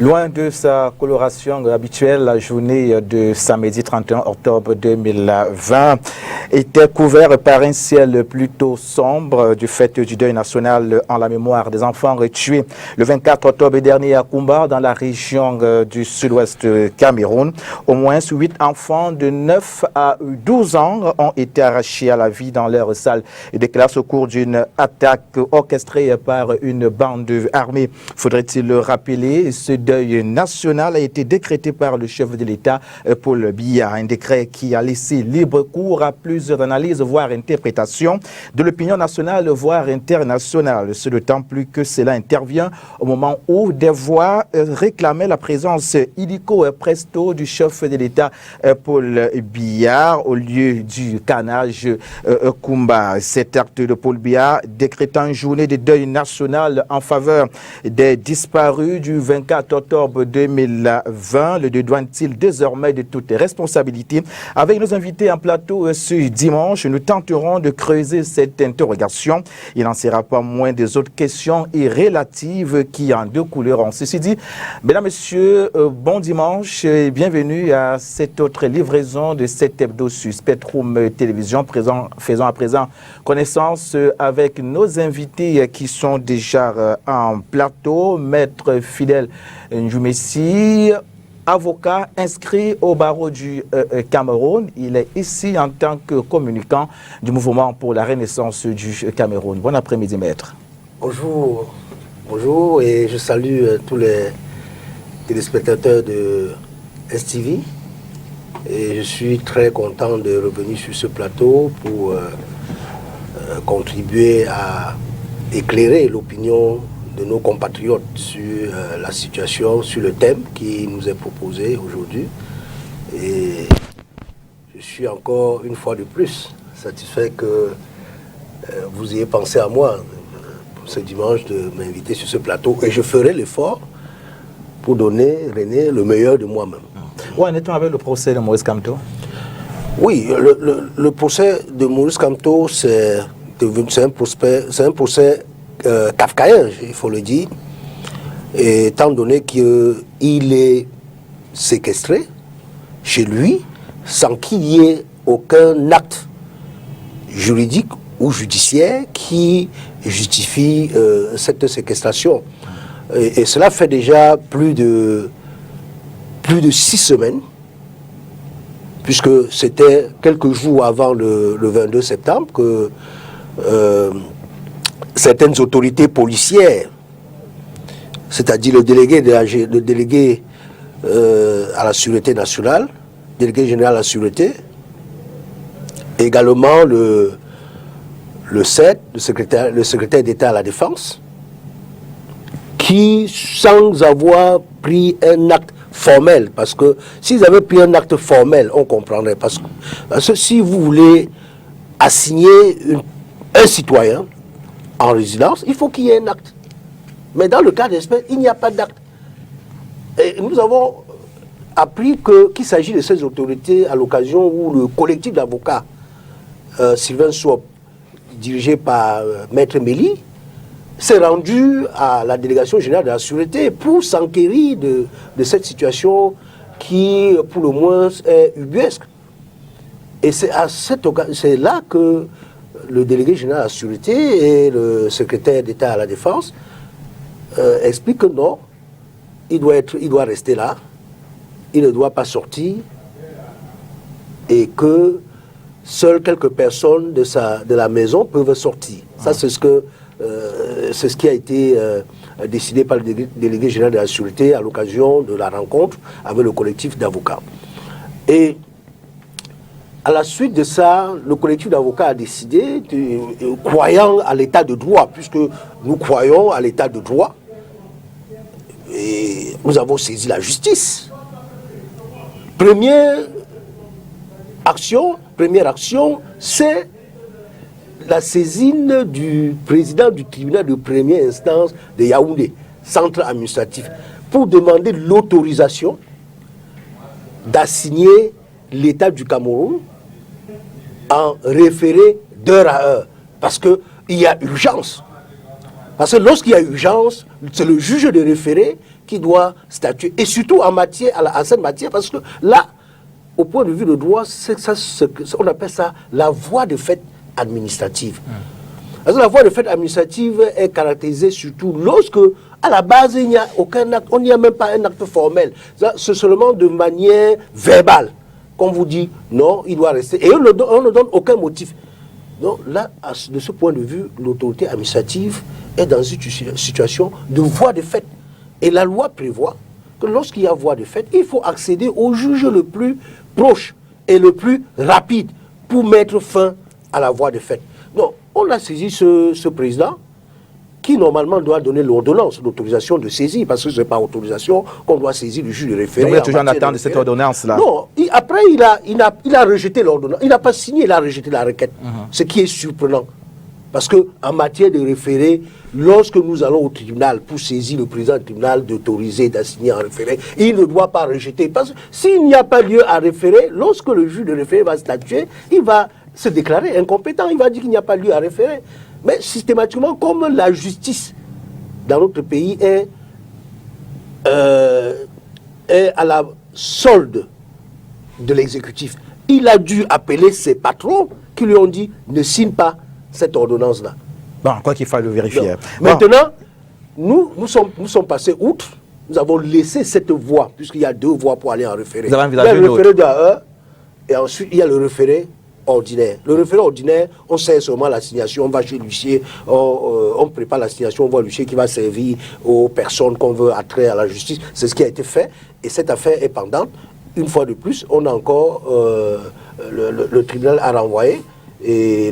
Loin de sa coloration habituelle, la journée de samedi 31 octobre 2020 était couverte par un ciel plutôt sombre du fait du deuil national en la mémoire des enfants tués le 24 octobre dernier à Koumba, dans la région du sud-ouest Cameroun. Au moins 8 enfants de 9 à 12 ans ont été arrachés à la vie dans leur salle de classe au cours d'une attaque orchestrée par une bande armée. Faudrait-il le rappeler, ce deuil national a été décrété par le chef de l'État, Paul Biya, un décret qui a laissé libre cours à plusieurs analyses, voire interprétations de l'opinion nationale, voire internationale. C'est d'autant plus que cela intervient au moment où des voix réclamaient la présence illico presto du chef de l'État, Paul Biya, au lieu du carnage Koumba. Cet acte de Paul Biya décrétant une journée de deuil national en faveur des disparus du 24 octobre 2020. Le dédouane-t-il désormais de toute responsabilité? Avec nos invités en plateau ce dimanche, nous tenterons de creuser cette interrogation. Il n'en sera pas moins des autres questions et relatives qui en découleront. Ceci dit, mesdames, messieurs, bon dimanche et bienvenue à cette autre livraison de cet hebdo sur Spectrum Télévision. Faisons à présent connaissance avec nos invités qui sont déjà en plateau. Maître Fidèle Njoumessi, avocat inscrit au barreau du Cameroun. Il est ici en tant que communicant du mouvement pour la renaissance du Cameroun. Bon après-midi, maître. Bonjour, bonjour, et je salue tous les téléspectateurs de STV. Et je suis très content de revenir sur ce plateau pour contribuer à éclairer l'opinion de nos compatriotes sur la situation, sur le thème qui nous est proposé aujourd'hui. Et je suis encore une fois de plus satisfait que vous ayez pensé à moi pour ce dimanche de m'inviter sur ce plateau. Et je ferai l'effort pour donner, René, le meilleur de moi-même. Où en est-on avec le procès de Maurice Kamto? Oui, le procès de Maurice Kamto, c'est un procès kafkaïen, il faut le dire, et étant donné qu'il est séquestré chez lui sans qu'il y ait aucun acte juridique ou judiciaire qui justifie cette séquestration. Et cela fait déjà plus de 6 semaines, puisque c'était quelques jours avant le 22 septembre que certaines autorités policières, c'est-à-dire le délégué à la Sûreté nationale, délégué général à la Sûreté, également le SED, le secrétaire d'État à la Défense, qui, sans avoir pris un acte formel, parce que s'ils avaient pris un acte formel, on comprendrait, parce que si vous voulez assigner un citoyen en résidence, il faut qu'il y ait un acte. Mais dans le cas d'espèce, il n'y a pas d'acte. Et nous avons appris qu'il s'agit de ces autorités à l'occasion où le collectif d'avocats Sylvain Swop, dirigé par Maître Méli, s'est rendu à la délégation générale de la Sûreté pour s'enquérir de cette situation qui, pour le moins, est ubuesque. Et c'est là que le délégué général à la Sûreté et le secrétaire d'État à la Défense expliquent que non, il doit rester là, il ne doit pas sortir, et que seules quelques personnes de la maison peuvent sortir. Ça, c'est ce qui a été décidé par le délégué général de la Sûreté à l'occasion de la rencontre avec le collectif d'avocats. Et à la suite de ça, le collectif d'avocats a décidé, croyant à l'état de droit, puisque nous croyons à l'état de droit, et nous avons saisi la justice. Première action, c'est la saisine du président du tribunal de première instance de Yaoundé, centre administratif, pour demander l'autorisation d'assigner l'État du Cameroun en référé d'heure à heure. Parce qu'il y a urgence. Parce que lorsqu'il y a urgence, c'est le juge de référé qui doit statuer. Et surtout en matière, à cette matière, parce que là, au point de vue de droit, on appelle ça la voie de fait administrative. Parce que la voie de fait administrative est caractérisée surtout lorsque, à la base, il n'y a aucun acte, on n'y a même pas un acte formel. C'est seulement de manière verbale qu'on vous dit non, il doit rester. Et on ne donne aucun motif. Donc là, de ce point de vue, l'autorité administrative est dans une situation de voie de fait. Et la loi prévoit que lorsqu'il y a voie de fait, il faut accéder au juge le plus proche et le plus rapide pour mettre fin à la voie de fait. Donc, on a saisi ce président qui normalement doit donner l'ordonnance, l'autorisation de saisie, parce que ce n'est pas autorisation qu'on doit saisir le juge de référé. Donc, il y a toujours en attente de cette ordonnance-là. Non, après, il a rejeté l'ordonnance. Il n'a pas signé, il a rejeté la requête. Ce qui est surprenant. Parce qu'en matière de référé, lorsque nous allons au tribunal pour saisir le président du tribunal d'autoriser, d'assigner un référé, il ne doit pas rejeter. Parce que s'il n'y a pas lieu à référer, lorsque le juge de référé va statuer, il va se déclarer incompétent. Il va dire qu'il n'y a pas lieu à référer. Mais systématiquement, comme la justice dans notre pays est à la solde de l'exécutif, il a dû appeler ses patrons qui lui ont dit ne signe pas cette ordonnance-là. Bon, quoi qu'il faille le vérifier. Bon. Maintenant, nous sommes passés outre, nous avons laissé cette voie, puisqu'il y a deux voies pour aller en référé. Vous avez il y a le référé de A1 et ensuite il y a le référé ordinaire. Le référé ordinaire, on sait seulement l'assignation, on va chez l'huissier, on prépare l'assignation, on voit l'huissier qui va servir aux personnes qu'on veut attraire à la justice. C'est ce qui a été fait et cette affaire est pendante. Une fois de plus, on a encore, le tribunal a renvoyé et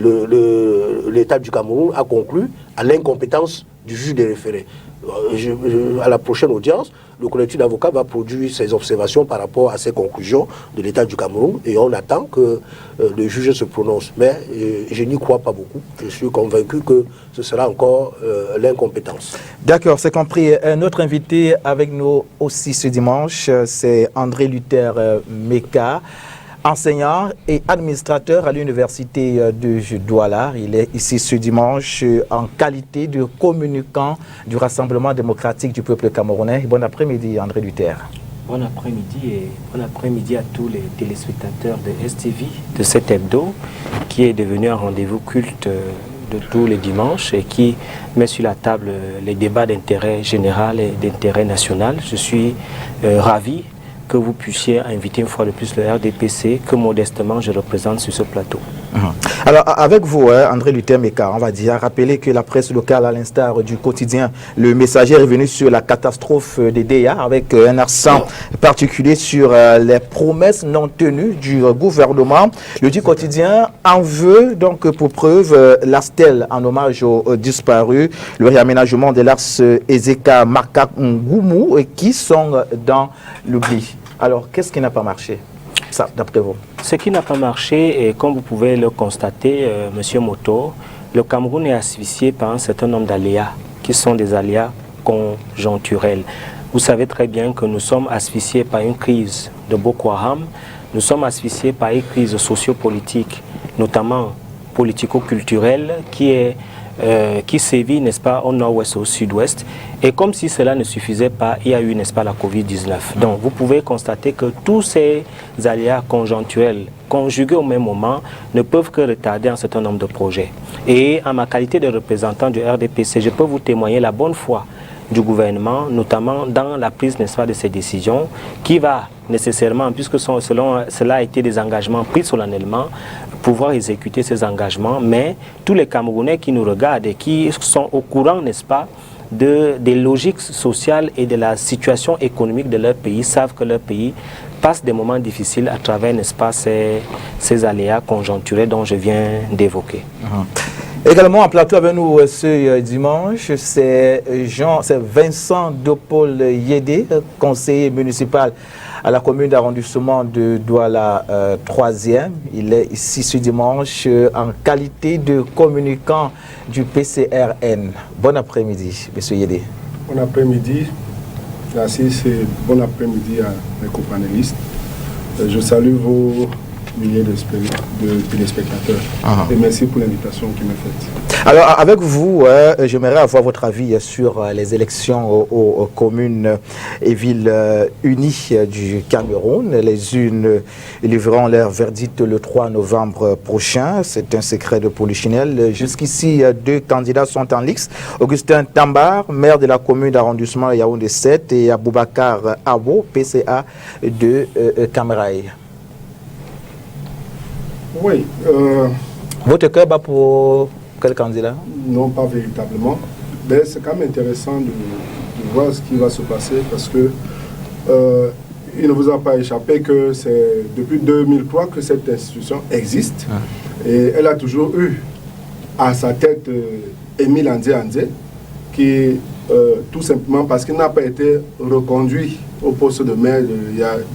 l'État du Cameroun a conclu à l'incompétence du juge des référés. À la prochaine audience, le collectif d'avocats va produire ses observations par rapport à ces conclusions de l'État du Cameroun et on attend que le juge se prononce. Mais je n'y crois pas beaucoup. Je suis convaincu que ce sera encore l'incompétence. D'accord, c'est compris. Un autre invité avec nous aussi ce dimanche, c'est André Luther Meka, enseignant et administrateur à l'université de Douala. Il est ici ce dimanche en qualité de communicant du Rassemblement démocratique du peuple camerounais. Bon après-midi, André Luther. Bon après-midi et bon après-midi à tous les téléspectateurs de STV, de cet hebdo, qui est devenu un rendez-vous culte de tous les dimanches et qui met sur la table les débats d'intérêt général et d'intérêt national. Je suis ravi que vous puissiez inviter une fois de plus le RDPC que modestement je représente sur ce plateau. Alors avec vous, André Luther Meka, on va dire, rappeler que la presse locale, à l'instar du quotidien Le Messager, est revenu sur la catastrophe des dégâts avec un accent particulier sur les promesses non tenues du gouvernement. Le dit quotidien en veut donc pour preuve la stèle en hommage aux disparus, le réaménagement de l'axe Ezeka Marka Ngoumou qui sont dans l'oubli. Alors, qu'est-ce qui n'a pas marché, ça, d'après vous? Ce qui n'a pas marché, et comme vous pouvez le constater, Monsieur Moto, le Cameroun est asphyxié par un certain nombre d'aléas, qui sont des aléas conjoncturels. Vous savez très bien que nous sommes asphyxiés par une crise de Boko Haram, nous sommes asphyxiés par une crise sociopolitique, notamment politico-culturelle, qui sévit, n'est-ce pas, au nord-ouest et au sud-ouest. Et comme si cela ne suffisait pas, il y a eu, n'est-ce pas, la Covid-19. Donc, vous pouvez constater que tous ces aléas conjoncturels, conjugués au même moment, ne peuvent que retarder un certain nombre de projets. Et en ma qualité de représentant du RDPC, je peux vous témoigner la bonne foi du gouvernement, notamment dans la prise, n'est-ce pas, de ces décisions, qui va nécessairement, puisque selon cela a été des engagements pris solennellement, pouvoir exécuter ces engagements, mais tous les Camerounais qui nous regardent et qui sont au courant, n'est-ce pas, des logiques sociales et de la situation économique de leur pays, savent que leur pays passe des moments difficiles à travers, n'est-ce pas, ces aléas conjoncturels dont je viens d'évoquer. Également en plateau avec nous ce dimanche, c'est Vincent Dopol Yédé, conseiller municipal à la commune d'arrondissement de Douala 3e. Il est ici ce dimanche en qualité de communicant du PCRN. Bon après-midi, monsieur Yédé. Bon après-midi. Merci, bon après-midi à mes copanélistes. Je salue vos milliers de téléspectateurs. Et merci pour l'invitation qui m'a faite. Alors, avec vous, j'aimerais avoir votre avis sur les élections aux communes et villes unies du Cameroun. Les unes livreront leur verdict le 3 novembre prochain. C'est un secret de polichinelle. Jusqu'ici, 2 candidats sont en lice. Augustin Tambar, maire de la commune d'arrondissement Yaoundé 7, et Aboubacar Abo, PCA de Cameraï. Oui. Votre cœur bat pour quel candidat? Non, pas véritablement. Mais c'est quand même intéressant de voir ce qui va se passer parce que il ne vous a pas échappé que c'est depuis 2003 que cette institution existe. Et elle a toujours eu à sa tête Émile Andé Andé, qui tout simplement parce qu'il n'a pas été reconduit au poste de maire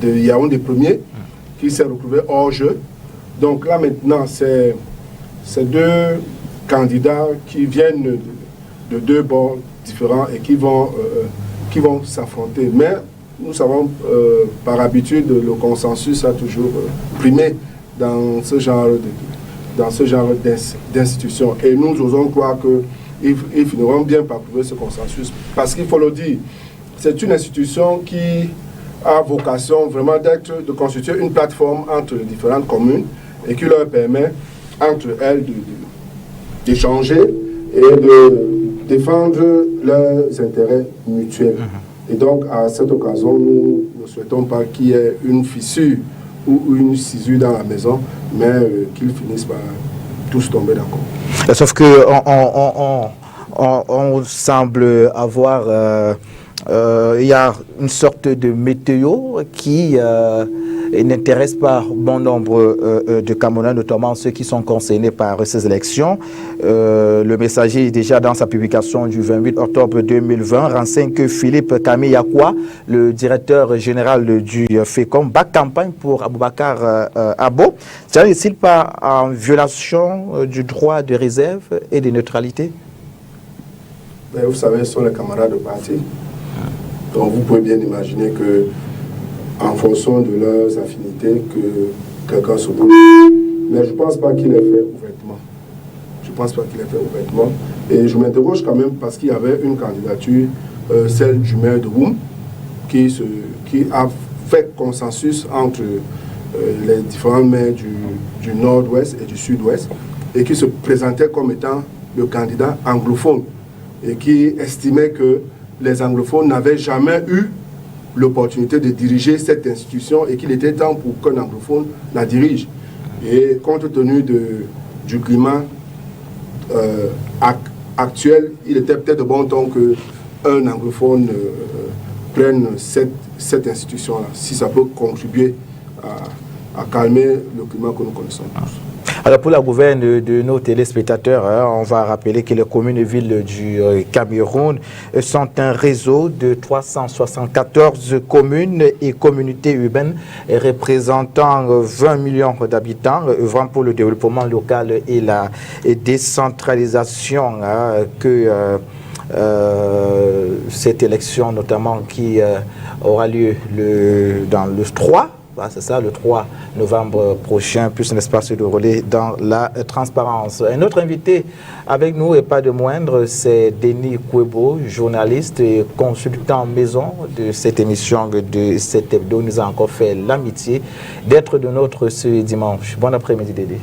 de Yaoundé 1er, qui s'est retrouvé hors jeu. Donc là maintenant, c'est 2 candidats qui viennent de 2 bords différents et qui vont s'affronter. Mais nous savons par habitude le consensus a toujours primé dans ce genre d'institutions. Et nous osons croire qu'ils finiront bien par trouver ce consensus. Parce qu'il faut le dire, c'est une institution qui a vocation vraiment de constituer une plateforme entre les différentes communes et qui leur permet entre elles d'échanger et de défendre leurs intérêts mutuels. Et donc, à cette occasion, nous ne souhaitons pas qu'il y ait une fissure ou une césure dans la maison, mais qu'ils finissent par tous tomber d'accord. Sauf que on semble avoir... il y a une sorte de météo qui n'intéresse pas bon nombre de Camerounais, notamment ceux qui sont concernés par ces élections. Le Messager, déjà dans sa publication du 28 octobre 2020, renseigne que Philippe Camille Yakwa, le directeur général du FECOM, bat campagne pour Aboubacar Abo. N'est-il pas en violation du droit de réserve et de neutralité? Vous savez, ce sont les camarades de parti. Donc vous pouvez bien imaginer que en fonction de leurs affinités, que quelqu'un se bouge. Mais je ne pense pas qu'il ait fait ouvertement. Je ne pense pas qu'il ait fait ouvertement. Et je m'interroge quand même parce qu'il y avait une candidature, celle du maire de Woum, qui a fait consensus entre les différents maires du nord-ouest et du sud-ouest et qui se présentait comme étant le candidat anglophone et qui estimait que les anglophones n'avaient jamais eu l'opportunité de diriger cette institution et qu'il était temps pour qu'un anglophone la dirige. Et compte tenu du climat actuel, il était peut-être de bon ton qu'un anglophone prenne cette institution-là, si ça peut contribuer à calmer le climat que nous connaissons tous. Alors pour la gouverne de nos téléspectateurs, on va rappeler que les communes et villes du Cameroun sont un réseau de 374 communes et communautés urbaines représentant 20 millions d'habitants, œuvrant pour le développement local et la décentralisation que cette élection notamment qui aura lieu dans le 3. C'est ça, le 3 novembre prochain, plus un espace de relais dans la transparence. Un autre invité avec nous, et pas de moindre, c'est Denis Kwebo, journaliste et consultant maison de cette émission de cet hebdo. Il nous a encore fait l'amitié d'être de notre ce dimanche. Bon après-midi, Dédé.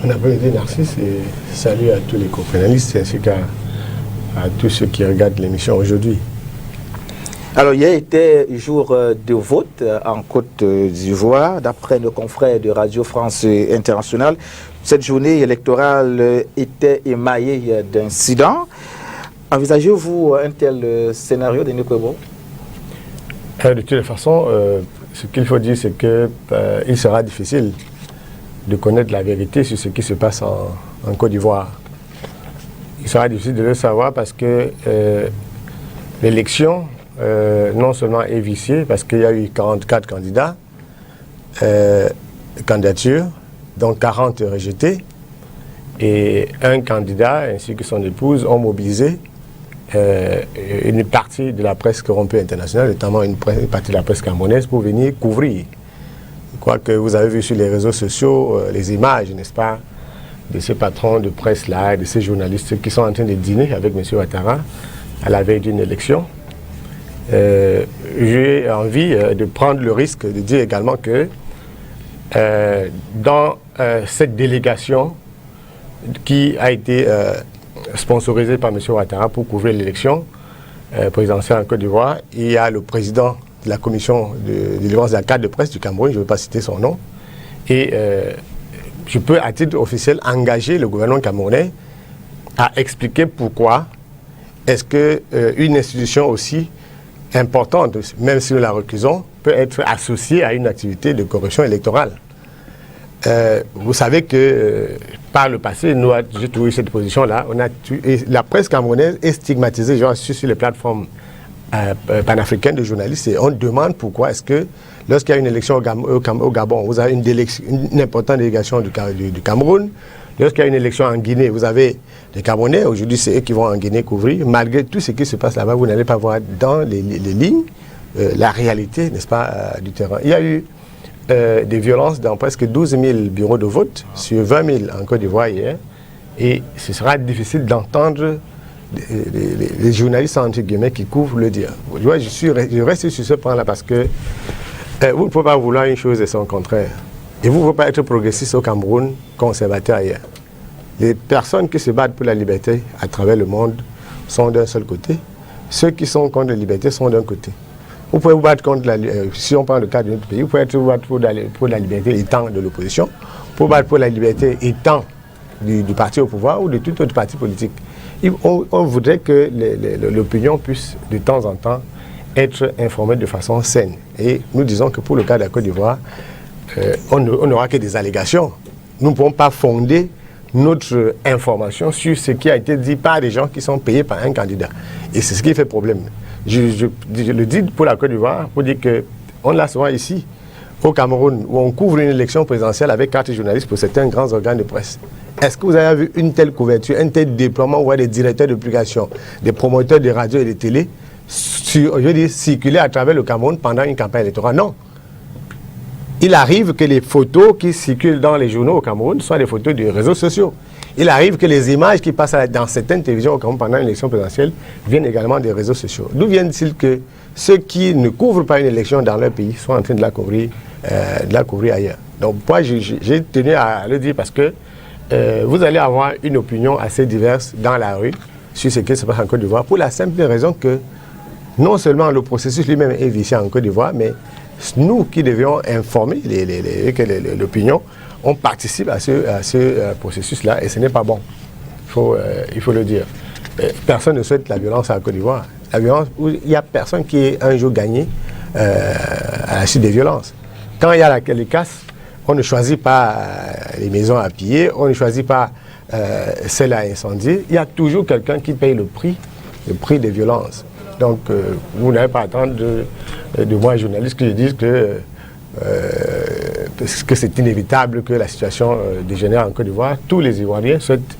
Bon après-midi, Narcisse, et salut à tous les co-panélistes ainsi qu'à tous ceux qui regardent l'émission aujourd'hui. Alors, hier était jour de vote en Côte d'Ivoire. D'après nos confrères de Radio France Internationale, cette journée électorale était émaillée d'incidents. Envisagez-vous un tel scénario, Denis Kwebo? De toutes les façons, ce qu'il faut dire, c'est qu'il sera difficile de connaître la vérité sur ce qui se passe en Côte d'Ivoire. Il sera difficile de le savoir parce que l'élection non seulement est viciée, parce qu'il y a eu 44 candidatures, dont 40 rejetées, et un candidat ainsi que son épouse ont mobilisé une partie de la presse corrompue internationale, notamment une partie de la presse camerounaise, pour venir couvrir crois que vous avez vu sur les réseaux sociaux les images, n'est-ce pas, de ces patrons de presse-là, de ces journalistes qui sont en train de dîner avec M. Ouattara à la veille d'une élection. J'ai envie de prendre le risque de dire également que dans cette délégation qui a été sponsorisée par M. Ouattara pour couvrir l'élection présidentielle en Côte d'Ivoire, il y a le président de la commission de délivrance de la carte de presse du Cameroun, je ne vais pas citer son nom, et je peux à titre officiel engager le gouvernement camerounais à expliquer pourquoi est-ce qu'une institution aussi importante, même si nous la recusons, peut être associée à une activité de corruption électorale. Vous savez que par le passé, nous avons toujours eu cette position-là. La presse camerounaise est stigmatisée, genre sur les plateformes panafricaines de journalistes, et on demande pourquoi est-ce que lorsqu'il y a une élection au Gabon, vous avez une importante délégation du Cameroun. Lorsqu'il y a une élection en Guinée, vous avez des Camerounais. Aujourd'hui, c'est eux qui vont en Guinée couvrir. Malgré tout ce qui se passe là-bas, vous n'allez pas voir dans les lignes la réalité, n'est-ce pas, du terrain. Il y a eu des violences dans presque 12 000 bureaux de vote sur 20 000 en Côte d'Ivoire hier. Et ce sera difficile d'entendre les journalistes, entre guillemets, qui couvrent le dire. Je reste sur ce point-là parce que vous ne pouvez pas vouloir une chose et son contraire. Et vous ne pouvez pas être progressiste au Cameroun, conservateur ailleurs. Les personnes qui se battent pour la liberté à travers le monde sont d'un seul côté. Ceux qui sont contre la liberté sont d'un côté. Vous pouvez vous battre contre si on prend le cas de notre pays, vous pouvez vous battre pour la liberté étant de l'opposition, pour battre pour la liberté étant du parti au pouvoir ou de tout autre parti politique. On voudrait que l'opinion puisse de temps en temps être informée de façon saine. Et nous disons que pour le cas de la Côte d'Ivoire, on n'aura que des allégations. Nous ne pouvons pas fonder notre information sur ce qui a été dit par des gens qui sont payés par un candidat. Et c'est ce qui fait problème. Je le dis pour la Côte d'Ivoire, pour dire qu'on l'a souvent ici, au Cameroun, où on couvre une élection présidentielle avec carte journaliste pour certains grands organes de presse. Est-ce que vous avez vu une telle couverture, un tel déploiement où il y a des directeurs de publication, des promoteurs de radio et de télé, circuler à travers le Cameroun pendant une campagne électorale? Non. Il arrive que les photos qui circulent dans les journaux au Cameroun soient des photos des réseaux sociaux. Il arrive que les images qui passent dans certaines télévisions au Cameroun pendant une élection présidentielle viennent également des réseaux sociaux. D'où vient-il que ceux qui ne couvrent pas une élection dans leur pays sont en train de la couvrir ailleurs? Donc moi, j'ai tenu à le dire parce que vous allez avoir une opinion assez diverse dans la rue sur ce qui se passe en Côte d'Ivoire pour la simple raison que non seulement le processus lui-même est vicié en Côte d'Ivoire, mais nous qui devions informer l'opinion, on participe à ce processus-là et ce n'est pas bon. Il faut le dire. Personne ne souhaite la violence en Côte d'Ivoire. La violence, il n'y a personne qui ait un jour gagné à la suite des violences. Quand il y a les casses, on ne choisit pas les maisons à piller, on ne choisit pas celles à incendier. Il y a toujours quelqu'un qui paye le prix des violences. Donc, vous n'avez pas à attendre de moi, journaliste, que je dise que c'est inévitable que la situation dégénère en Côte d'Ivoire. Tous les Ivoiriens souhaitent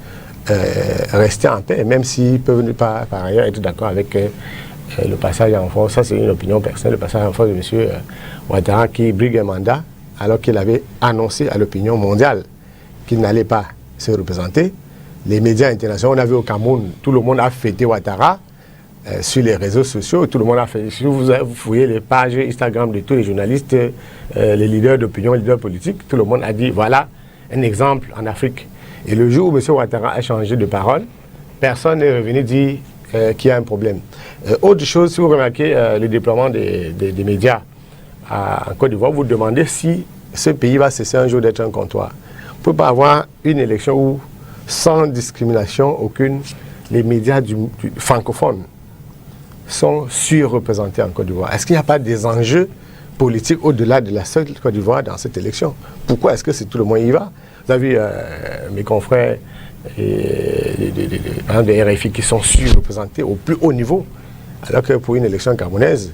rester en paix, même s'ils peuvent ne pas, par ailleurs, être d'accord avec le passage en force. Ça, c'est une opinion personnelle, le passage en force de M. Ouattara qui brigue un mandat, alors qu'il avait annoncé à l'opinion mondiale qu'il n'allait pas se représenter. Les médias internationaux, on a vu au Cameroun, tout le monde a fêté Ouattara. Sur les réseaux sociaux, tout le monde a fait. Si vous fouillez les pages Instagram de tous les journalistes, les leaders d'opinion, les leaders politiques, tout le monde a dit voilà un exemple en Afrique. Et le jour où M. Ouattara a changé de parole, personne n'est revenu dire qu'il y a un problème. Autre chose, si vous remarquez le déploiement des médias en Côte d'Ivoire, vous demandez si ce pays va cesser un jour d'être un comptoir. On ne peut pas avoir une élection où, sans discrimination aucune, les médias francophones sont surreprésentés en Côte d'Ivoire. Est-ce qu'il n'y a pas des enjeux politiques au-delà de la seule Côte d'Ivoire dans cette élection? Pourquoi est-ce que tout le monde y va? Vous avez vu mes confrères par exemple des RFI qui sont surreprésentés au plus haut niveau, alors que pour une élection camerounaise,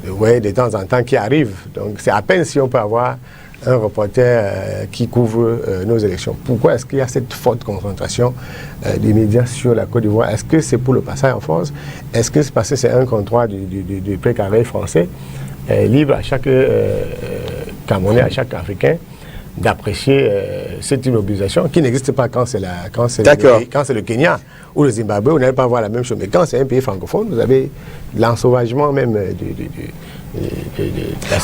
vous voyez de temps en temps qui arrivent. Donc c'est à peine si on peut avoir un reporter qui couvre nos élections. Pourquoi est-ce qu'il y a cette forte concentration des médias sur la Côte d'Ivoire? Est-ce que c'est pour le passage en force? Est-ce que c'est parce que c'est un contre 3 du précaré français libre à chaque Camerounais, à chaque Africain, d'apprécier cette mobilisation qui n'existe pas quand c'est le Kenya ou le Zimbabwe, vous n'allez pas voir la même chose. Mais quand c'est un pays francophone, vous avez l'ensauvagement même de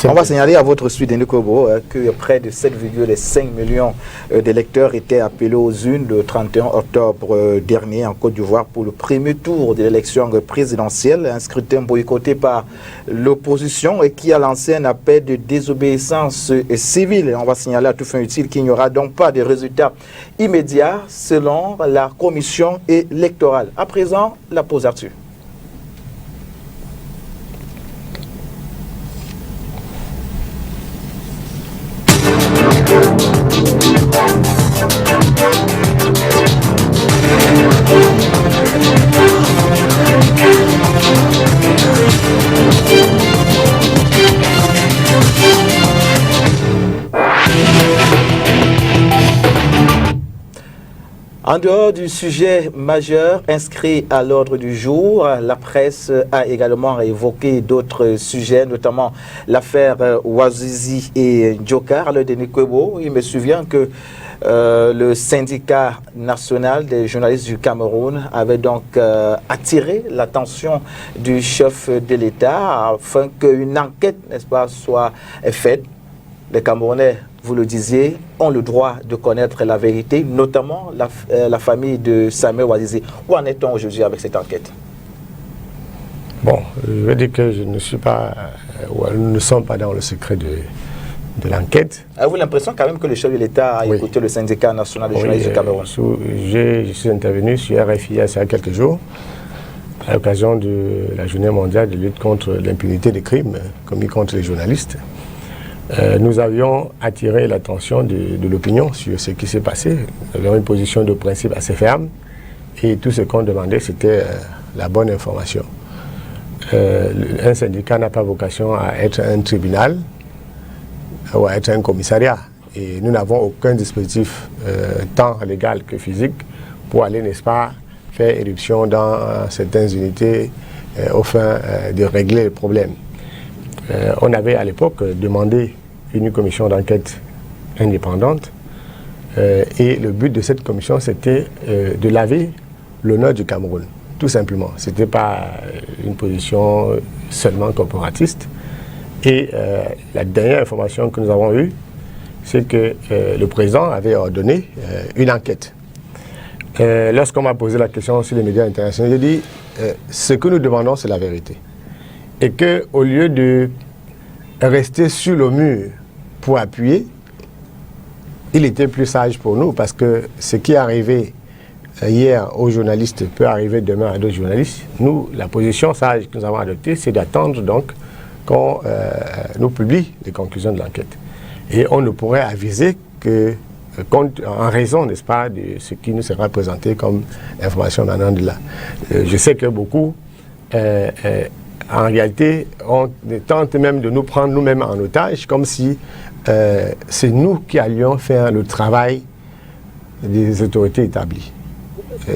on va signaler à votre suite, Denis Kobo, que près de 7,5 millions d'électeurs étaient appelés aux urnes le 31 octobre dernier en Côte d'Ivoire pour le premier tour de l'élection présidentielle, un scrutin boycotté par l'opposition et qui a lancé un appel de désobéissance civile. On va signaler à tout fin utile qu'il n'y aura donc pas de résultats immédiats selon la commission électorale. À présent, la pause Arthur. En dehors du sujet majeur inscrit à l'ordre du jour, la presse a également évoqué d'autres sujets, notamment l'affaire Ouazizi et Djokar, le Denis Kobo. Il me souvient que le syndicat national des journalistes du Cameroun avait donc attiré l'attention du chef de l'État afin qu'une enquête, n'est-ce pas, soit faite. Les Camerounais, vous le disiez, ont le droit de connaître la vérité, notamment la famille de Samuel Ouazizi. Où en est-on aujourd'hui avec cette enquête? Bon, je veux dire que je ne suis pas, nous ne sommes pas dans le secret de l'enquête. Avez-vous l'impression quand même que le chef de l'État a écouté le syndicat national des journalistes du Cameroun? Je suis intervenu sur RFI il y a quelques jours, à l'occasion de la journée mondiale de lutte contre l'impunité des crimes commis contre les journalistes. Nous avions attiré l'attention de l'opinion sur ce qui s'est passé. Nous avions une position de principe assez ferme et tout ce qu'on demandait, c'était la bonne information. Un syndicat n'a pas vocation à être un tribunal ou à être un commissariat. Et nous n'avons aucun dispositif tant légal que physique pour aller, n'est-ce pas, faire éruption dans certaines unités au fin de régler le problème. On avait à l'époque demandé une commission d'enquête indépendante et le but de cette commission c'était de laver l'honneur du Cameroun, tout simplement. Ce n'était pas une position seulement corporatiste. Et la dernière information que nous avons eue, c'est que le président avait ordonné une enquête. Lorsqu'on m'a posé la question sur les médias internationaux, j'ai dit ce que nous demandons c'est la vérité. Et qu'au lieu de rester sur le mur pour appuyer, il était plus sage pour nous parce que ce qui est arrivé hier aux journalistes peut arriver demain à d'autres journalistes. Nous, la position sage que nous avons adoptée, c'est d'attendre donc qu'on nous publie les conclusions de l'enquête. Et on ne pourrait aviser que, en raison, n'est-ce pas, de ce qui nous sera présenté comme information maintenant de là. Je sais que beaucoup en réalité, on tente même de nous prendre nous-mêmes en otage, comme si c'est nous qui allions faire le travail des autorités établies.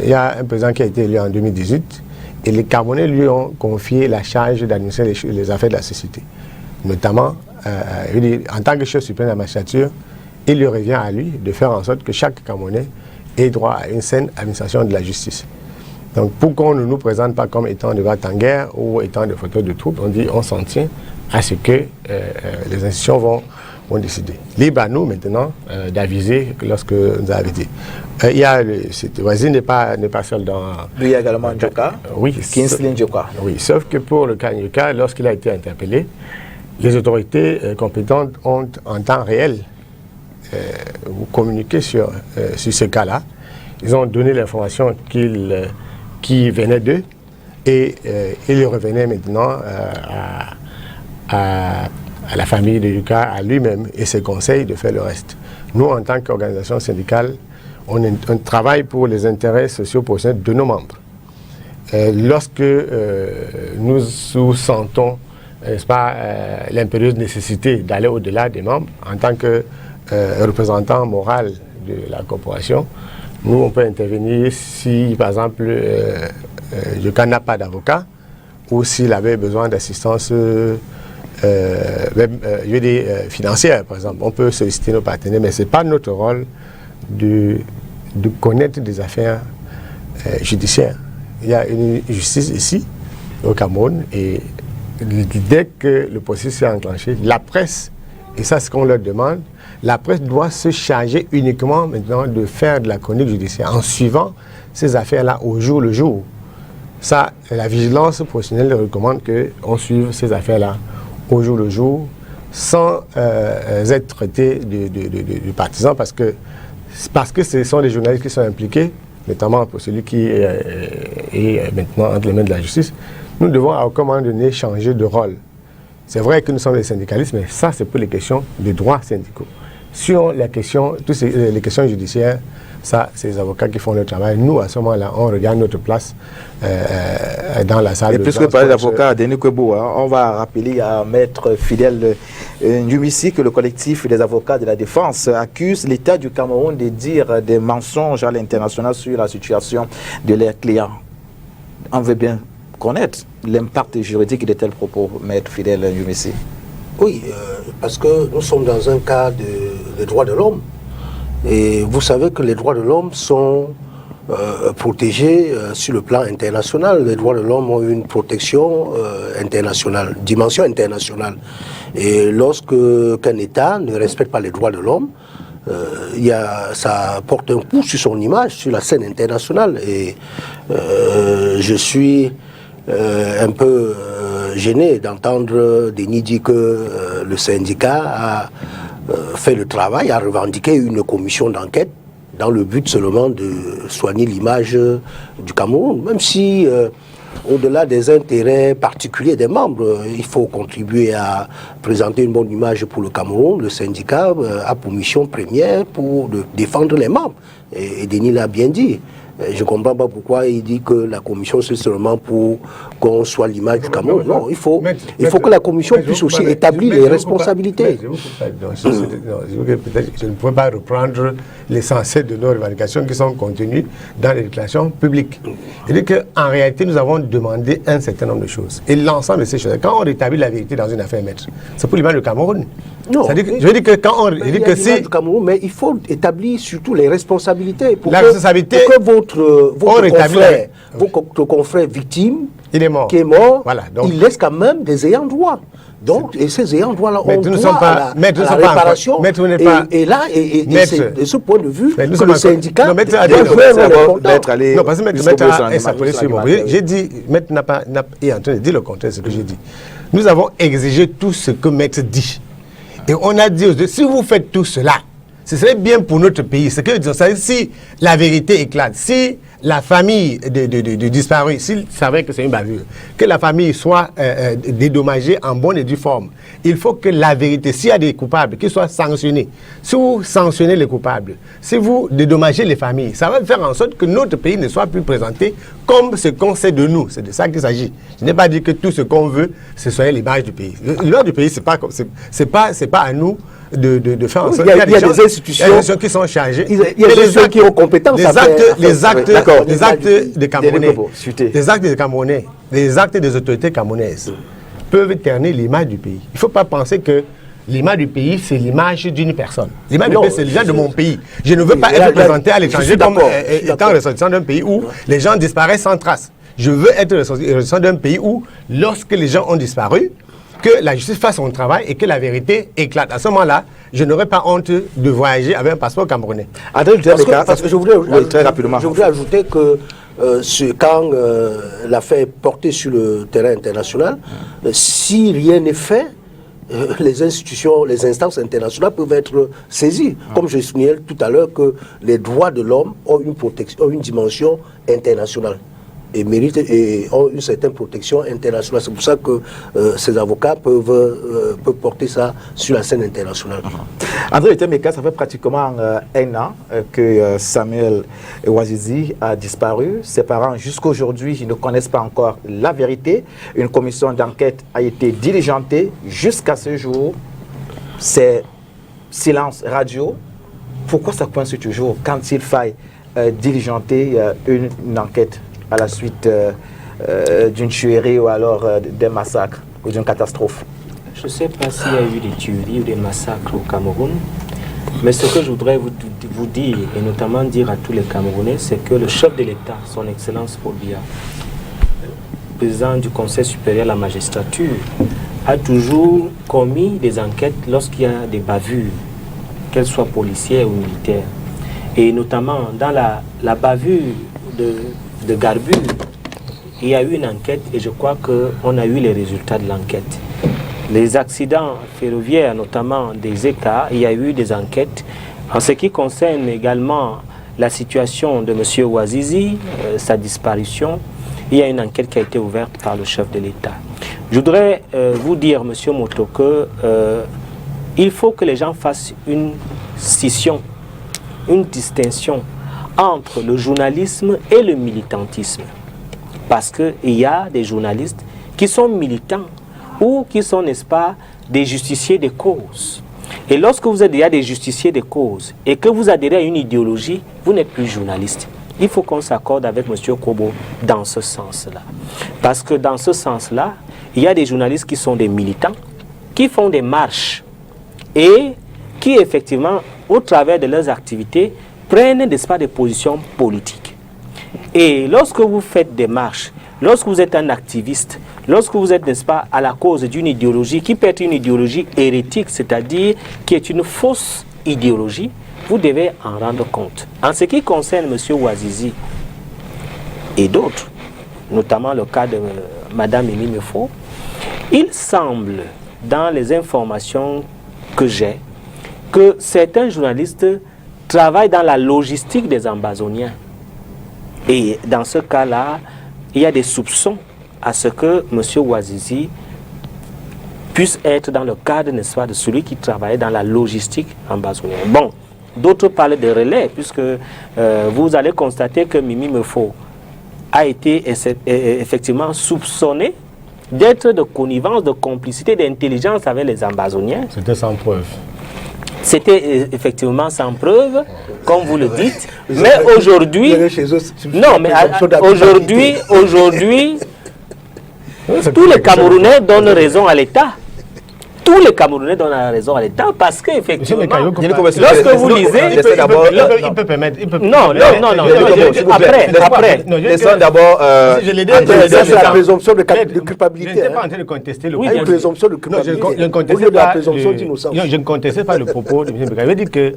Il y a un président qui a été élu en 2018, et les Camerounais lui ont confié la charge d'administrer les affaires de la société. Notamment, en tant que chef suprême de la magistrature, il lui revient à lui de faire en sorte que chaque Camerounais ait droit à une saine administration de la justice. Donc, pour qu'on ne nous présente pas comme étant de va-t-en-guerre ou étant des fauteurs de troupes, on dit on s'en tient à ce que les institutions vont décider. Libre à nous maintenant d'aviser lorsque nous avons dit. Voisin n'est pas seul dans... Il y a également Djokar. Oui. Kinsley Djokar. Oui, sauf que pour le cas Djokar, lorsqu'il a été interpellé, les autorités compétentes ont en temps réel communiqué sur ce cas-là. Ils ont donné l'information qui venait d'eux et il revenait maintenant à la famille de Djokar, à lui-même et ses conseils de faire le reste. Nous, en tant qu'organisation syndicale, on travaille pour les intérêts socio-professionnels de nos membres. Lorsque nous sentons, n'est-ce pas, l'impérieuse nécessité d'aller au-delà des membres, en tant que représentant moral de la corporation, nous, on peut intervenir si, par exemple, Djokar n'a pas d'avocat ou s'il avait besoin d'assistance financières, par exemple. On peut solliciter nos partenaires, mais ce n'est pas notre rôle de connaître des affaires judiciaires. Il y a une justice ici, au Cameroun, et dès que le processus est enclenché, la presse, et ça c'est ce qu'on leur demande, la presse doit se charger uniquement maintenant de faire de la chronique judiciaire en suivant ces affaires-là au jour le jour. Ça, la vigilance professionnelle recommande qu'on suive ces affaires-là au jour le jour, sans être traité de partisans, parce que ce sont les journalistes qui sont impliqués, notamment pour celui qui est maintenant entre les mains de la justice. Nous devons à aucun moment donné changer de rôle. C'est vrai que nous sommes des syndicalistes, mais ça c'est pour les questions de droits syndicaux. Sur les questions judiciaires, ça, c'est les avocats qui font le travail. Nous, à ce moment-là, on regarde notre place dans la salle. Et puisque vous parlez d'avocat, Denis Kwebo, on va rappeler à Maître Fidèle Njumissi que le collectif des avocats de la défense accuse l'État du Cameroun de dire des mensonges à l'international sur la situation de leurs clients. On veut bien connaître l'impact juridique de tels propos, Maître Fidèle Njumissi. Oui, parce que nous sommes dans un cas de droits de l'homme. Et vous savez que les droits de l'homme sont protégés sur le plan international. Les droits de l'homme ont une protection internationale, dimension internationale. Et lorsque qu'un État ne respecte pas les droits de l'homme, ça porte un coup sur son image, sur la scène internationale. Et je suis un peu gêné d'entendre Denis dire que le syndicat a fait le travail, a revendiqué une commission d'enquête dans le but seulement de soigner l'image du Cameroun, même si au-delà des intérêts particuliers des membres, il faut contribuer à présenter une bonne image pour le Cameroun. Le syndicat a pour mission première de défendre les membres. Et Denis l'a bien dit. Je ne comprends pas pourquoi il dit que la commission c'est seulement pour qu'on soit l'image du Cameroun. Non, il faut que la commission puisse aussi établir les responsabilités. Je ne pourrais pas reprendre l'essentiel de nos revendications qui sont contenues dans les déclarations publiques. C'est-à-dire qu'en réalité, nous avons demandé un certain nombre de choses. Et l'ensemble de ces choses, quand on rétablit la vérité dans une affaire maître, c'est pour l'image du Cameroun. Non, je veux dire que quand on dit que si... du Cameroun, mais il faut établir surtout les responsabilités pour la responsabilité, que votre confrère victime il est mort. Qui est mort, voilà, donc, il laisse quand même des ayants droit. Donc, et ces ayants droits-là ont droit à la réparation. Et là, de ce point de vue, que le syndicat doit jouer un rôle important. Non, parce que maître est s'appelé sur moi. J'ai dit, maître est en train de dire le contraire de ce que j'ai dit. Nous avons exigé tout ce que maître dit. Et on a dit aux deux, si vous faites tout cela, ce serait bien pour notre pays. C'est que si la vérité éclate, si la famille de disparus, s'il savait que c'est une bavure, que la famille soit dédommagée en bonne et due forme, il faut que la vérité, s'il y a des coupables, qu'ils soient sanctionnés. Si vous sanctionnez les coupables, si vous dédommagez les familles, ça va faire en sorte que notre pays ne soit plus présenté comme ce qu'on sait de nous. C'est de ça qu'il s'agit. Je n'ai pas dit que tout ce qu'on veut, ce soit l'image du pays. L'image du pays, c'est pas à nous de faire en sorte qu'il y a des institutions qui sont chargées. Il y a des gens qui ont compétence. Les actes des Camerounais, les actes des autorités camerounaises peuvent ternir l'image du pays. Il ne faut pas penser que l'image du pays, c'est l'image d'une personne. L'image du pays, c'est l'image de mon pays. Je ne veux pas être présenté à l'étranger comme étant ressortissant d'un pays où les gens disparaissent sans trace. Je veux être ressortissant d'un pays où, lorsque les gens ont disparu, que la justice fasse son travail et que la vérité éclate. À ce moment-là, je n'aurais pas honte de voyager avec un passeport camerounais. Parce que je voudrais ajouter que quand l'affaire est portée sur le terrain international, si rien n'est fait, les institutions, les instances internationales peuvent être saisies. Comme je soulignais tout à l'heure que les droits de l'homme ont une protection, ont une dimension internationale. Et méritent et ont une certaine protection internationale. C'est pour ça que ces avocats peuvent porter ça sur la scène internationale. André Temeka, ça fait pratiquement un an que Samuel Ouazizi a disparu. Ses parents, jusqu'à aujourd'hui, ils ne connaissent pas encore la vérité. Une commission d'enquête a été diligentée jusqu'à ce jour. C'est silence radio. Pourquoi ça coince toujours quand il faille diligenter une enquête à la suite d'une tuerie ou alors d'un massacre ou d'une catastrophe? Je ne sais pas s'il y a eu des tueries ou des massacres au Cameroun, mais ce que je voudrais vous dire, et notamment dire à tous les Camerounais, c'est que le chef de l'État, son Excellence Paul Biya, président du Conseil supérieur à la magistrature, a toujours commis des enquêtes lorsqu'il y a des bavures, qu'elles soient policières ou militaires. Et notamment dans la bavure de Garbu, il y a eu une enquête et je crois qu'on a eu les résultats de l'enquête. Les accidents ferroviaires, notamment des écarts, il y a eu des enquêtes. En ce qui concerne également la situation de M. Ouazizi, sa disparition, il y a une enquête qui a été ouverte par le chef de l'État. Je voudrais vous dire, M. Moto, qu'il faut que les gens fassent une scission, une distinction entre le journalisme et le militantisme. Parce qu'il y a des journalistes qui sont militants ou qui sont, n'est-ce pas, des justiciers des causes. Et lorsque vous êtes déjà des justiciers des causes et que vous adhérez à une idéologie, vous n'êtes plus journaliste. Il faut qu'on s'accorde avec M. Kobo dans ce sens-là. Parce que dans ce sens-là, il y a des journalistes qui sont des militants, qui font des marches et qui, effectivement, au travers de leurs activités, prennent, n'est-ce pas, des positions politiques. Et lorsque vous faites des marches, lorsque vous êtes un activiste, lorsque vous êtes, n'est-ce pas, à la cause d'une idéologie qui peut être une idéologie hérétique, c'est-à-dire qui est une fausse idéologie, vous devez en rendre compte. En ce qui concerne M. Ouazizi et d'autres, notamment le cas de Mme Mimi Mefo, il semble, dans les informations que j'ai, que certains journalistes travaillent dans la logistique des Ambazoniens. Et dans ce cas-là, il y a des soupçons à ce que M. Ouazizi puisse être dans le cadre, n'est-ce pas, de celui qui travaillait dans la logistique ambazonienne. Bon, d'autres parlent de relais, puisque vous allez constater que Mimi Mefo a été effectivement soupçonné d'être de connivence, de complicité, d'intelligence avec les Ambazoniens. C'était sans preuve. C'était effectivement sans preuve, comme vous le dites. Mais aujourd'hui, non, mais aujourd'hui, tous les Camerounais donnent raison à l'État. Tous les Camerounais donnent raison à l'État parce qu'effectivement, lorsque vous lisez, il peut permettre. Non, après. Laissons d'abord. Je l'ai dit. Ça, c'est la présomption de culpabilité. Je n'étais pas en train de contester le propos. Une présomption de culpabilité. Je ne contestais pas le propos de M. Bekay. Je veux dire que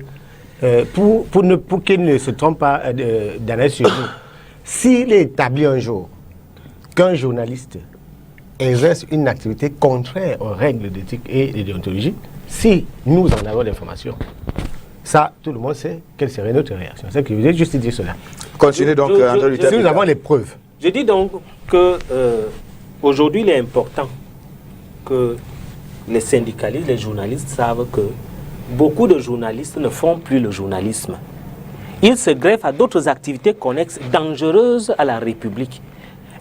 pour qu'il ne se trompe pas d'analyse sur nous, s'il est établi un jour qu'un journaliste exerce une activité contraire aux règles d'éthique et de déontologie, si nous en avons l'information, ça, tout le monde sait quelle serait notre réaction. C'est que je veux juste dire cela. Continuez donc, André Luther. Si nous avons les preuves. Je dis donc que aujourd'hui, il est important que les syndicalistes, les journalistes savent que beaucoup de journalistes ne font plus le journalisme. Ils se greffent à d'autres activités connexes dangereuses à la République.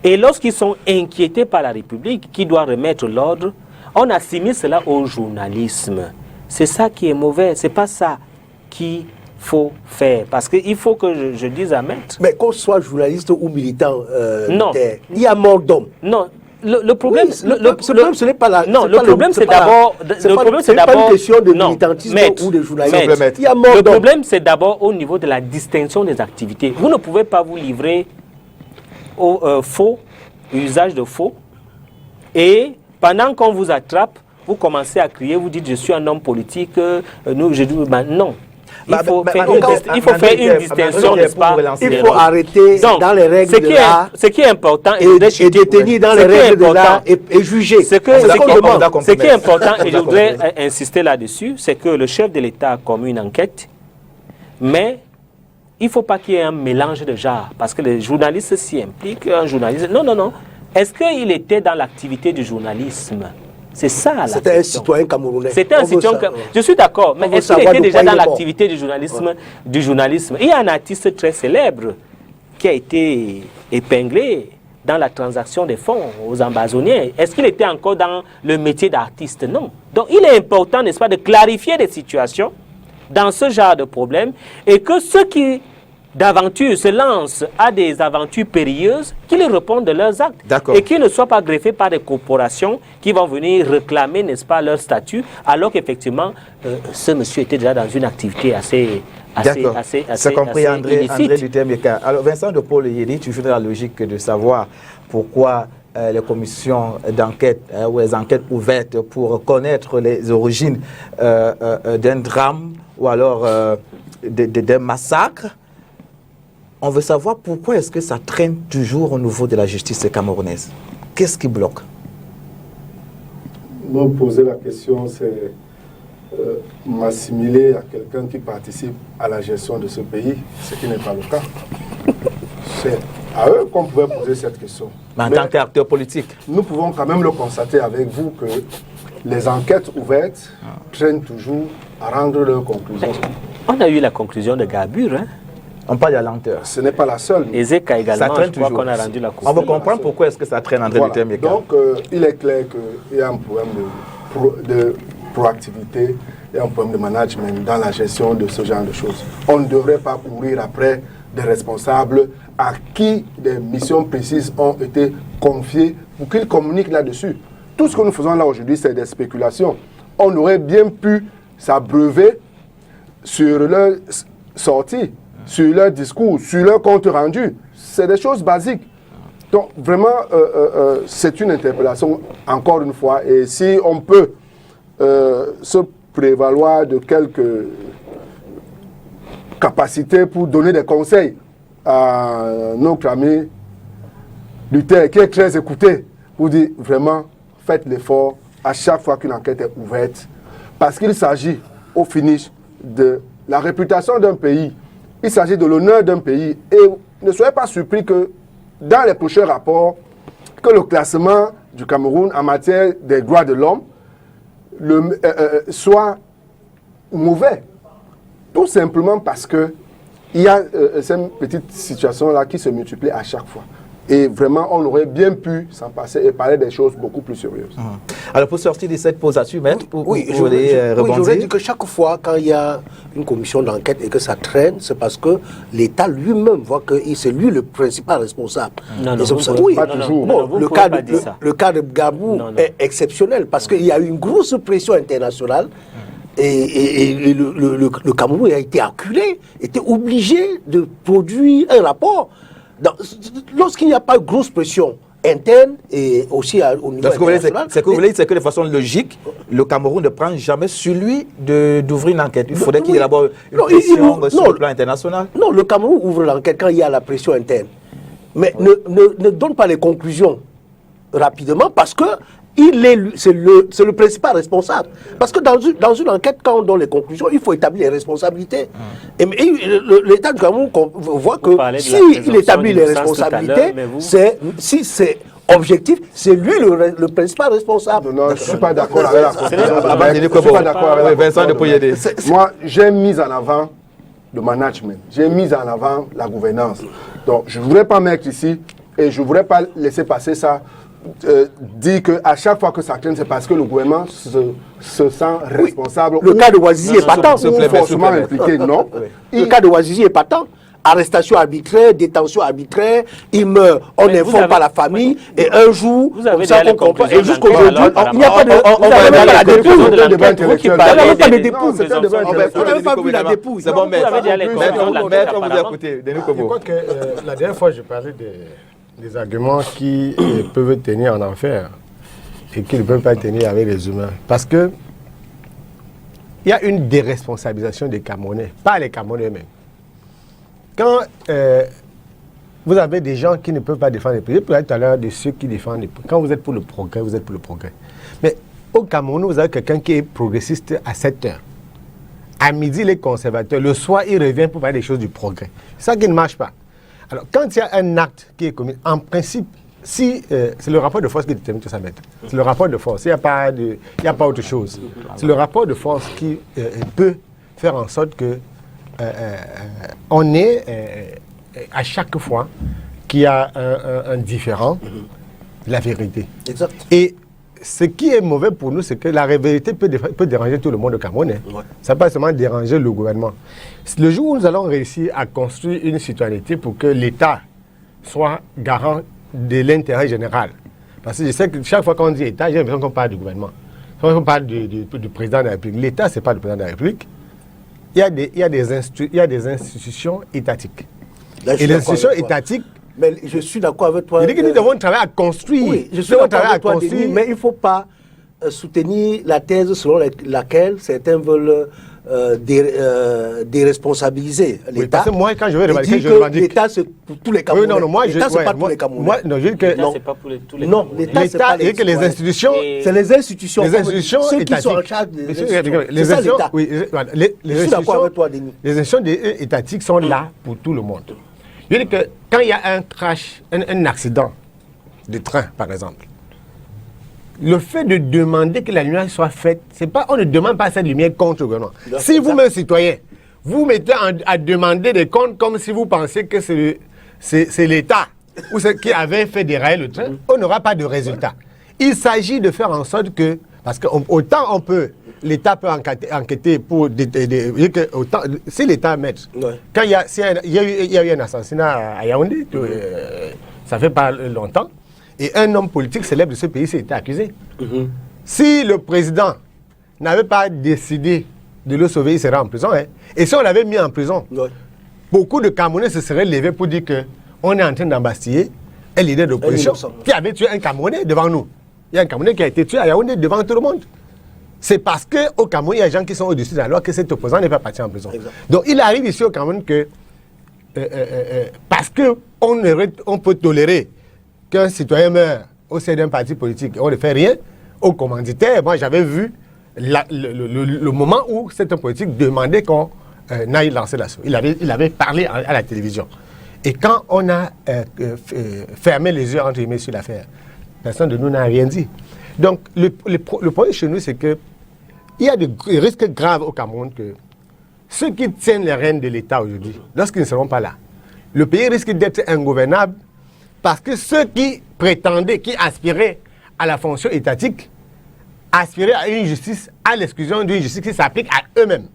Et lorsqu'ils sont inquiétés par la République, qui doit remettre l'ordre, on assimile cela au journalisme. C'est ça qui est mauvais, c'est pas ça qu'il faut faire. Parce qu'il faut que je dise à maître. Mais qu'on soit journaliste ou militant, non. Il y a mort d'hommes. Non. Le problème, oui, le problème, ce n'est pas la. Non, le problème, c'est d'abord. Le problème, c'est d'abord. Pas une question de militantisme ou de journalisme. Il y a mort. Le problème, c'est d'abord au niveau de la distinction des activités. Vous ne pouvez pas vous livrer au faux, usage de faux, et pendant qu'on vous attrape, vous commencez à crier, vous dites je suis un homme politique, non. Il faut faire une distinction, n'est-ce pas? Il faut arrêter dans les règles de l'art. Ce qui est important et détenir dans les règles de l'art et juger. Ce qui est important, et je voudrais insister là-dessus, c'est que le chef de l'État a commis une enquête, mais il ne faut pas qu'il y ait un mélange de genres, parce que les journalistes s'y impliquent, un journaliste... Non. Est-ce qu'il était dans l'activité du journalisme? C'est ça la question. C'était un citoyen camerounais. C'était un citoyen camerounais. Je suis d'accord, mais est-ce qu'il était déjà dans l'activité du journalisme, Il y a un artiste très célèbre qui a été épinglé dans la transaction des fonds aux Ambazoniens. Est-ce qu'il était encore dans le métier d'artiste? Non. Donc il est important, n'est-ce pas, de clarifier les situations dans ce genre de problème et que ceux qui d'aventure se lancent à des aventures périlleuses, qu'ils répondent de leurs actes. D'accord. Et qu'ils ne soient pas greffés par des corporations qui vont venir réclamer, n'est-ce pas, leur statut, alors qu'effectivement, ce monsieur était déjà dans une activité assez C'est compris, André illicite. Lutemeka. Alors, Vincent de Paul Yedi, toujours dans la logique de savoir pourquoi les commissions d'enquête ou les enquêtes ouvertes pour connaître les origines d'un drame ou alors d'un massacre. On veut savoir pourquoi est-ce que ça traîne toujours au niveau de la justice camerounaise. Qu'est-ce qui bloque? Me poser la question, c'est m'assimiler à quelqu'un qui participe à la gestion de ce pays, ce qui n'est pas le cas. C'est à eux qu'on pouvait poser cette question. Mais en tant qu'acteur politique, nous pouvons quand même le constater avec vous que les enquêtes ouvertes traînent toujours à rendre leurs conclusions. On a eu la conclusion de Gabur, hein? on parle de la lenteur. Ce n'est pas la seule. Ezeka également, Ça traîne je crois toujours. qu'on a rendu la On conclusion. veut comprendre pourquoi est-ce que ça traîne, André Voilà. Lutemeka. Donc, il est clair qu'il y a un problème de proactivité et un problème de management dans la gestion de ce genre de choses. On ne devrait pas courir après des responsables à qui des missions précises ont été confiées pour qu'ils communiquent là-dessus. Tout ce que nous faisons là aujourd'hui, c'est des spéculations. On aurait bien pu s'abreuver sur leur sortie, sur leur discours, sur leur compte rendu. C'est des choses basiques. Donc, vraiment, c'est une interpellation, encore une fois. Et si on peut se prévaloir de quelques capacités pour donner des conseils à notre ami Luther, qui est très écouté, pour dire vraiment, faites l'effort à chaque fois qu'une enquête est ouverte, parce qu'il s'agit, au finish, de la réputation d'un pays, il s'agit de l'honneur d'un pays, et ne soyez pas surpris que dans les prochains rapports, que le classement du Cameroun en matière des droits de l'homme soit mauvais. Tout simplement parce que il y a cette petite situation-là qui se multiplie à chaque fois. Et vraiment, on aurait bien pu s'en passer et parler des choses beaucoup plus sérieuses. Alors, pour sortir de cette pause là-dessus, maître, vous je voulez rebondir? voudrais dire que chaque fois, quand il y a une commission d'enquête et que ça traîne, c'est parce que l'État lui-même voit que c'est lui le principal responsable. Non, non, Et c'est pour ça- vous oui, pas toujours. non, vous le pouvez cas pas de, dire ça. le cas de Gabou Non, non. est exceptionnel parce qu'il y a eu une grosse pression internationale et le Cameroun a été acculé, était obligé de produire un rapport. Lorsqu'il n'y a pas de grosse pression interne et aussi au niveau Ce que vous voulez, international, c'est que vous voulez dire, c'est que de façon logique, le Cameroun ne prend jamais sur lui d'ouvrir une enquête. Il faudrait qu'il y ait d'abord une Non, pression sur non, le plan international. Non, le Cameroun ouvre l'enquête quand il y a la pression interne. Mais ne donne pas les conclusions rapidement parce que c'est le principal responsable. Parce que dans une enquête, quand on donne les conclusions, il faut établir les responsabilités. Et l'État du Cameroun voit que parlez de la s'il présomption établit les d'innocence tout à l'heure, responsabilités, mais vous- si c'est objectif, c'est lui le principal responsable. Non, je ne suis pas d'accord avec la conclusion. Je Abandonné ne comme suis pas d'accord avec la Vincent de Poyédé. Moi, j'ai mis en avant le management, j'ai mis en avant la gouvernance. Donc, je ne voudrais pas mettre ici et je ne voudrais pas laisser passer ça, dire qu'à chaque fois que ça traîne, c'est parce que le gouvernement se sent responsable. Le ou- cas de Ouazizi est patent. ou forcément impliqué, non. Le cas de Ouazizi est patent. Arrestation arbitraire, détention arbitraire, il meurt, on Mais vous n'informe avez- pas la famille, et un jour, Vous avez comme ça déjà les qu'on comprend, et conclusions jusqu'aujourd'hui, d'enquête, alors, il n'y a pas de, on vous va avez aller même pas à la la conclusion dépouille. de débat l'enquête, vous qui intellectuel. parlez On n'a même pas de des- dépouille. non, C'était un débat présomptions intellectuel. On n'a même pas vu la dépouille. C'est bon, maître. Vous avez déjà les conclusions de l'enquête, Maître, on vous a apparemment. écouté. Denis Je Kobo. crois que la dernière fois, je parlais des arguments qui peuvent tenir en enfer et qui ne peuvent pas tenir avec les humains. Parce que il y a une déresponsabilisation des Camerounais, pas les Camerounais eux-mêmes. Quand vous avez des gens qui ne peuvent pas défendre les pays, je parlais tout à l'heure de ceux qui défendent les pays. Quand vous êtes pour le progrès, vous êtes pour le progrès. Mais au Cameroun, vous avez quelqu'un qui est progressiste à 7 heures. À midi, il est conservateur. Le soir, il revient pour parler des choses du progrès. C'est ça qui ne marche pas. Alors, quand il y a un acte qui est commis, en principe, si c'est le rapport de force qui détermine tout ça, maître. C'est le rapport de force. Il n'y a pas autre chose. C'est le rapport de force qui peut faire en sorte que on est à chaque fois qu'il y a un différent, la vérité. Exact. Et ce qui est mauvais pour nous, c'est que la vérité peut déranger tout le monde au Cameroun. Ouais. Ça ne peut pas seulement déranger le gouvernement. Le jour où nous allons réussir à construire une citoyenneté pour que l'État soit garant de l'intérêt général. Parce que je sais que chaque fois qu'on dit État, j'ai l'impression qu'on parle du gouvernement. Quand on parle du président de la République, l'État, ce n'est pas le président de la République. Il y a des institutions étatiques. Là, et les institutions étatiques... Mais je suis d'accord avec toi. Il dit que nous devons travailler à construire. Oui, je suis d'accord avec toi, Denis, mais il ne faut pas soutenir la thèse selon laquelle certains veulent déresponsabiliser l'État. Oui, parce que moi, quand je vais revendiquer, je revendique. L'État, c'est pour tous les Camerounais. Oui, non, moi, l'État, c'est pas pour les Camerounais. Moi, non, je dis que... L'État, c'est pas pour tous les Non, Camerounais. l'État, c'est pas L'État et que les institutions... C'est les institutions. Les institutions ceux étatiques. qui sont en charge des institutions. Les C'est ça, institutions, l'État. oui, voilà, les Je suis d'accord avec toi, Denis. Les institutions étatiques sont là pour tout le monde. Je dis que quand il y a un crash, un accident de train, par exemple, le fait de demander que la lumière soit faite, c'est pas, on ne demande pas cette lumière contre le gouvernement. Si vous-même, citoyen, vous mettez à demander des comptes comme si vous pensez que c'est l'État ou qui avait fait dérailler le train, on n'aura pas de résultat. Il s'agit de faire en sorte que, parce que autant on peut, l'État peut enquêter pour si l'État met, quand il y a eu un assassinat à Yaoundé, ça fait pas longtemps, et un homme politique célèbre de ce pays s'est été accusé. Si le président n'avait pas décidé de le sauver, il serait en prison. Et si on l'avait mis en prison, beaucoup de Camerounais se seraient levés pour dire qu'on est en train d'embastiller un leader d'opposition qui avait tué un Camerounais devant nous. Il y a un Camerounais qui a été tué à Yaoundé devant tout le monde. C'est parce qu'au Cameroun, il y a des gens qui sont au-dessus de la loi que cet opposant n'est pas parti en prison. Exact. Donc il arrive ici au Cameroun que, parce qu'on peut tolérer qu'un citoyen meurt au sein d'un parti politique et on ne fait rien, au commanditaire, moi j'avais vu le moment où cet homme politique demandait qu'on aille lancer l'assaut. Il avait parlé à la télévision. Et quand on a fermé les yeux entre guillemets sur l'affaire, personne de nous n'a rien dit. Donc le problème chez nous, c'est que il y a des risques graves au Cameroun que ceux qui tiennent les rênes de l'État aujourd'hui, lorsqu'ils ne seront pas là, le pays risque d'être ingouvernable parce que ceux qui prétendaient, qui aspiraient à la fonction étatique, aspiraient à une justice, à l'exclusion d'une justice qui s'applique à eux-mêmes.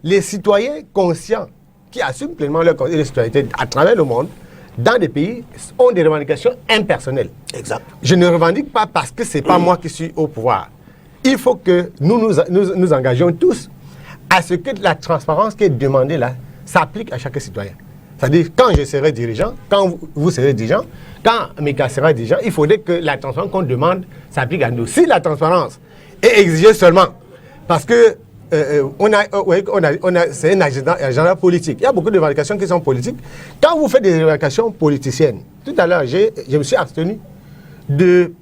Les citoyens conscients qui assument pleinement leur citoyenneté à travers le monde, dans des pays, ont des revendications impersonnelles. Exact. Je ne revendique pas parce que ce n'est pas moi qui suis au pouvoir. Il faut que nous engagions tous à ce que la transparence qui est demandée là s'applique à chaque citoyen. C'est-à-dire, quand je serai dirigeant, quand vous serez dirigeant, quand Mika sera dirigeant, il faudrait que la transparence qu'on demande s'applique à nous. Si la transparence est exigée seulement parce que c'est un agenda politique. Il y a beaucoup de revendications qui sont politiques. Quand vous faites des revendications politiciennes, tout à l'heure, je me suis abstenu de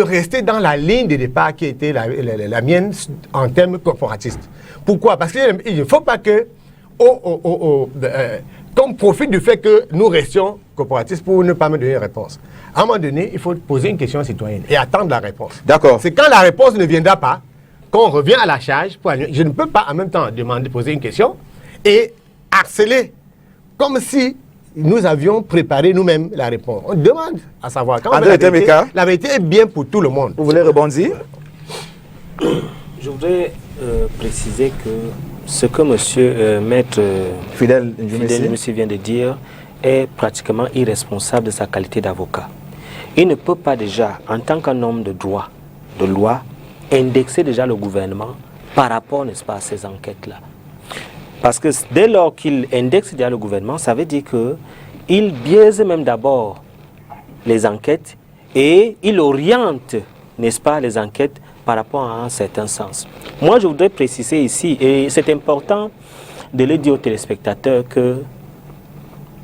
rester dans la ligne de départ qui était la mienne en termes corporatistes. Pourquoi? Parce qu'il ne faut pas qu'on profite du fait que nous restions corporatistes pour ne pas me donner une réponse. À un moment donné, il faut poser une question citoyenne et attendre la réponse. D'accord. C'est quand la réponse ne viendra pas qu'on revient à la charge. Je ne peux pas en même temps poser une question et harceler comme si nous avions préparé nous-mêmes la réponse. On demande à savoir. Quand André la vérité est bien pour tout le monde. Vous voulez rebondir? Je voudrais préciser que ce que monsieur maître Fidèle monsieur vient de dire est pratiquement irresponsable de sa qualité d'avocat. Il ne peut pas déjà, en tant qu'un homme de droit, de loi, indexer déjà le gouvernement par rapport, n'est-ce pas, à ces enquêtes-là. Parce que dès lors qu'il indexe déjà le gouvernement, ça veut dire qu'il biaise même d'abord les enquêtes et il oriente, n'est-ce pas, les enquêtes par rapport à un certain sens. Moi, je voudrais préciser ici, et c'est important de le dire aux téléspectateurs, que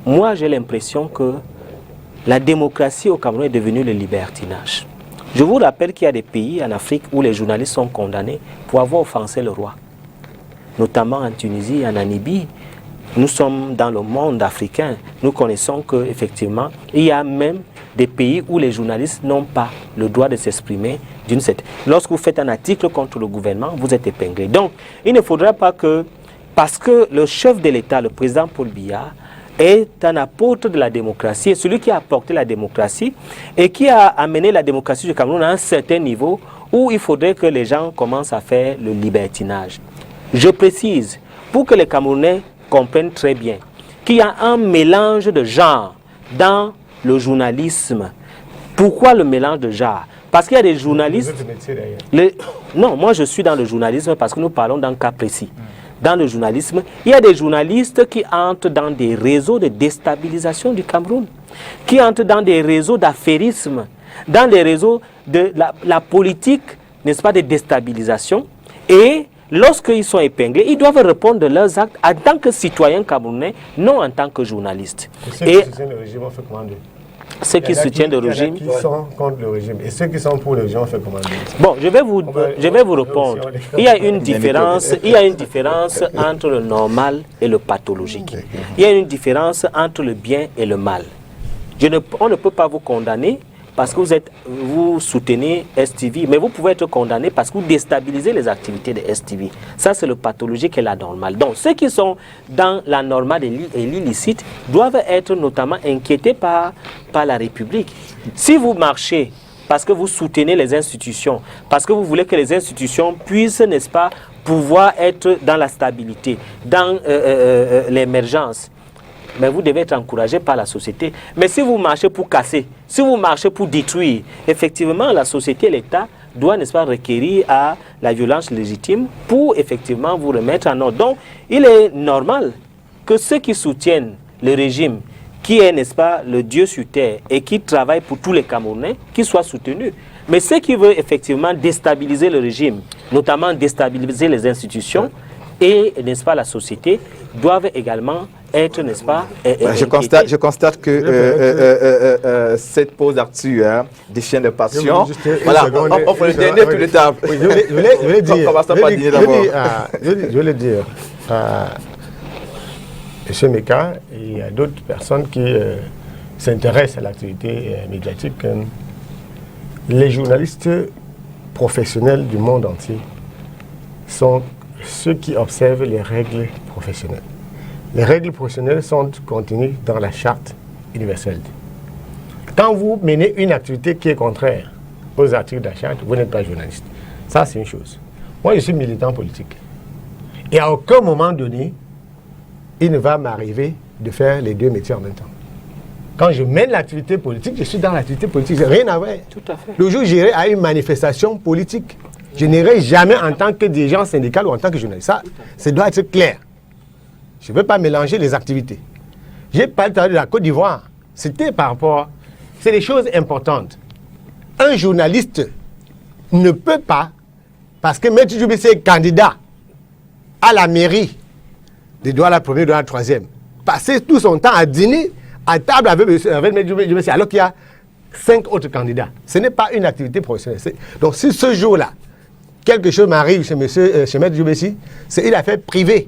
moi, j'ai l'impression que la démocratie au Cameroun est devenue le libertinage. Je vous rappelle qu'il y a des pays en Afrique où les journalistes sont condamnés pour avoir offensé le roi. Notamment en Tunisie et en Namibie. Nous sommes dans le monde africain. Nous connaissons qu'effectivement, il y a même des pays où les journalistes n'ont pas le droit de s'exprimer d'une certaine... Lorsque vous faites un article contre le gouvernement, vous êtes épinglé. Donc, il ne faudra pas que, parce que le chef de l'État, le président Paul Biya, est un apôtre de la démocratie, et celui qui a apporté la démocratie et qui a amené la démocratie du Cameroun à un certain niveau où il faudrait que les gens commencent à faire le libertinage. Je précise, pour que les Camerounais comprennent très bien, qu'il y a un mélange de genres dans le journalisme. Pourquoi le mélange de genres? Parce qu'il y a des journalistes... Non, moi je suis dans le journalisme parce que nous parlons d'un cas précis. Dans le journalisme, il y a des journalistes qui entrent dans des réseaux de déstabilisation du Cameroun, qui entrent dans des réseaux d'affairisme, dans les réseaux de la politique, n'est-ce pas, de déstabilisation. Et lorsqu'ils sont épinglés, ils doivent répondre de leurs actes en tant que citoyens camerounais, non en tant que journalistes. Et ceux qui soutiennent le régime ont fait comment? Ceux qui soutiennent le régime. Qui sont contre le régime et ceux qui sont pour le régime ont fait comment? Bon, je vais vous répondre. Il y a une différence entre le normal et le pathologique. Il y a une différence entre le bien et le mal. On ne peut pas vous condamner parce que vous soutenez STV, mais vous pouvez être condamné parce que vous déstabilisez les activités de STV. Ça, c'est le pathologique et la normale. Donc, ceux qui sont dans la normale et l'illicite doivent être notamment inquiétés par la République. Si vous marchez parce que vous soutenez les institutions, parce que vous voulez que les institutions puissent, n'est-ce pas, pouvoir être dans la stabilité, dans l'émergence, mais vous devez être encouragé par la société. Mais si vous marchez pour casser, si vous marchez pour détruire, effectivement, la société et l'État doivent, n'est-ce pas, requérir à la violence légitime pour, effectivement, vous remettre en ordre. Donc, il est normal que ceux qui soutiennent le régime, qui est, n'est-ce pas, le Dieu sur terre et qui travaille pour tous les Camerounais, qu'ils soient soutenus. Mais ceux qui veulent, effectivement, déstabiliser le régime, notamment déstabiliser les institutions et, n'est-ce pas, la société, doivent également être, n'est-ce pas, je constate que cette pause d'Arthur déchaîne de passion. Voilà, on fait le dernier tour de table. Je voulais dire, je voulais dire à M. Meka et à d'autres personnes qui s'intéressent à l'activité médiatique, les journalistes professionnels du monde entier sont ceux qui observent les règles professionnelles. Les règles professionnelles sont contenues dans la charte universelle. Quand vous menez une activité qui est contraire aux articles de la charte, vous n'êtes pas journaliste. Ça, c'est une chose. Moi, je suis militant politique. Et à aucun moment donné, il ne va m'arriver de faire les deux métiers en même temps. Quand je mène l'activité politique, je suis dans l'activité politique. Rien à voir. Tout à fait. Le jour où j'irai à une manifestation politique, je n'irai jamais en tant que dirigeant syndical ou en tant que journaliste. Ça doit être clair. Je ne veux pas mélanger les activités. J'ai parlé de la Côte d'Ivoire. C'était par rapport... C'est des choses importantes. Un journaliste ne peut pas, parce que M. Djoubissé est candidat à la mairie de Douala Premier, Douala Troisième, passer tout son temps à dîner à table avec M. Djoubissé, alors qu'il y a 5 autres candidats. Ce n'est pas une activité professionnelle. Donc si ce jour-là, quelque chose m'arrive chez M. Djoubissé, c'est une affaire privée.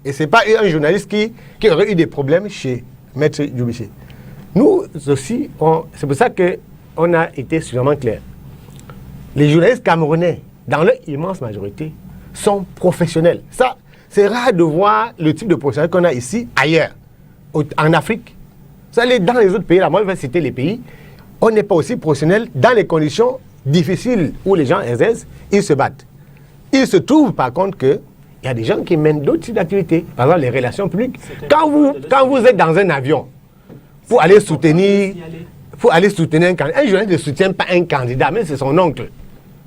Et ce n'est pas un journaliste qui aurait eu des problèmes chez M. Djoubissé. Nous aussi, c'est pour ça qu'on a été suffisamment clair. Les journalistes camerounais, dans leur immense majorité, sont professionnels. Ça, c'est rare de voir le type de professionnel qu'on a ici, ailleurs, en Afrique. Vous allez dans les autres pays, là, moi je vais citer les pays, on n'est pas aussi professionnel dans les conditions difficiles où les gens exercent, ils se battent. Il se trouve par contre que il y a des gens qui mènent d'autres types d'activités. Par exemple, les relations publiques. Quand vous êtes dans un avion, pour aller soutenir un candidat, un journaliste ne soutient pas un candidat, mais c'est son oncle.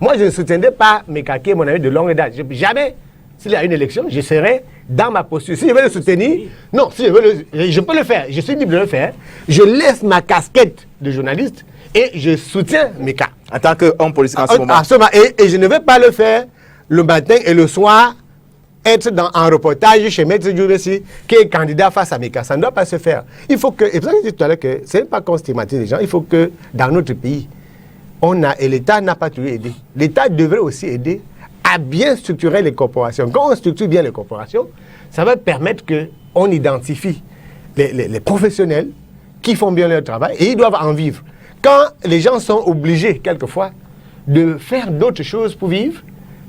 Moi, je ne soutiendrai pas Mekake, mon ami de longue date. Jamais, s'il y a une élection, je serai dans ma posture. Si je veux le soutenir, non, si je peux le faire. Je suis libre de le faire. Je laisse ma casquette de journaliste et je soutiens Meka. En tant qu'homme politique en ce moment. Et je ne vais pas le faire le matin et le soir, être en reportage chez M. Djoubissé, qui est candidat face à Meka. Ça ne doit pas se faire. Il faut que, et pour ça que je dis tout à l'heure que ce n'est pas qu'on stigmatise les gens, il faut que dans notre pays, et l'État n'a pas toujours aidé. L'État devrait aussi aider à bien structurer les corporations. Quand on structure bien les corporations, ça va permettre qu'on identifie les professionnels qui font bien leur travail et ils doivent en vivre. Quand les gens sont obligés, quelquefois, de faire d'autres choses pour vivre,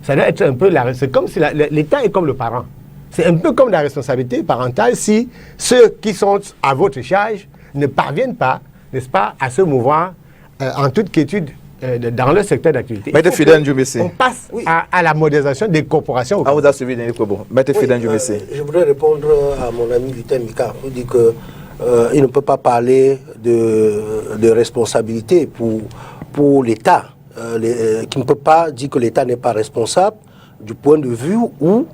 ça doit être un peu c'est comme si l'État est comme le parent. C'est un peu comme la responsabilité parentale si ceux qui sont à votre charge ne parviennent pas, n'est-ce pas, à se mouvoir en toute quiétude dans le secteur d'activité. Maître Fidèle Ndjoumessi. On passe à la modernisation des corporations. On vous a suivi, Denis Kobo. Maître Fidèle Ndjoumessi. Je voudrais répondre à mon ami Lutin Mika. Il dit qu'il ne peut pas parler de responsabilité pour l'État. Qui ne peut pas dire que l'État n'est pas responsable du point de vue où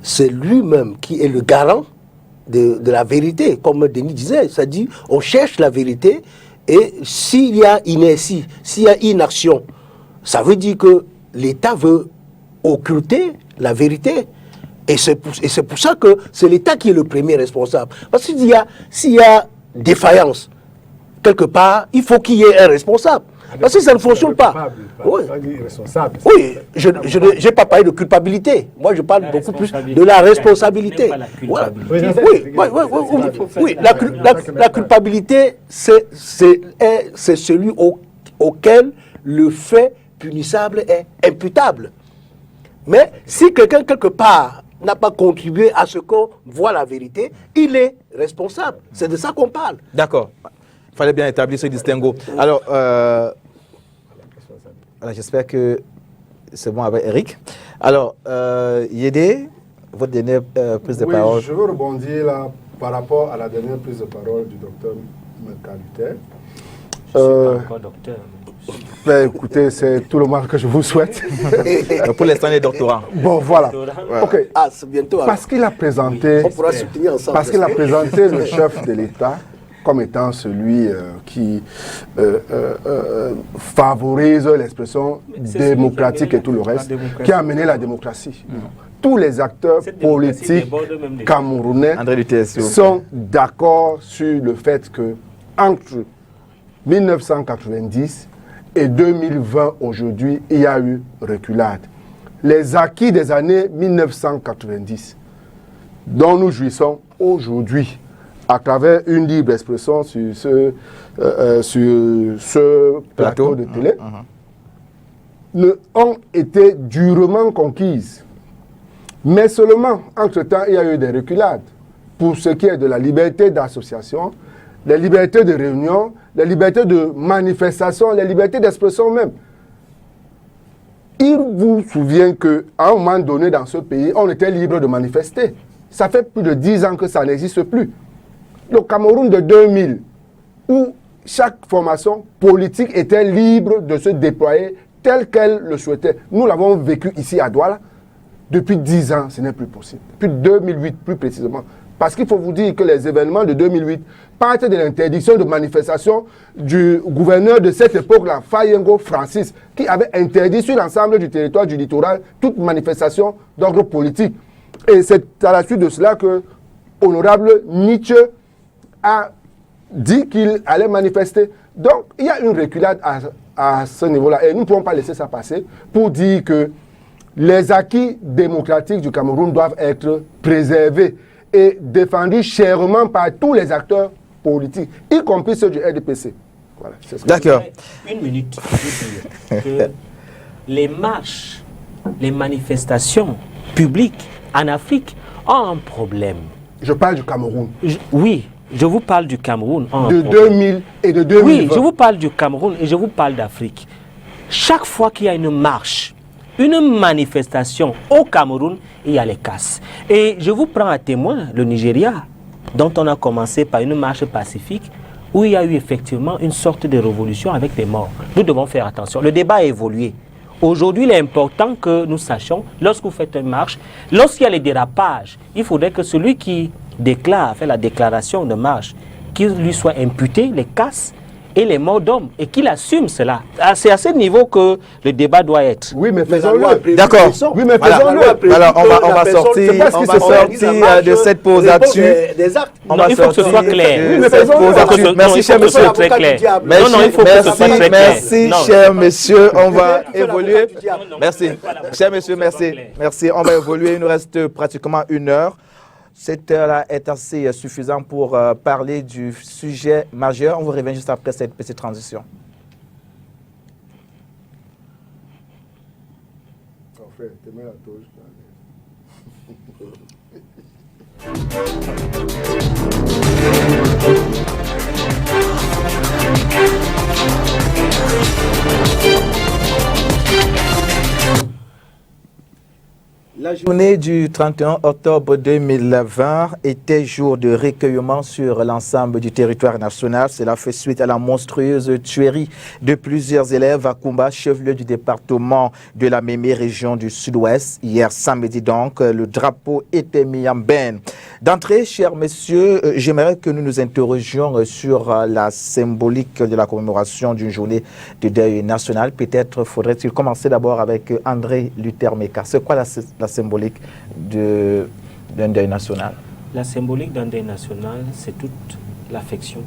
c'est lui-même qui est le garant de la vérité, comme Denis disait. C'est-à-dire, on cherche la vérité et s'il y a inertie, s'il y a inaction, ça veut dire que l'État veut occulter la vérité. Et c'est pour ça que c'est l'État qui est le premier responsable. Parce que s'il y a défaillance, quelque part, il faut qu'il y ait un responsable. Parce que ça ne fonctionne pas. Oui, oui, je n'ai pas parlé de culpabilité. Moi, je parle beaucoup plus de la responsabilité. Oui, la culpabilité, c'est celui auquel le fait punissable est imputable. Mais si quelqu'un, quelque part, n'a pas contribué à ce qu'on voit la vérité, il est responsable. C'est de ça qu'on parle. D'accord. Il fallait bien établir ce distinguo. Alors, j'espère que c'est bon avec Eric. Alors, Yédé, votre dernière prise de parole. Oui, je veux rebondir là par rapport à la dernière prise de parole du docteur Mercaliter. Je ne suis pas encore docteur. Ben, écoutez, c'est tout le mal que je vous souhaite. Pour l'instant, les doctorants. Bon, voilà. Ok. Ah, c'est bientôt. Parce qu'il a présenté, on pourra soutenir ensemble. parce qu'il a présenté le chef de l'État comme étant celui qui favorise l'expression démocratique et tout le reste, qui a amené la démocratie. Tous les acteurs politiques camerounais sont d'accord sur le fait que entre 1990 et 2020 aujourd'hui, il y a eu reculade. Les acquis des années 1990, dont nous jouissons aujourd'hui, à travers une libre expression sur ce plateau de télé, ont été durement conquises. Mais seulement, entre-temps, il y a eu des reculades. Pour ce qui est de la liberté d'association, la liberté de réunion, la liberté de manifestation, la liberté d'expression même. Il vous souvient qu'à un moment donné dans ce pays, on était libre de manifester. Ça fait plus de 10 ans que ça n'existe plus. Le Cameroun de 2000, où chaque formation politique était libre de se déployer tel qu'elle le souhaitait. Nous l'avons vécu ici à Douala. Depuis 10 ans, ce n'est plus possible. Depuis 2008, plus précisément. Parce qu'il faut vous dire que les événements de 2008 partent de l'interdiction de manifestation du gouverneur de cette époque-là, Fayengo Francis, qui avait interdit sur l'ensemble du territoire du littoral toute manifestation d'ordre politique. Et c'est à la suite de cela que honorable Nietzsche a dit qu'il allait manifester. Donc, il y a une reculade à ce niveau-là. Et nous ne pouvons pas laisser ça passer pour dire que les acquis démocratiques du Cameroun doivent être préservés et défendus chèrement par tous les acteurs politiques, y compris ceux du RDPC. Voilà, d'accord. Une minute, je veux dire que les marches, les manifestations publiques en Afrique ont un problème. Je parle du Cameroun. Oui, je vous parle du Cameroun. De 2000 et de 2020. Oui, je vous parle du Cameroun et je vous parle d'Afrique. Chaque fois qu'il y a une marche, une manifestation au Cameroun, il y a les casses. Et je vous prends à témoin le Nigeria, dont on a commencé par une marche pacifique, où il y a eu effectivement une sorte de révolution avec des morts. Nous devons faire attention. Le débat a évolué. Aujourd'hui, il est important que nous sachions, lorsque vous faites une marche, lorsqu'il y a les dérapages, il faudrait que celui qui fait la déclaration de marche, qu'il lui soit imputé les casses et les morts d'hommes et qu'il assume cela. C'est à ce niveau que le débat doit être. Oui, mais faisons-le. D'accord. Oui, mais faisons-le. Alors, on va sortir de cette pause là-dessus. Il faut que ce soit clair. Oui, mais faisons-le. Merci, cher monsieur. Très clair. Non, il faut que ce soit très clair. Merci, cher monsieur. On va évoluer. Merci. Cher monsieur, merci. Merci. On va évoluer. Il nous reste pratiquement 1 heure. Cette heure-là est assez suffisante pour parler du sujet majeur. On vous revient juste après cette petite transition. La journée du 31 octobre 2020 était jour de recueillement sur l'ensemble du territoire national. Cela fait suite à la monstrueuse tuerie de plusieurs élèves à Kumba, chef-lieu du département de la Mémé, région du Sud-Ouest. Hier samedi donc, le drapeau était mis en berne. D'entrée, chers messieurs, j'aimerais que nous nous interrogions sur la symbolique de la commémoration d'une journée de deuil national. Peut-être faudrait-il commencer d'abord avec André Luther Meka. C'est quoi la symbolique d'un deuil national? La symbolique d'un deuil national, c'est toute l'affection,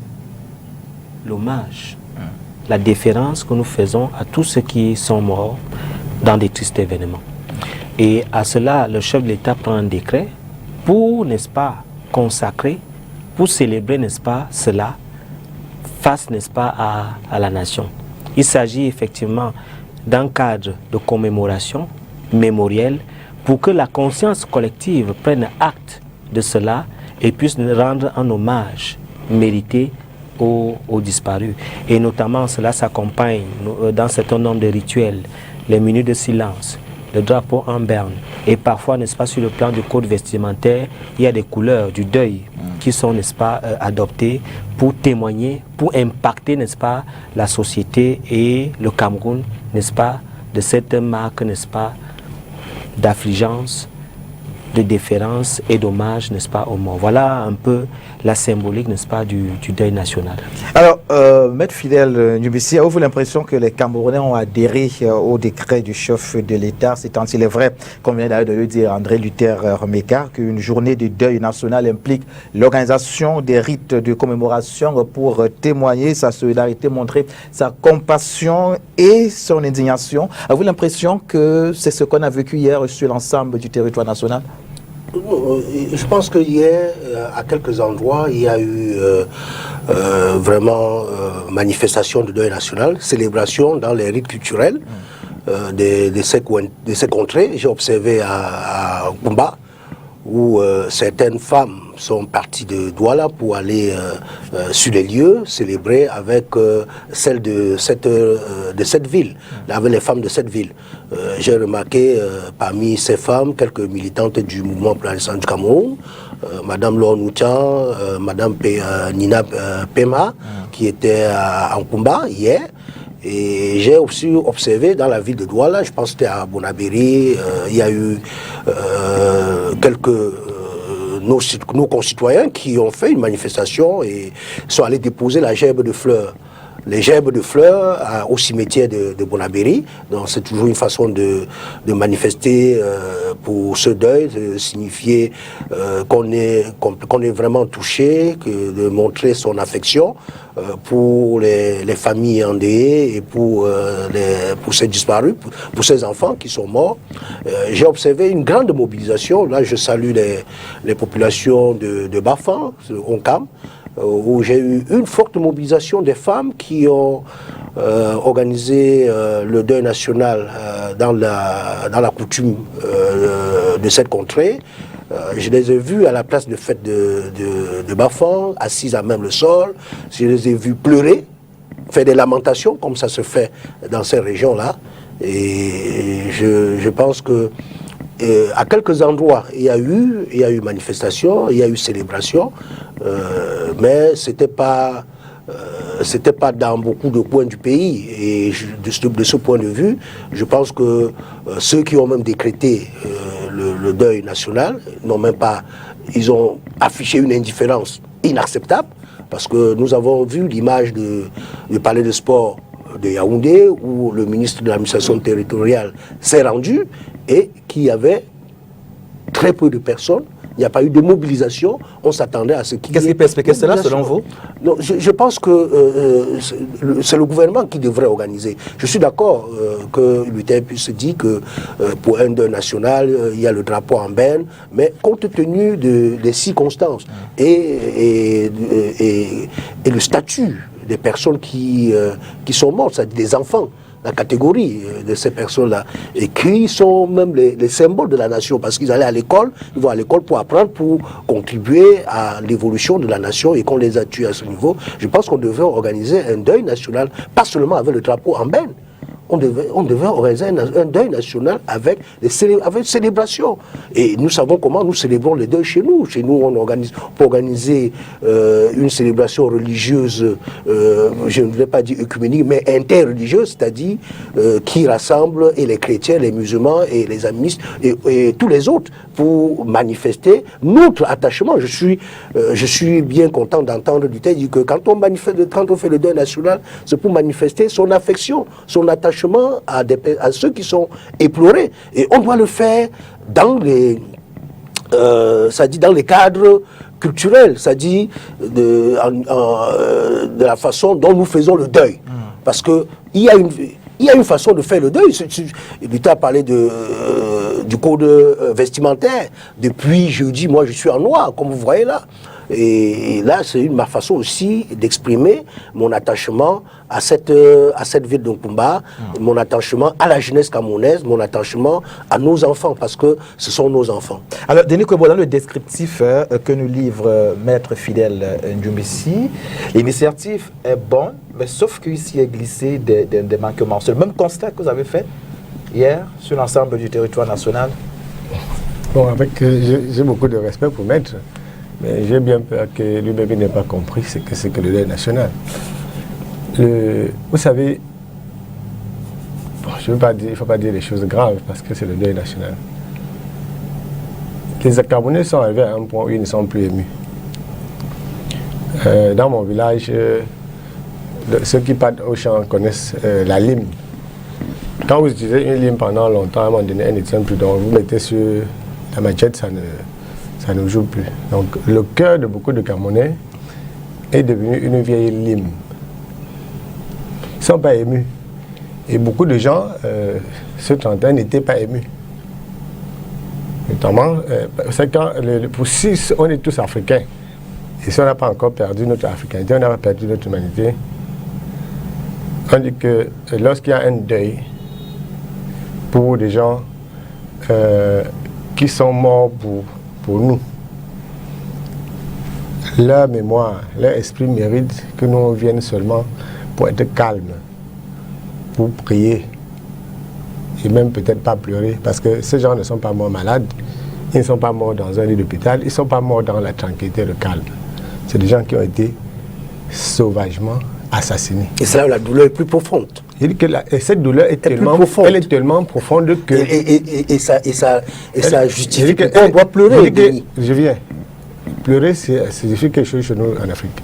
l'hommage, la déférence que nous faisons à tous ceux qui sont morts dans des tristes événements. Et à cela, le chef de l'État prend un décret pour, n'est-ce pas, consacrer, pour célébrer, n'est-ce pas, cela face, n'est-ce pas, à la nation. Il s'agit effectivement d'un cadre de commémoration mémorielle pour que la conscience collective prenne acte de cela et puisse rendre un hommage mérité aux disparus. Et notamment, cela s'accompagne dans un certain nombre de rituels, les minutes de silence, le drapeau en berne. Et parfois, n'est-ce pas, sur le plan du code vestimentaire, il y a des couleurs du deuil qui sont, n'est-ce pas, adoptées pour témoigner, pour impacter, n'est-ce pas, la société et le Cameroun, n'est-ce pas, de cette marque, n'est-ce pas, d'affligence, de déférence et d'hommage, n'est-ce pas, aux morts. Voilà un peu la symbolique, n'est-ce pas, du deuil national. Alors, Maître Fidèle Nubissi, avez-vous l'impression que les Camerounais ont adhéré au décret du chef de l'État? C'est tant il est vrai, comme vient d'ailleurs de le dire André Luther Meka, qu'une journée de deuil national implique l'organisation des rites de commémoration pour témoigner sa solidarité, montrer sa compassion et son indignation. Avez-vous l'impression que c'est ce qu'on a vécu hier sur l'ensemble du territoire national? Je pense que hier, à quelques endroits, il y a eu vraiment manifestation de deuil national, célébration dans les rites culturels de ces contrées. J'ai observé à Kumba, où certaines femmes sont parties de Douala pour aller sur les lieux célébrer avec celles de cette ville, avec les femmes de cette ville. J'ai remarqué parmi ces femmes quelques militantes du mouvement pour la naissance du Cameroun, Madame Laure Noutian, Madame Nina Pema, qui était à Kumba hier. Et j'ai aussi observé dans la ville de Douala, je pense que c'était à Bonabéry, il y a eu quelques nos concitoyens qui ont fait une manifestation et sont allés déposer la gerbe de fleurs. Les gerbes de fleurs au cimetière de Bonabéry. Donc c'est toujours une façon de manifester pour ce deuil, de signifier qu'on est vraiment touché, de montrer son affection pour les familles endeuillées et pour ces disparus, pour ces enfants qui sont morts. J'ai observé une grande mobilisation. Là, je salue les populations de Bafan, de Onkam, où j'ai eu une forte mobilisation des femmes qui ont organisé le deuil national dans la coutume de cette contrée. Je les ai vues à la place de fête de Bafan, assises à même le sol. Je les ai vues pleurer, faire des lamentations, comme ça se fait dans ces régions-là. Et je pense que à quelques endroits, il y a eu manifestation, il y a eu célébration, mais c'était pas dans beaucoup de coins du pays. Et de ce point de vue, je pense que ceux qui ont même décrété le deuil national ils ont affiché une indifférence inacceptable, parce que nous avons vu l'image du palais de sport de Yaoundé, où le ministre de l'administration territoriale s'est rendu et qu'il y avait très peu de personnes. Il n'y a pas eu de mobilisation. On s'attendait à ce qu'il y ait... Qu'est-ce qui peut expliquer cela, selon vous? Non, je pense que c'est le gouvernement qui devrait organiser. Je suis d'accord que l'UTM puisse dire que pour un deuil national, il y a le drapeau en berne, mais compte tenu des circonstances et le statut des personnes qui sont mortes, c'est-à-dire des enfants la catégorie de ces personnes-là, et qui sont même les symboles de la nation, parce qu'ils allaient à l'école, ils vont à l'école pour apprendre, pour contribuer à l'évolution de la nation, et qu'on les a tués à ce niveau. Je pense qu'on devrait organiser un deuil national, pas seulement avec le drapeau en berne. On devait organiser un deuil national avec célébration. Et nous savons comment nous célébrons le deuil chez nous. Chez nous, on peut organiser une célébration religieuse, je ne voulais pas dire œcuménique, mais interreligieuse, c'est-à-dire qui rassemble et les chrétiens, les musulmans et les animistes et tous les autres pour manifester notre attachement. Je suis bien content d'entendre du dire que quand on fait le deuil national, c'est pour manifester son affection, son attachement à ceux qui sont éplorés. Et on doit le faire dans les cadres culturels, c'est-à-dire de la façon dont nous faisons le deuil. Parce que il y a une façon de faire le deuil. L'État a parlé du code vestimentaire. Depuis jeudi, moi je suis en noir, comme vous voyez là. Et là, c'est ma façon aussi d'exprimer mon attachement à cette ville de Nkumba, mon attachement à la jeunesse camerounaise, mon attachement à nos enfants, parce que ce sont nos enfants. Alors, Denis Kwebo, dans le descriptif que nous livre Maître Fidèle Ndjoumissi, l'initiative est bonne, mais sauf qu'ici est glissé des manquements. C'est le même constat que vous avez fait hier sur l'ensemble du territoire national? Bon, j'ai beaucoup de respect pour Maître. Mais j'ai bien peur que lui-même n'ait pas compris ce que c'est que le deuil national. Vous savez, bon, il ne faut pas dire des choses graves parce que c'est le deuil national. Les Camerounais sont arrivés à un point où ils ne sont plus émus. Dans mon village, ceux qui partent au champ connaissent la lime. Quand vous utilisez une lime pendant longtemps, à un moment donné, elle ne tient plus. Donc vous mettez sur la machette, ça ne joue plus. Donc le cœur de beaucoup de Camerounais est devenu une vieille lime. Ils ne sont pas émus. Et beaucoup de gens, ce 31, n'étaient pas émus. Notamment, c'est quand, si on est tous africains, et si on n'a pas encore perdu notre africanité, on n'a pas perdu notre humanité, on dit que lorsqu'il y a un deuil pour des gens qui sont morts pour nous, leur mémoire, leur esprit mérite que nous viennent seulement pour être calmes, pour prier, et même peut-être pas pleurer, parce que ces gens ne sont pas morts malades, ils ne sont pas morts dans un lit d'hôpital, ils ne sont pas morts dans la tranquillité, le calme. C'est des gens qui ont été sauvagement assassinés. Et c'est là où la douleur est plus profonde. Je dis que cette douleur est tellement profonde. Elle est tellement profonde que... Et ça justifie qu'on doit pleurer. Je viens. Pleurer, c'est signifie quelque chose chez nous en Afrique.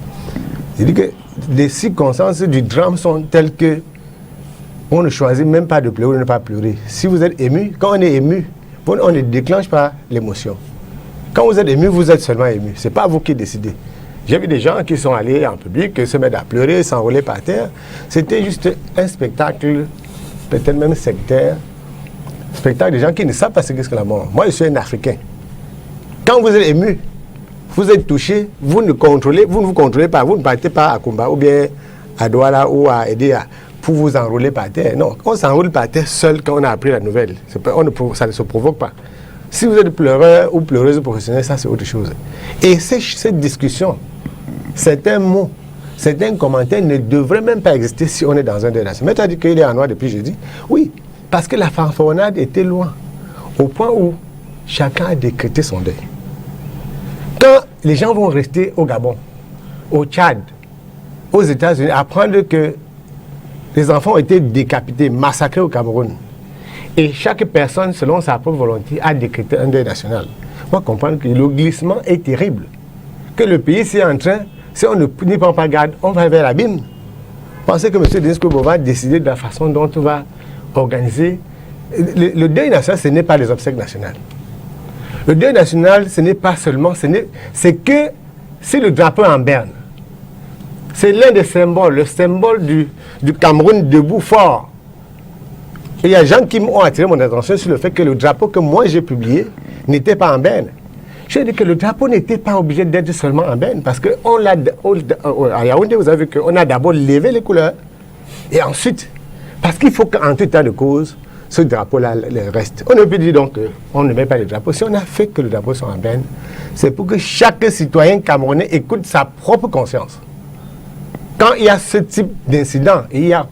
Je dis que les circonstances du drame sont telles que on ne choisit même pas de pleurer ou de ne pas pleurer. Si vous êtes ému, quand on est ému, on ne déclenche pas l'émotion. Quand vous êtes ému, vous êtes seulement ému. Ce n'est pas vous qui décidez. J'ai vu des gens qui sont allés en public, se mettre à pleurer, s'enrouler par terre. C'était juste un spectacle, peut-être même sectaire. Spectacle des gens qui ne savent pas ce qu'est la mort. Moi, je suis un Africain. Quand vous êtes ému, vous êtes touché, vous ne vous contrôlez pas, vous ne partez pas à Kumba ou bien à Douala ou à Edea pour vous enrouler par terre. Non, on s'enroule par terre seul quand on a appris la nouvelle. Ça ne se provoque pas. Si vous êtes pleureur ou pleureuse professionnelle, ça c'est autre chose. Et cette discussion, certains mots, certains commentaires ne devraient même pas exister si on est dans un deuil national. Mais tu as dit qu'il est en noir depuis jeudi. Oui, parce que la fanfaronnade était loin, au point où chacun a décrété son deuil. Quand les gens vont rester au Gabon, au Tchad, aux États-Unis, apprendre que les enfants ont été décapités, massacrés au Cameroun, et chaque personne, selon sa propre volonté, a décrété un deuil national. Moi, comprendre que le glissement est terrible. Que le pays c'est en train, si on n'y prend pas garde, on va vers l'abîme. Pensez que M. Denis Kwebo va décider de la façon dont on va organiser. Le deuil national, ce n'est pas les obsèques nationales. Le deuil national, ce n'est pas seulement, c'est que c'est le drapeau en berne. C'est l'un des symboles, le symbole du Cameroun debout fort. Et il y a des gens qui m'ont attiré mon attention sur le fait que le drapeau que moi j'ai publié n'était pas en berne. Je dis que le drapeau n'était pas obligé d'être seulement en berne, parce qu'à Yaoundé, vous avez vu qu'on a d'abord levé les couleurs, et ensuite Parce qu'il faut qu'en tout temps de cause, ce drapeau-là reste. On ne peut dire donc qu'on ne met pas le drapeau. Si on a fait que le drapeau soit en berne, c'est pour que chaque citoyen camerounais écoute sa propre conscience. Quand il y a ce type d'incident, il y a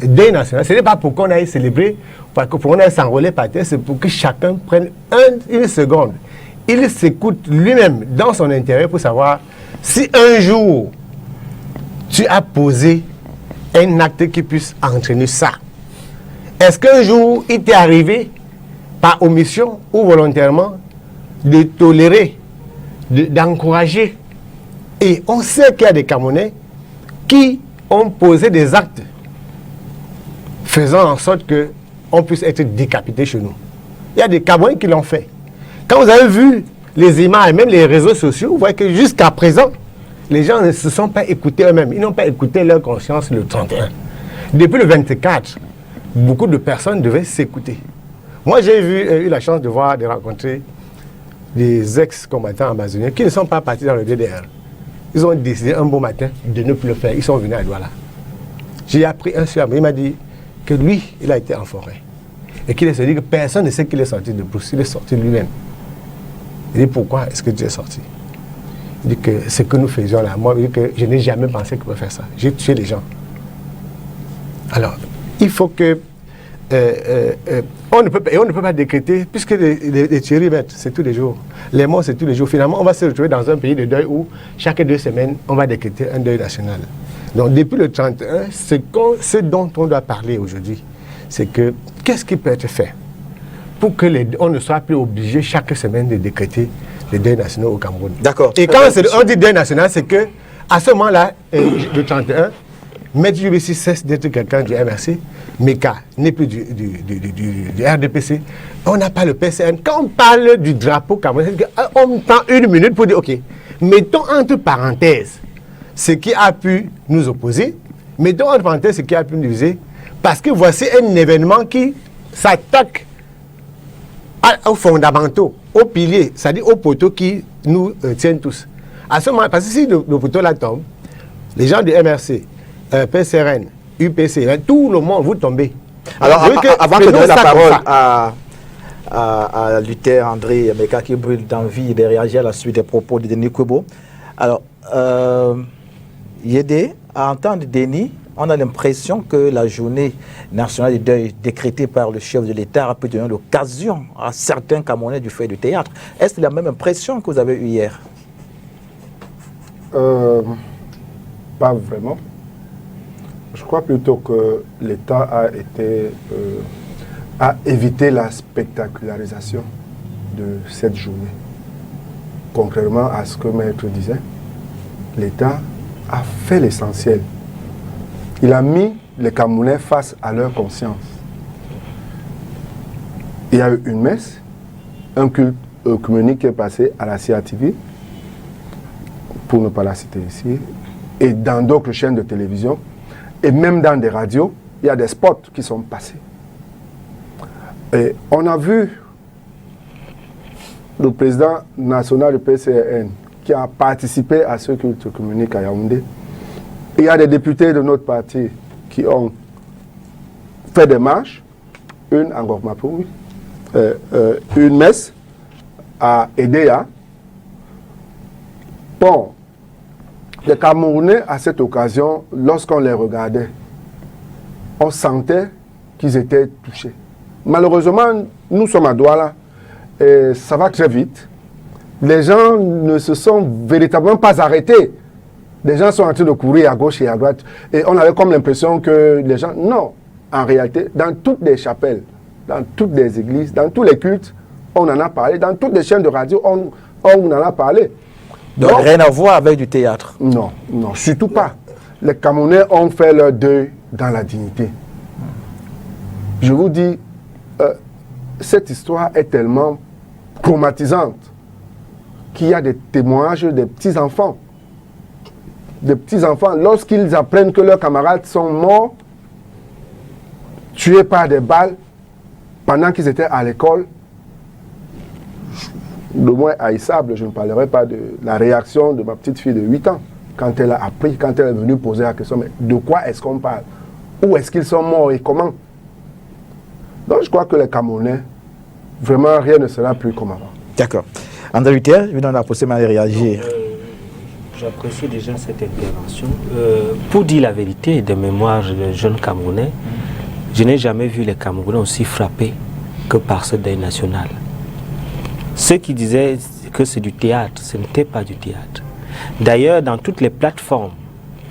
deuil national, ce n'est pas pour qu'on aille célébrer, pour qu'on aille s'enrôler par terre, c'est pour que chacun prenne une seconde. Il s'écoute lui-même dans son intérêt pour savoir si un jour tu as posé un acte qui puisse entraîner ça. Est-ce qu'un jour il t'est arrivé, par omission ou volontairement, de tolérer, d'encourager? Et on sait qu'il y a des Camerounais qui ont posé des actes faisant en sorte qu'on puisse être décapité chez nous. Il y a des Camerounais qui l'ont fait. Quand vous avez vu les images et même les réseaux sociaux, vous voyez que jusqu'à présent, les gens ne se sont pas écoutés eux-mêmes. Ils n'ont pas écouté leur conscience le 31. Depuis le 24, beaucoup de personnes devaient s'écouter. Moi, j'ai eu la chance de rencontrer des ex-combattants amazoniens qui ne sont pas partis dans le DDR. Ils ont décidé un beau matin de ne plus le faire. Ils sont venus à Douala. J'ai appris un soir, mais il m'a dit que lui, il a été en forêt. Et qu'il s'est dit que personne ne sait qu'il est sorti de Brousse. Il est sorti lui-même. Il dit, pourquoi est-ce que tu es sorti? Il dit que ce que nous faisions là, moi, il dit que je n'ai jamais pensé qu'il pouvait faire ça. J'ai tué les gens. Alors, il faut que... on ne peut pas décréter, puisque les tueries, c'est tous les jours. Les morts, c'est tous les jours. Finalement, on va se retrouver dans un pays de deuil où, chaque 2 semaines, on va décréter un deuil national. Donc, depuis le 31, ce dont on doit parler aujourd'hui, c'est que, qu'est-ce qui peut être fait pour que on ne soit plus obligé chaque semaine de décréter les deuils nationaux au Cameroun. D'accord. Et quand on dit deuil national, c'est que à ce moment-là, le 31, Maître Djibissi cesse d'être quelqu'un du MRC, Meka n'est plus du RDPC, on n'a pas le PCN. Quand on parle du drapeau camerounais, on prend 1 minute pour dire, ok, mettons entre parenthèses ce qui a pu nous opposer, mettons entre parenthèses ce qui a pu nous diviser, parce que voici un événement qui s'attaque aux fondamentaux, aux piliers, c'est-à-dire aux poteaux qui nous tiennent tous. À ce moment, parce que si le poteau là tombe, les gens du MRC, PCRN, UPC, tout le monde, vous tombez. Alors, avant de donner la parole à Luther André Meka qui brûle d'envie de réagir à la suite des propos de Denis Koubo, alors, Yédé, à entendre Denis, on a l'impression que la journée nationale de deuil décrétée par le chef de l'État a pu donner l'occasion à certains Camerounais du fait du théâtre. Est-ce la même impression que vous avez eue hier? Pas vraiment. Je crois plutôt que l'État a évité la spectacularisation de cette journée. Contrairement à ce que Maître disait, l'État a fait l'essentiel. Il a mis les Camerounais face à leur conscience. Il y a eu une messe, un culte œcuménique qui est passé à la CATV, pour ne pas la citer ici, et dans d'autres chaînes de télévision, et même dans des radios, il y a des spots qui sont passés. Et on a vu le président national du PCRN qui a participé à ce culte œcuménique à Yaoundé. Il y a des députés de notre parti qui ont fait des marches, une à Gormapoui, une messe à Edea. Bon, les Camerounais, à cette occasion, lorsqu'on les regardait, on sentait qu'ils étaient touchés. Malheureusement, nous sommes à Douala et ça va très vite. Les gens ne se sont véritablement pas arrêtés. Les gens sont en train de courir à gauche et à droite. Et on avait comme l'impression que les gens... Non, en réalité, dans toutes les chapelles, dans toutes les églises, dans tous les cultes, on en a parlé. Dans toutes les chaînes de radio, on en a parlé. Donc, rien à voir avec du théâtre? Non, non, surtout pas. Les Camerounais ont fait leur deuil dans la dignité. Je vous dis, cette histoire est tellement traumatisante qu'il y a des témoignages des petits-enfants. Des petits-enfants, lorsqu'ils apprennent que leurs camarades sont morts, tués par des balles, pendant qu'ils étaient à l'école, le moins haïssable, je ne parlerai pas de la réaction de ma petite fille de 8 ans, quand elle a appris, quand elle est venue poser la question, mais de quoi est-ce qu'on parle? Où est-ce qu'ils sont morts et comment? Donc je crois que les Camerounais, vraiment rien ne sera plus comme avant. D'accord. André Luther, je vais donner la possibilité de réagir. J'apprécie déjà cette intervention. Pour dire la vérité, de mémoire de jeunes Camerounais, je n'ai jamais vu les Camerounais aussi frappés que par ce deuil national. Ceux qui disaient que c'est du théâtre, ce n'était pas du théâtre. D'ailleurs, dans toutes les plateformes,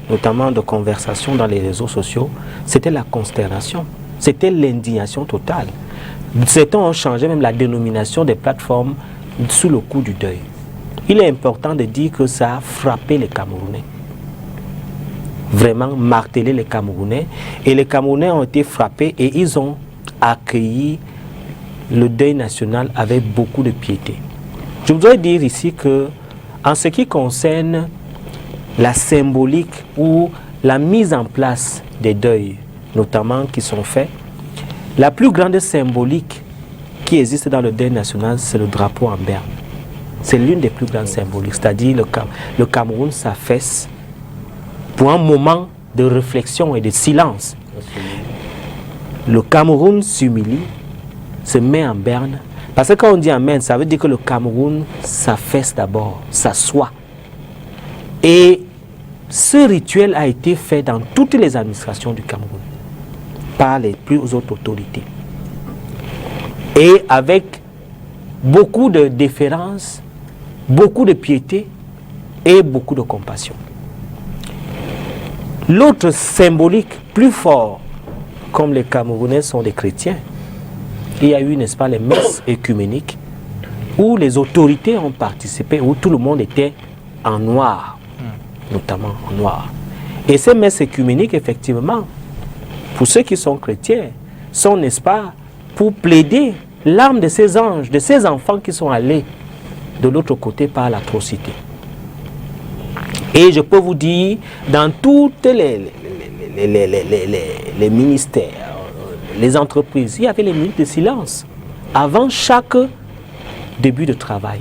notamment de conversation dans les réseaux sociaux, c'était la consternation, c'était l'indignation totale. Certains ont changé même la dénomination des plateformes sous le coup du deuil. Il est important de dire que ça a frappé les Camerounais. Vraiment martelé les Camerounais. Et les Camerounais ont été frappés et ils ont accueilli le deuil national avec beaucoup de piété. Je voudrais dire ici que, en ce qui concerne la symbolique ou la mise en place des deuils, notamment qui sont faits, la plus grande symbolique qui existe dans le deuil national, c'est le drapeau en berne. C'est l'une des plus grandes symboliques, c'est-à-dire le Cameroun s'affaisse pour un moment de réflexion et de silence. Le Cameroun s'humilie, se met en berne, parce que quand on dit en berne, ça veut dire que le Cameroun s'affaisse d'abord, s'assoit. Et ce rituel a été fait dans toutes les administrations du Cameroun, par les plus hautes autorités. Et avec beaucoup de déférence, beaucoup de piété et beaucoup de compassion. L'autre symbolique plus fort, comme les Camerounais sont des chrétiens, il y a eu, n'est-ce pas, les messes œcuméniques où les autorités ont participé, où tout le monde était en noir, notamment en noir. Et ces messes œcuméniques, effectivement, pour ceux qui sont chrétiens, sont, n'est-ce pas, pour plaider l'âme de ces anges, de ces enfants qui sont allés de l'autre côté par l'atrocité. Et je peux vous dire, dans toutes les ministères, les entreprises, il y avait les minutes de silence avant chaque début de travail.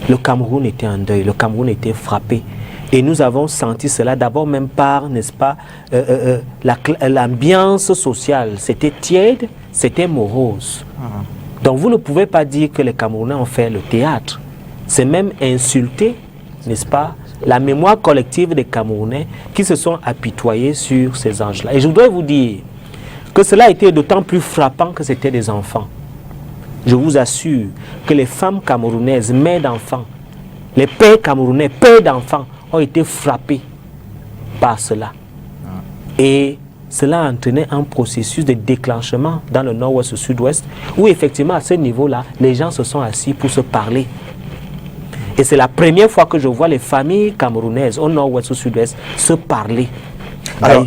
Le Cameroun était en deuil, le Cameroun était frappé. Et nous avons senti cela d'abord même par, n'est-ce pas, l'ambiance sociale. C'était tiède, c'était morose. Donc vous ne pouvez pas dire que les Camerounais ont fait le théâtre. C'est même insulter, n'est-ce pas, la mémoire collective des Camerounais qui se sont apitoyés sur ces anges-là. Et je voudrais vous dire que cela a été d'autant plus frappant que c'était des enfants. Je vous assure que les femmes camerounaises, mères d'enfants, les pères camerounais, pères d'enfants, ont été frappés par cela. Et cela a entraîné un processus de déclenchement dans le nord-ouest, sud-ouest, où effectivement à ce niveau-là, les gens se sont assis pour se parler. Et c'est la première fois que je vois les familles camerounaises au nord-ouest, au sud-ouest se parler. Alors,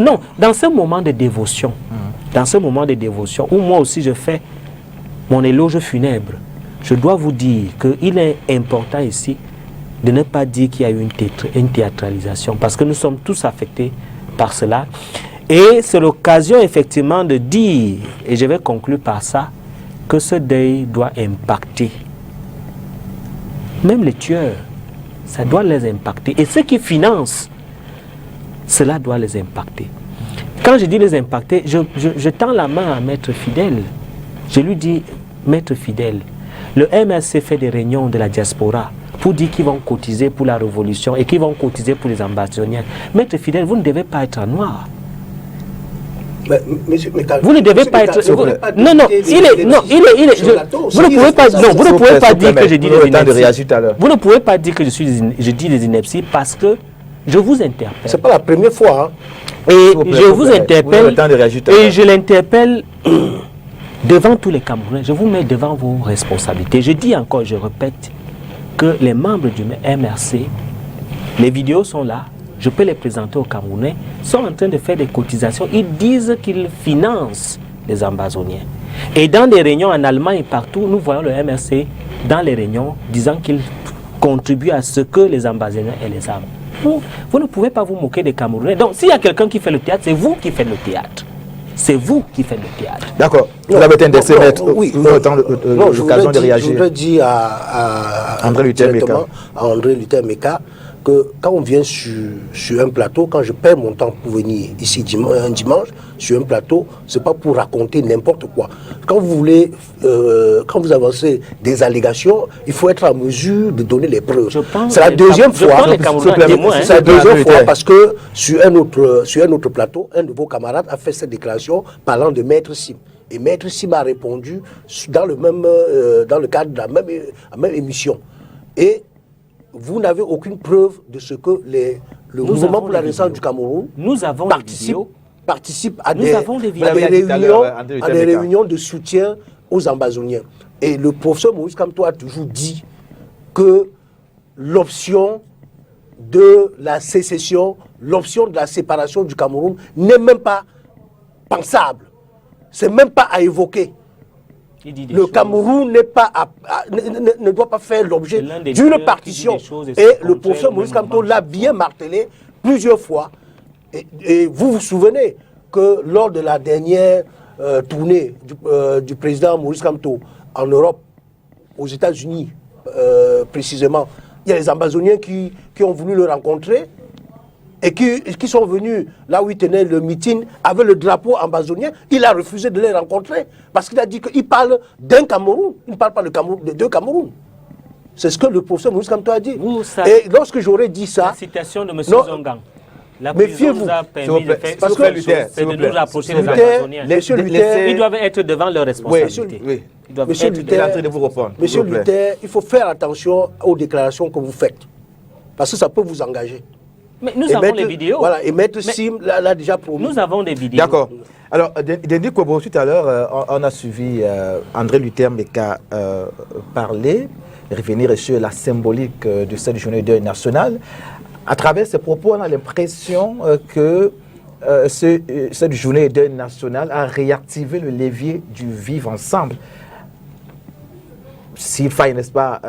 donc, dans ce moment de dévotion, où moi aussi je fais mon éloge funèbre, je dois vous dire qu'il est important ici de ne pas dire qu'il y a eu une théâtralisation, parce que nous sommes tous affectés par cela. Et c'est l'occasion effectivement de dire, et je vais conclure par ça, que ce deuil doit impacter. Même les tueurs, ça doit les impacter. Et ceux qui financent, cela doit les impacter. Quand je dis les impacter, je tends la main à Maître Fidèle. Je lui dis, Maître Fidèle, le MRC fait des réunions de la diaspora pour dire qu'ils vont cotiser pour la révolution et qu'ils vont cotiser pour les ambassadeurs. Maître Fidèle, vous ne devez pas être en noir. Vous ne devez pas être. Non, vous ne pouvez pas. Non, vous ne pouvez pas dire que je dis des inepties. Vous ne pouvez pas dire que je dis des inepties parce que je vous interpelle. C'est pas la première fois. Et je vous interpelle. Et je l'interpelle devant tous les Camerounais. Je vous mets devant vos responsabilités. Je dis encore, je répète, que les membres du MRC, les vidéos sont là. Je peux les présenter aux Camerounais, sont en train de faire des cotisations. Ils disent qu'ils financent les ambazoniens. Et dans des réunions en Allemagne et partout, nous voyons le MRC dans les réunions disant qu'ils contribuent à ce que les ambazoniens aient les armes. Vous ne pouvez pas vous moquer des Camerounais. Donc s'il y a quelqu'un qui fait le théâtre, c'est vous qui faites le théâtre. C'est vous qui faites le théâtre. D'accord. Vous avez été intéressé, maître. Oui, l'occasion de réagir. Je voudrais dire à André Luther Meka que quand on vient sur un plateau, quand je perds mon temps pour venir ici un dimanche, sur un plateau, c'est pas pour raconter n'importe quoi. Quand vous voulez, quand vous avancez des allégations, il faut être en mesure de donner les preuves. C'est la deuxième fois. C'est la deuxième fois parce que sur un autre plateau, un de vos camarades a fait cette déclaration parlant de Maître Sim. Et Maître Sim a répondu dans le cadre de la même émission. Et vous n'avez aucune preuve de ce que le mouvement pour la renaissance du Cameroun participe à des réunions de soutien aux Ambazoniens. Et le professeur Maurice Kamto a toujours dit que l'option de la sécession, l'option de la séparation du Cameroun n'est même pas pensable. C'est même pas à évoquer. Le Cameroun ne doit pas faire l'objet d'une partition. Et le professeur Maurice Kamto l'a bien martelé plusieurs fois. Et vous vous souvenez que lors de la dernière tournée du président Maurice Kamto en Europe, aux États-Unis précisément, il y a les Ambazoniens qui ont voulu le rencontrer et qui sont venus là où il tenait le meeting avec le drapeau ambazonien. Il a refusé de les rencontrer parce qu'il a dit qu'il parle d'un Cameroun. Il ne parle pas de deux Cameroun. C'est ce que le professeur Maurice Kamto a dit. Et lorsque j'aurais dit ça... La citation de M. Zongang. La prison nous a permis de nous rapprocher des Ambazoniens. Ils doivent être devant leurs responsabilités. Monsieur Luther, il faut faire attention aux déclarations que vous faites. Parce que ça peut vous engager. Mais nous avons les vidéos. Voilà, et Maître Sim l'a déjà promis. Nous avons des vidéos. D'accord. Alors, Denis Kobo, tout à l'heure, on a suivi André Luther Meka parler, revenir sur la symbolique de cette journée deuil national. À travers ses propos, on a l'impression que cette journée deuil national a réactivé le levier du vivre ensemble. S'il faille, n'est-ce pas,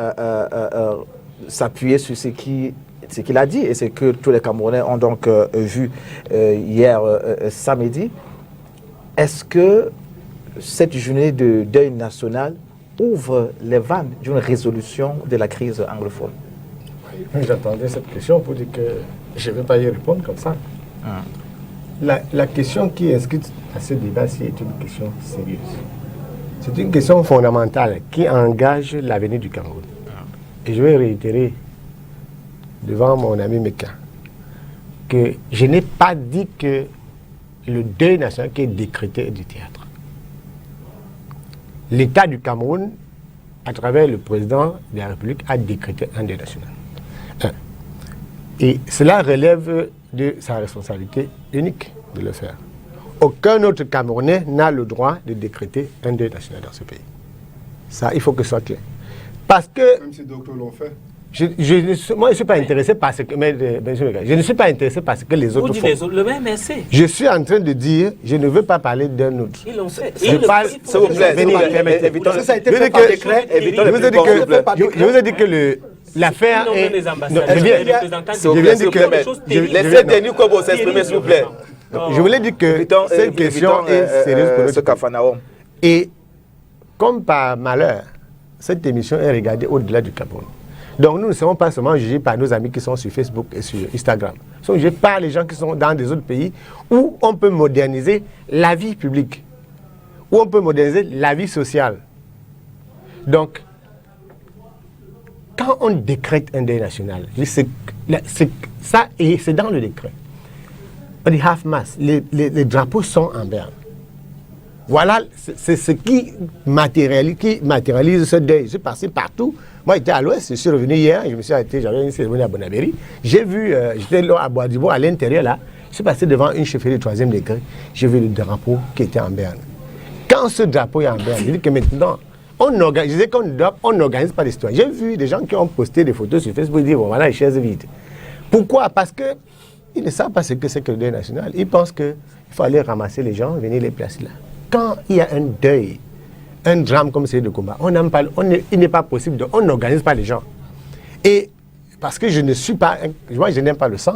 s'appuyer sur ce qu'il a dit et ce que tous les Camerounais ont donc vu hier samedi, est-ce que cette journée de deuil national ouvre les vannes d'une résolution de la crise anglophone? J'attendais cette question pour dire que je ne vais pas y répondre comme ça. La question qui est inscrite à ce débat-ci est une question sérieuse. C'est une question fondamentale qui engage l'avenir du Cameroun. Et je vais réitérer devant mon ami Meka que je n'ai pas dit que le deuil national qui est décrété est du théâtre. L'État du Cameroun, à travers le président de la République, a décrété un deuil national. Et cela relève de sa responsabilité unique de le faire. Aucun autre Camerounais n'a le droit de décréter un deuil national dans ce pays. Ça, il faut que ce soit clair. Parce que... Même si d'autres l'ont fait. Moi, je ne suis pas intéressé par ce que... je ne suis pas intéressé par ce que les autres font. Le même essai. Je suis en train de dire, je ne veux pas parler d'un autre. Ils l'ont fait. S'il vous plaît, parce que ça a été fait par décret. Je vous ai dit que l'affaire est... Je viens de que... Laissez Denis Kobo s'exprimer, s'il vous plaît. Je voulais dire que cette question est sérieuse pour notre pays. Et comme par malheur, cette émission est regardée au-delà du Cameroun. Donc nous ne serons pas seulement jugés par nos amis qui sont sur Facebook et sur Instagram. Nous sommes jugés par les gens qui sont dans des autres pays où on peut moderniser la vie publique, où on peut moderniser la vie sociale. Donc, quand on décrète un deuil national, c'est dans le décret. On dit half-mast, les drapeaux sont en berne. Voilà, c'est ce qui matérialise ce deuil. Je suis passé partout. Moi, j'étais à l'ouest, je suis revenu hier, je me suis arrêté, j'avais une cérémonie à Bonabéry. J'ai vu, j'étais là à Bois-d'Ivoire, à l'intérieur là, je suis passé devant une chefferie de 3e degré, j'ai vu le drapeau qui était en berne. Quand ce drapeau est en berne, je dis que maintenant, on n'organise pas l'histoire. J'ai vu des gens qui ont posté des photos sur Facebook et disent, bon voilà, les chaises vides. Pourquoi? Parce qu'ils ne savent pas ce que c'est que le deuil national. Ils pensent qu'il faut aller ramasser les gens, venir les placer là. Quand il y a un deuil, un drame comme celui de combat, il n'est pas possible, on n'organise pas les gens. Et parce que je n'aime pas le sang,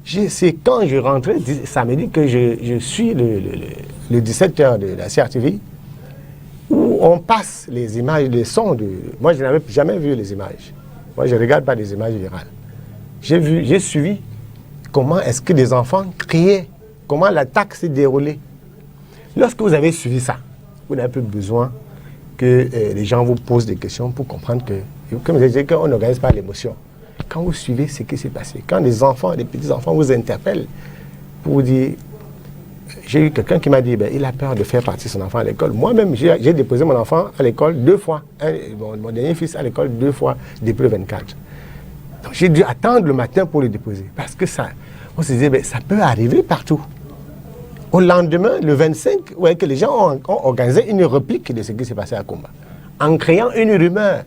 c'est quand je rentrais samedi que je suis le 17h de la CRTV, où on passe les images, les sons de... Moi, je n'avais jamais vu les images. Moi, je ne regarde pas des images virales. j'ai suivi comment est-ce que des enfants criaient, comment l'attaque s'est déroulée. Lorsque vous avez suivi ça, vous n'avez plus besoin que les gens vous posent des questions pour comprendre que, comme je disais, qu'on n'organise pas l'émotion. Quand vous suivez ce qui s'est passé, quand les enfants, les petits-enfants vous interpellent pour vous dire, j'ai eu quelqu'un qui m'a dit, il a peur de faire partir son enfant à l'école. Moi-même, j'ai déposé mon enfant à l'école 2 fois. Mon dernier fils à l'école 2 fois depuis le 24. Donc j'ai dû attendre le matin pour le déposer. Parce que ça, on se disait, ça peut arriver partout. Au lendemain, le 25, ouais, que les gens ont organisé une réplique de ce qui s'est passé à Kumba. En créant une rumeur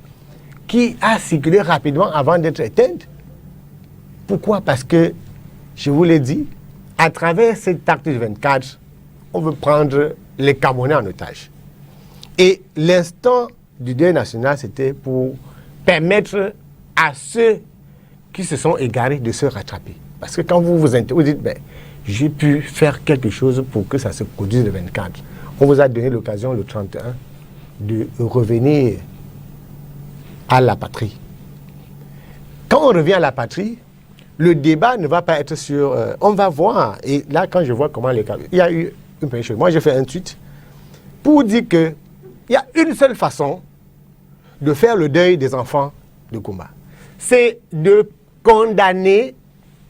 qui a circulé rapidement avant d'être éteinte. Pourquoi? Parce que, je vous l'ai dit, à travers cet acte du 24, on veut prendre les Camerounais en otage. Et l'instant du deuil national, c'était pour permettre à ceux qui se sont égarés de se rattraper. Parce que quand vous dites, j'ai pu faire quelque chose pour que ça se produise le 24. On vous a donné l'occasion le 31 de revenir à la patrie. Quand on revient à la patrie, le débat ne va pas être sur... on va voir, et là quand je vois comment les cas... Il y a eu une première chose. Moi j'ai fait un tweet pour dire qu'il y a une seule façon de faire le deuil des enfants de Kumba. C'est de condamner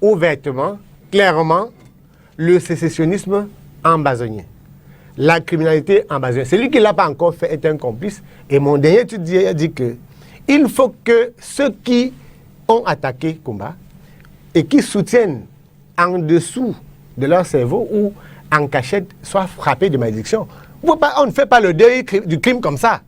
ouvertement, clairement, le sécessionnisme ambazonien. La criminalité ambazonienne. Celui qui ne l'a pas encore fait est un complice. Et mon dernier tweet dit que il faut que ceux qui ont attaqué Kumba et qui soutiennent en dessous de leur cerveau ou en cachette soient frappés de malédiction. On ne fait pas le deuil du crime comme ça.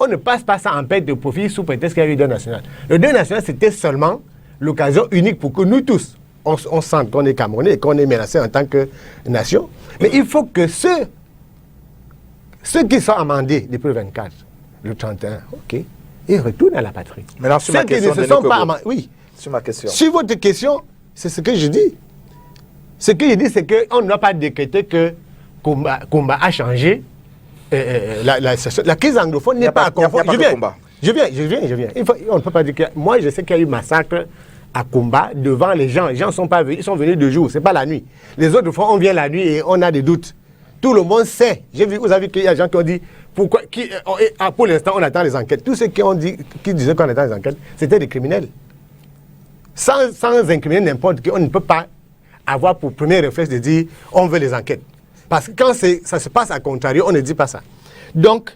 On ne passe pas ça en perte de profit sous prétexte qu'il y a eu deuil national. Le deuil national, c'était seulement l'occasion unique pour que nous tous, on sente qu'on est Camerounais et qu'on est menacé en tant que nation. Mais il faut que ceux qui sont amendés depuis le 24, le 31, ok, ils retournent à la patrie. Maintenant, sur ma question, oui. Sur ma question. Sur votre question, c'est ce que je dis. Ce que je dis, c'est qu'on ne doit pas décréter que Kumba a changé. La crise anglophone n'est pas à confondre. Je viens. On ne peut pas dire que... Moi, je sais qu'il y a eu massacre à Kumba devant les gens. Les gens ne sont pas venus, ils sont venus de jour, ce n'est pas la nuit. Les autres fois, on vient la nuit et on a des doutes. Tout le monde sait. Vous avez vu qu'il y a des gens qui ont dit, pourquoi, pour l'instant, on attend les enquêtes. Tous ceux qui disaient qu'on attend les enquêtes, c'était des criminels. Sans incriminer n'importe qui, on ne peut pas avoir pour premier réflexe de dire, on veut les enquêtes. Parce que quand ça se passe à contrario, on ne dit pas ça. Donc,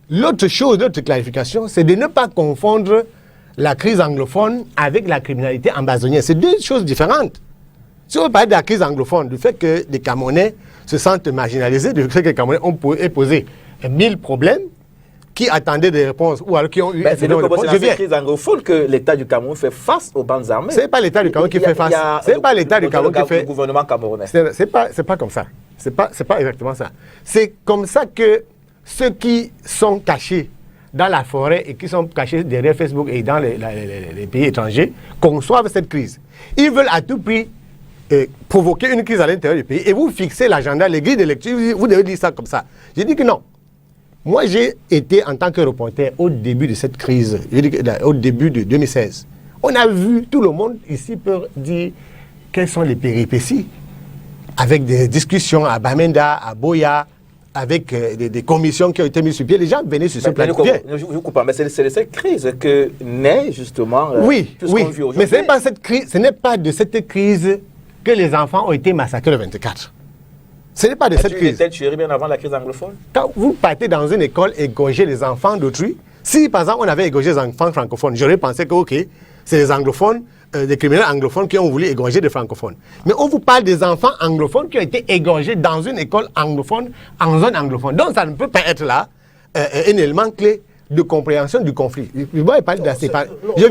l'autre clarification, c'est de ne pas confondre la crise anglophone avec la criminalité ambazonienne. C'est deux choses différentes. Si on parle de la crise anglophone, du fait que les Camerounais se sentent marginalisés, du fait que les Camerounais ont posé 1000 problèmes qui attendaient des réponses ou alors qui ont eu... c'est dans cette crise anglophone que l'État du Cameroun fait face aux bandes armées. Ce n'est pas l'État du Cameroun qui fait face. C'est pas l'État du Cameroun qui fait... Le gouvernement camerounais. C'est pas comme ça. C'est pas exactement ça. C'est comme ça que ceux qui sont cachés dans la forêt et qui sont cachés derrière Facebook et dans les pays étrangers conçoivent cette crise. Ils veulent à tout prix provoquer une crise à l'intérieur du pays et vous fixez l'agenda, les grilles de lecture, vous devez dire ça comme ça. J'ai dit que non. Moi, j'ai été en tant que reporter au début de cette crise, au début de 2016. On a vu, tout le monde ici peut dire quelles sont les péripéties avec des discussions à Bamenda, à Boya, avec des commissions qui ont été mises sur pied. Les gens venaient sur ce plan. Je vous comprends, mais c'est cette crise que naît justement oui, mais ce n'est pas cette crise, ce n'est pas de cette crise que les enfants ont été massacrés le 24. Ce n'est pas de cette crise. Tu es bien avant la crise anglophone. Quand vous partez dans une école égorger les enfants d'autrui, si par exemple on avait égorgé les enfants francophones, j'aurais pensé que ok, c'est les anglophones, des criminels anglophones qui ont voulu égorger des francophones. Mais on vous parle des enfants anglophones qui ont été égorgés dans une école anglophone, en zone anglophone. Donc ça ne peut pas être là un élément clé de compréhension du conflit. Je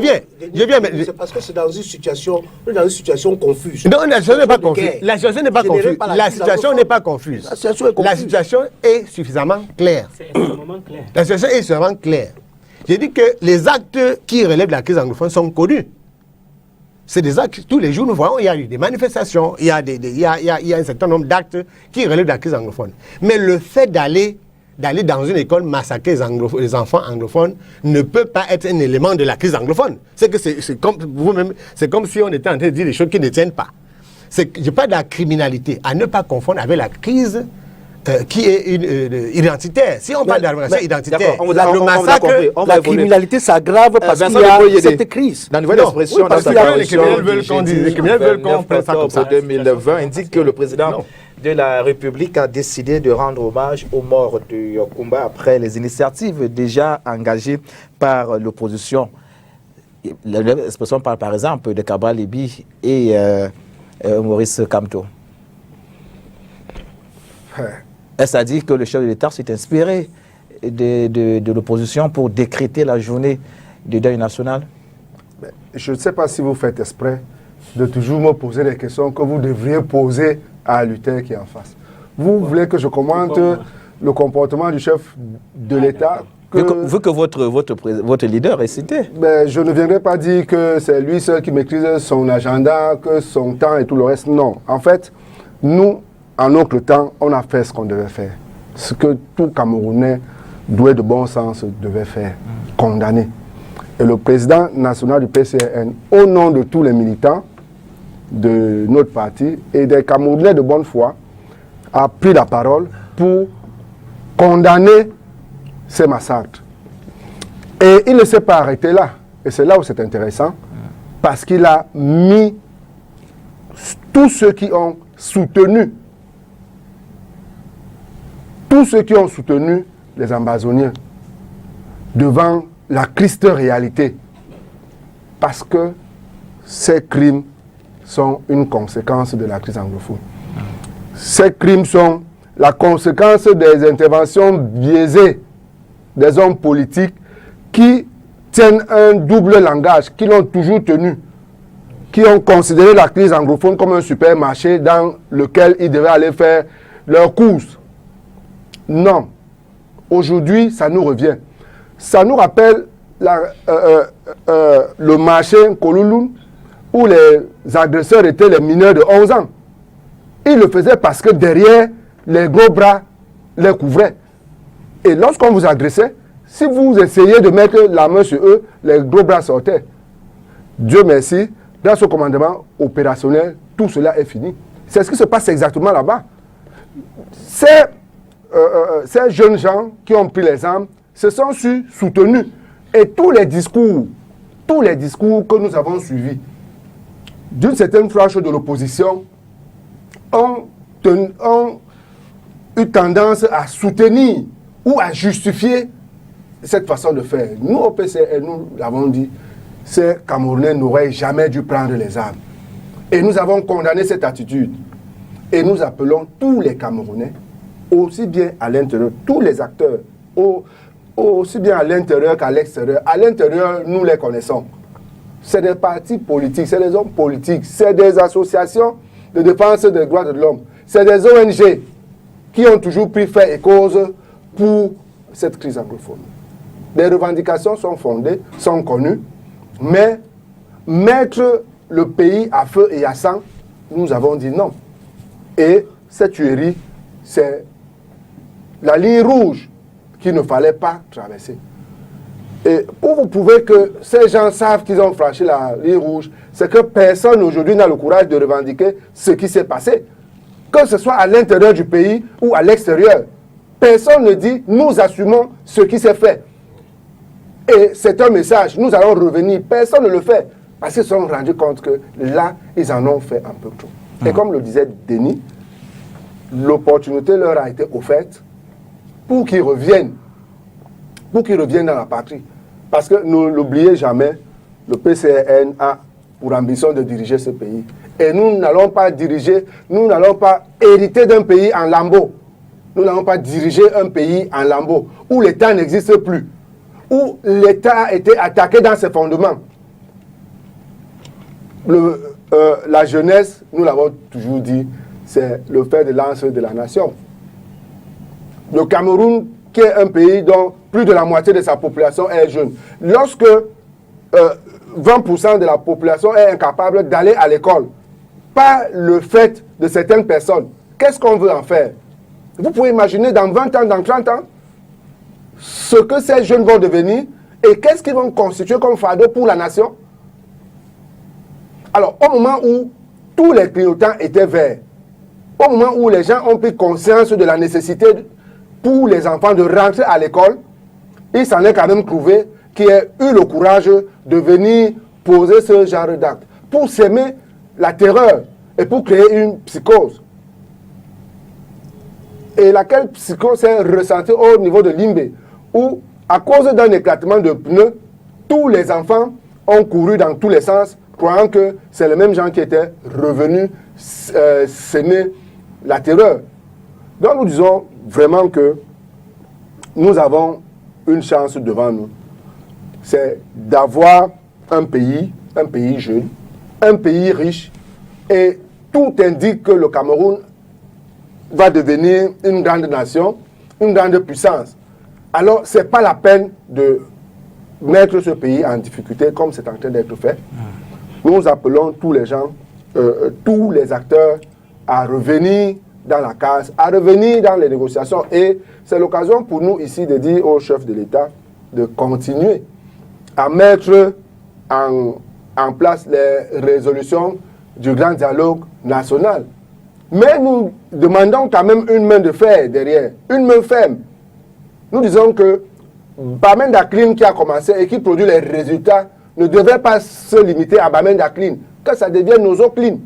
viens, mais... C'est parce que c'est dans une situation confuse. Non, la situation n'est pas confuse. La situation n'est pas confuse. La situation n'est pas confuse. La situation est suffisamment claire. C'est extrêmement clair. La situation est suffisamment claire. J'ai dit que les actes qui relèvent de la crise anglophone sont connus. C'est des actes, tous les jours nous voyons, il y a eu des manifestations, il y a un certain nombre d'actes qui relèvent de la crise anglophone. Mais le fait d'aller d'aller dans une école massacrer les enfants anglophones ne peut pas être un élément de la crise anglophone. C'est que c'est comme vous-même, c'est comme si on était en train de dire des choses qui ne tiennent pas. Je parle de la criminalité, à ne pas confondre avec la crise qui est identitaire. Si on parle d'arrestation identitaire, le massacre, la criminalité s'aggrave parce qu'il y a cette crise. La nouvelle expression parce que les criminels veulent qu'on prenne ça comme ça. 2020 indique que le président de la République a décidé de rendre hommage aux morts de Kumba après les initiatives déjà engagées par l'opposition. L'expression parle par exemple de Cabral Libi et Maurice Kamto. Est-ce à dire que le chef de l'État s'est inspiré de l'opposition pour décréter la journée du deuil national? Je ne sais pas si vous faites exprès de toujours me poser des questions que vous devriez poser à Luther qui est en face. Vous voulez que je commente le comportement du chef de l'État Vu que votre leader est cité. Je ne viendrai pas dire que c'est lui seul qui maîtrise son agenda, que son temps et tout le reste. Non. En fait, nous, en notre temps, on a fait ce qu'on devait faire. Ce que tout Camerounais doué de bon sens devait faire. Condamner. Et le président national du PCRN, au nom de tous les militants de notre parti et des Camerounais de bonne foi, a pris la parole pour condamner ces massacres. Et il ne s'est pas arrêté là. Et c'est là où c'est intéressant, parce qu'il a mis tous ceux qui ont soutenu les ambazoniens devant la triste réalité. Parce que ces crimes sont une conséquence de la crise anglophone. Ces crimes sont la conséquence des interventions biaisées des hommes politiques qui tiennent un double langage, qui l'ont toujours tenu, qui ont considéré la crise anglophone comme un supermarché dans lequel ils devaient aller faire leurs courses. Non. Aujourd'hui, ça nous revient. Ça nous rappelle le marché Kolulun où les agresseurs étaient les mineurs de 11 ans. Ils le faisaient parce que derrière, les gros bras les couvraient. Et lorsqu'on vous agressait, si vous essayez de mettre la main sur eux, les gros bras sortaient. Dieu merci, dans ce commandement opérationnel, tout cela est fini. C'est ce qui se passe exactement là-bas. Ces jeunes gens qui ont pris les armes se sont soutenus. Et tous les discours que nous avons suivis, d'une certaine frange de l'opposition, ont eu tendance à soutenir ou à justifier cette façon de faire. Nous, au PCRN, nous l'avons dit, ces Camerounais n'auraient jamais dû prendre les armes. Et nous avons condamné cette attitude. Et nous appelons tous les Camerounais, aussi bien à l'intérieur, tous les acteurs, aussi bien à l'intérieur qu'à l'extérieur. À l'intérieur, nous les connaissons. C'est des partis politiques, c'est des hommes politiques, c'est des associations de défense des droits de l'homme, c'est des ONG qui ont toujours pris fait et cause pour cette crise anglophone. Les revendications sont fondées, sont connues, mais mettre le pays à feu et à sang, nous avons dit non. Et cette tuerie, c'est la ligne rouge qu'il ne fallait pas traverser. Et pour vous prouver que ces gens savent qu'ils ont franchi la ligne rouge, c'est que personne aujourd'hui n'a le courage de revendiquer ce qui s'est passé. Que ce soit à l'intérieur du pays ou à l'extérieur. Personne ne dit, nous assumons ce qui s'est fait. Et c'est un message, nous allons revenir. Personne ne le fait. Parce qu'ils se sont rendus compte que là, ils en ont fait un peu trop. Et comme le disait Denis, l'opportunité leur a été offerte pour qu'ils reviennent. Pour qu'ils reviennent dans la patrie. Parce que ne l'oubliez jamais, le PCRN a pour ambition de diriger ce pays. Et nous n'allons pas diriger, nous n'allons pas hériter d'un pays en lambeaux. Nous n'allons pas diriger un pays en lambeaux, où l'État n'existe plus, où l'État a été attaqué dans ses fondements. La jeunesse, nous l'avons toujours dit, c'est le fer de lance de la nation. Le Cameroun, qui est un pays dont plus de la moitié de sa population est jeune. Lorsque 20% de la population est incapable d'aller à l'école, par le fait de certaines personnes, qu'est-ce qu'on veut en faire? Vous pouvez imaginer dans 20 ans, dans 30 ans, ce que ces jeunes vont devenir et qu'est-ce qu'ils vont constituer comme fardeau pour la nation. Alors, au moment où tous les clignotants étaient verts, au moment où les gens ont pris conscience de la nécessité pour les enfants de rentrer à l'école, il s'en est quand même trouvé qui ait eu le courage de venir poser ce genre d'acte pour s'aimer la terreur et pour créer une psychose. Et laquelle psychose s'est ressentie au niveau de Limbe, où, à cause d'un éclatement de pneus, tous les enfants ont couru dans tous les sens, croyant que c'est les mêmes gens qui étaient revenus s'aimer la terreur. Donc nous disons vraiment que nous avons une chance devant nous. C'est d'avoir un pays jeune, un pays riche, et tout indique que le Cameroun va devenir une grande nation, une grande puissance. Alors, ce n'est pas la peine de mettre ce pays en difficulté comme c'est en train d'être fait. Nous appelons tous les gens, tous les acteurs à revenir dans la case, à revenir dans les négociations. Et c'est l'occasion pour nous ici de dire au chef de l'État de continuer à mettre en place les résolutions du grand dialogue national. Mais nous demandons quand même une main de fer derrière, une main ferme. Nous disons que Bamen Daklin qui a commencé et qui produit les résultats ne devrait pas se limiter à Bamen Daklin, que ça devienne nos eaux clean,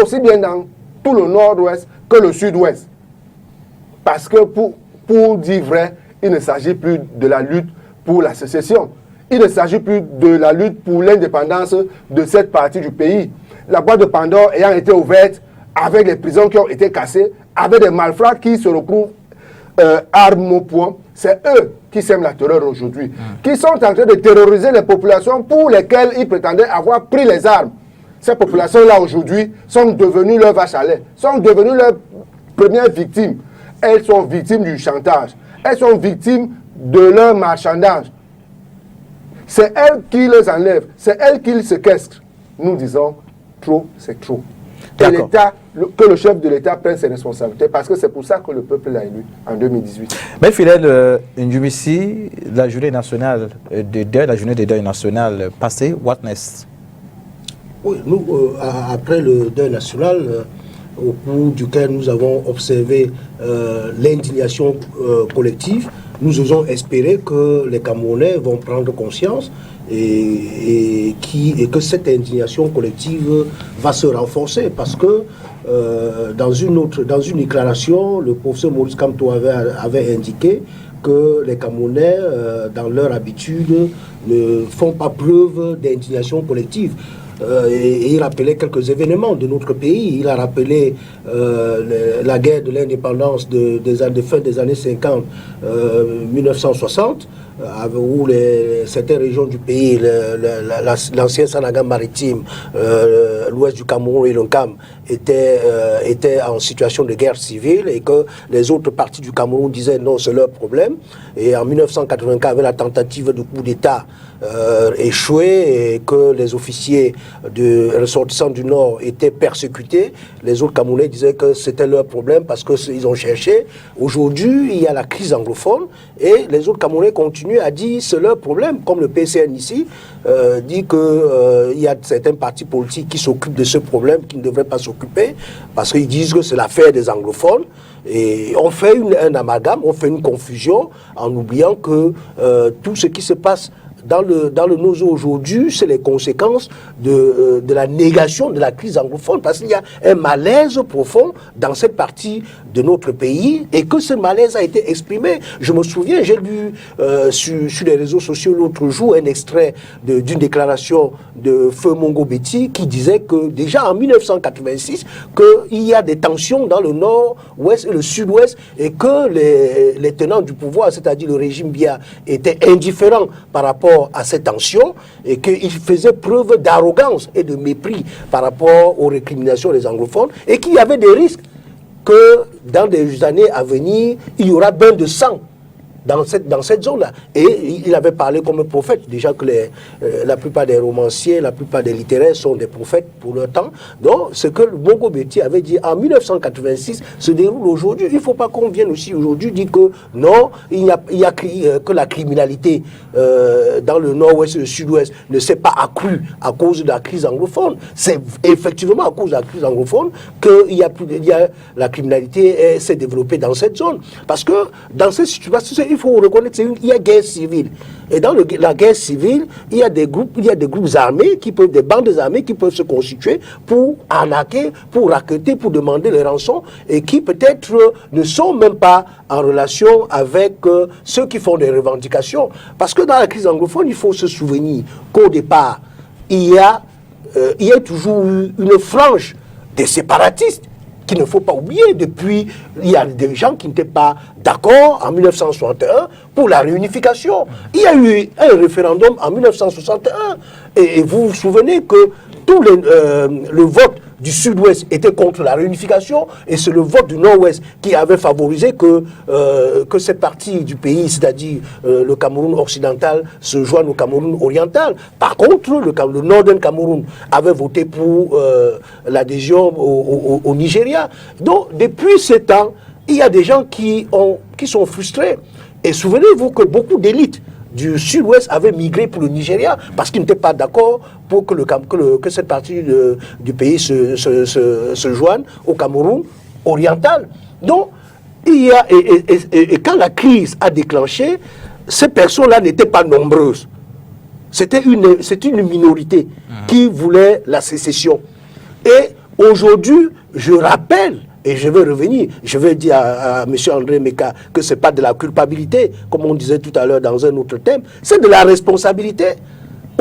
aussi bien dans tout le nord-ouest que le sud-ouest. Parce que pour dire vrai, il ne s'agit plus de la lutte pour la sécession. Il ne s'agit plus de la lutte pour l'indépendance de cette partie du pays. La boîte de Pandore ayant été ouverte, avec les prisons qui ont été cassées, avec des malfrats qui se retrouvent armes au poing, c'est eux qui sèment la terreur aujourd'hui, qui sont en train de terroriser les populations pour lesquelles ils prétendaient avoir pris les armes. Ces populations-là aujourd'hui sont devenues leurs vaches à lait, sont devenues leurs premières victimes. Elles sont victimes du chantage, elles sont victimes de leur marchandage. C'est elles qui les enlèvent, c'est elles qui les séquestrent. Nous disons, trop, c'est trop. Et l'État, que le chef de l'État prenne ses responsabilités, parce que c'est pour ça que le peuple l'a élu en 2018. Mais Fidèle Ndjoumissi, la journée nationale de deuil, la journée de deuil national passée, what next? Oui, nous, après le deuil national, au cours duquel nous avons observé l'indignation collective, nous osons espérer que les Camerounais vont prendre conscience et que cette indignation collective va se renforcer parce que dans une déclaration, le professeur Maurice Kamto avait indiqué que les Camerounais, dans leur habitude, ne font pas preuve d'indignation collective. Et il rappelait quelques événements de notre pays. Il a rappelé la guerre de l'indépendance de fin des années 50, 1960, où certaines régions du pays, l'ancien Sanaga maritime, l'ouest du Cameroun et le Cam, étaient en situation de guerre civile et que les autres parties du Cameroun disaient non, c'est leur problème. Et en 1984, avec la tentative de coup d'État échoué et que les officiers ressortissants du Nord étaient persécutés, les autres Camerounais disaient que c'était leur problème parce qu'ils ont cherché. Aujourd'hui, il y a la crise anglophone et les autres Camerounais continuent à dire c'est leur problème, comme le PCN ici dit qu'il y a certains partis politiques qui s'occupent de ce problème qui ne devraient pas s'occuper parce qu'ils disent que c'est l'affaire des anglophones. Et on fait un amalgame, on fait une confusion en oubliant que tout ce qui se passe dans le Nozo aujourd'hui, c'est les conséquences de la négation de la crise anglophone, parce qu'il y a un malaise profond dans cette partie de notre pays et que ce malaise a été exprimé. Je me souviens, j'ai lu sur les réseaux sociaux l'autre jour un extrait d'une déclaration de Feu Mongo Betty qui disait que déjà en 1986, qu'il y a des tensions dans le nord-ouest et le sud-ouest et que les tenants du pouvoir, c'est-à-dire le régime Biya, étaient indifférents par rapport à ces tensions et qu'il faisait preuve d'arrogance et de mépris par rapport aux récriminations des anglophones et qu'il y avait des risques que dans des années à venir, il y aura bain de sang dans cette zone-là. Et il avait parlé comme un prophète, déjà que la plupart des romanciers, la plupart des littéraires sont des prophètes pour leur temps. Donc, ce que Bongo Betty avait dit en 1986 se déroule aujourd'hui. Il ne faut pas qu'on vienne aussi aujourd'hui dire que non, il y a que la criminalité dans le nord-ouest et le sud-ouest ne s'est pas accrue à cause de la crise anglophone. C'est effectivement à cause de la crise anglophone que la criminalité s'est développée dans cette zone. Parce que dans cette situation, il faut reconnaître qu'il y a guerre civile. Et dans la guerre civile, il y a des groupes armés, des bandes armées qui peuvent se constituer pour arnaquer, pour racketter, pour demander les rançons, et qui peut-être ne sont même pas en relation avec ceux qui font des revendications. Parce que dans la crise anglophone, il faut se souvenir qu'au départ, il y a toujours eu une frange des séparatistes qu'il ne faut pas oublier. Depuis, il y a des gens qui n'étaient pas d'accord en 1961 pour la réunification. Il y a eu un référendum en 1961 et vous vous souvenez que tout le vote du sud-ouest était contre la réunification et c'est le vote du nord-ouest qui avait favorisé que cette partie du pays, c'est-à-dire le Cameroun occidental, se joigne au Cameroun oriental. Par contre, le Northern Cameroun avait voté pour l'adhésion au Nigeria. Donc, depuis ce temps, il y a des gens qui sont frustrés. Et souvenez-vous que beaucoup d'élites du sud-ouest avaient migré pour le Nigeria parce qu'ils n'étaient pas d'accord pour que cette partie du pays se joigne au Cameroun oriental. Donc, et quand la crise a déclenché, ces personnes-là n'étaient pas nombreuses. C'était une minorité qui voulait la sécession. Et aujourd'hui, je rappelle, et je vais revenir, je vais dire à M. André Meka que ce n'est pas de la culpabilité, comme on disait tout à l'heure dans un autre thème, c'est de la responsabilité.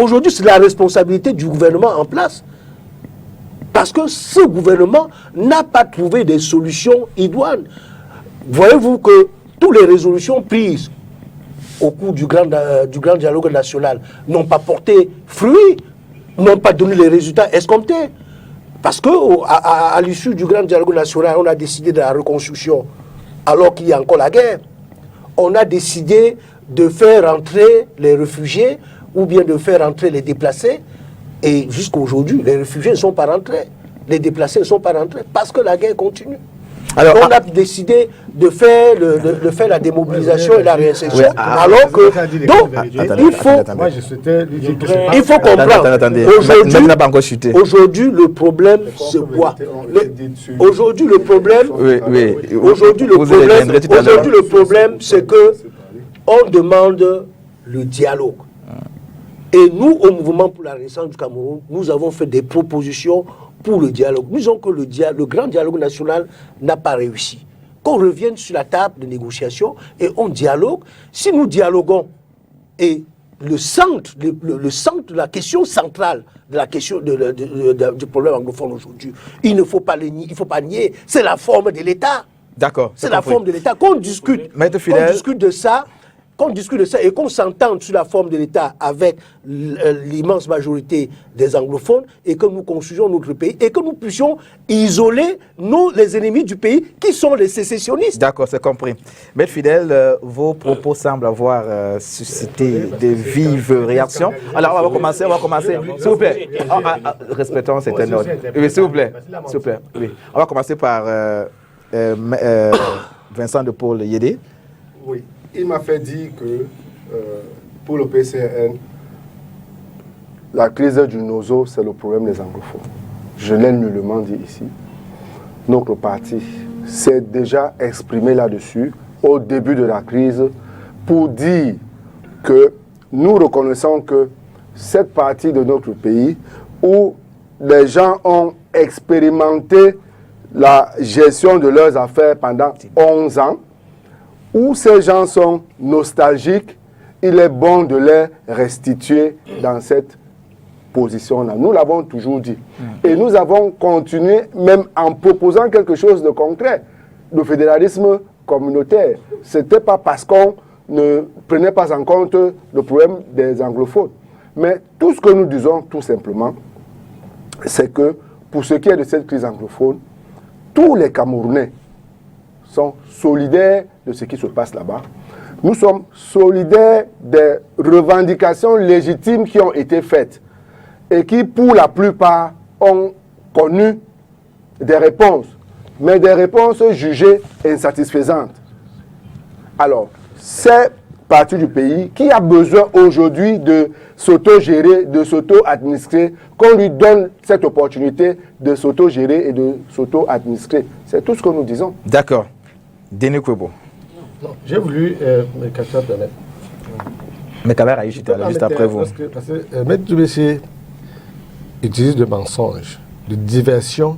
Aujourd'hui, c'est la responsabilité du gouvernement en place. Parce que ce gouvernement n'a pas trouvé des solutions idoines. Voyez-vous que toutes les résolutions prises au cours du grand dialogue national n'ont pas porté fruit, n'ont pas donné les résultats escomptés. Parce qu'à l'issue du grand dialogue national, on a décidé de la reconstruction, alors qu'il y a encore la guerre. On a décidé de faire entrer les réfugiés ou bien de faire entrer les déplacés. Et jusqu'à aujourd'hui, les réfugiés ne sont pas rentrés. Les déplacés ne sont pas rentrés parce que la guerre continue. Alors, on a décidé de faire la démobilisation et la réinsertion, alors que... Donc, il faut comprendre. Aujourd'hui, le problème, c'est quoi? Aujourd'hui, le problème, c'est que on demande le dialogue. Et nous, au Mouvement pour la Renaissance du Cameroun, nous avons fait des propositions pour le dialogue. Nous disons que le grand dialogue national n'a pas réussi. Qu'on revienne sur la table de négociation et on dialogue. Si nous dialoguons et le centre, la question centrale de la question du problème anglophone aujourd'hui, il ne faut pas le nier, il faut pas nier, c'est la forme de l'État. D'accord. C'est la forme de l'État. Qu'on discute de ça. Qu'on discute de ça et qu'on s'entende sur la forme de l'État avec l'immense majorité des anglophones et que nous construisions notre pays et que nous puissions isoler les ennemis du pays qui sont les sécessionnistes. D'accord, c'est compris. Maître Fidèle, vos propos semblent avoir suscité de vives réactions. Alors, on va commencer. S'il vous plaît, respectons cet ordre. Oui, s'il vous plaît. Oui. On va commencer par Vincent de Paul Yédé. Oui. Il m'a fait dire que pour le PCN, la crise du Nozo, c'est le problème des anglophones. Je l'ai nullement dit ici. Notre parti s'est déjà exprimé là-dessus au début de la crise pour dire que nous reconnaissons que cette partie de notre pays où les gens ont expérimenté la gestion de leurs affaires pendant 11 ans, où ces gens sont nostalgiques, il est bon de les restituer dans cette position-là. Nous l'avons toujours dit. Et nous avons continué, même en proposant quelque chose de concret, le fédéralisme communautaire. Ce n'était pas parce qu'on ne prenait pas en compte le problème des anglophones. Mais tout ce que nous disons, tout simplement, c'est que pour ce qui est de cette crise anglophone, tous les Camerounais sont solidaires de ce qui se passe là-bas. nous sommes solidaires des revendications légitimes qui ont été faites et qui, pour la plupart, ont connu des réponses, mais des réponses jugées insatisfaisantes. Alors, c'est partie du pays qui a besoin aujourd'hui de s'auto-gérer, de s'auto-administrer, qu'on lui donne cette opportunité de s'auto-gérer et de s'auto-administrer. C'est tout ce que nous disons. D'accord. Denis Kwebo. Non, j'ai voulu me casser un permettre. Mais Kabara, juste après vous. Parce que Maître Djoubessé utilise de mensonges, de diversion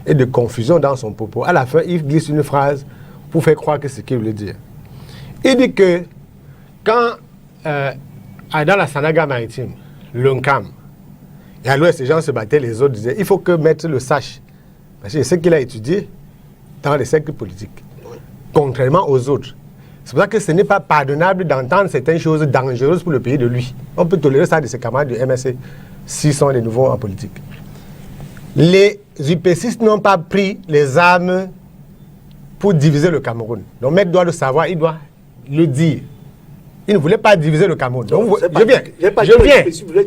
et de confusion dans son propos. À la fin, il glisse une phrase pour faire croire que c'est ce qu'il voulait dire. Il dit que quand, dans la Sanaga maritime, l'UNCAM, et à l'ouest, les gens se battaient, les autres disaient, il faut que Maître le sache. Parce que c'est ce qu'il a étudié dans les cercles politiques, contrairement aux autres. C'est pour ça que ce n'est pas pardonnable d'entendre certaines choses dangereuses pour le pays de lui. On peut tolérer ça de ses camarades du MSC, s'ils sont les nouveaux en politique. Les UPCistes n'ont pas pris les armes pour diviser le Cameroun. Donc, Maître doit le savoir, il doit le dire. Il ne voulait pas diviser le Cameroun. Donc, je viens.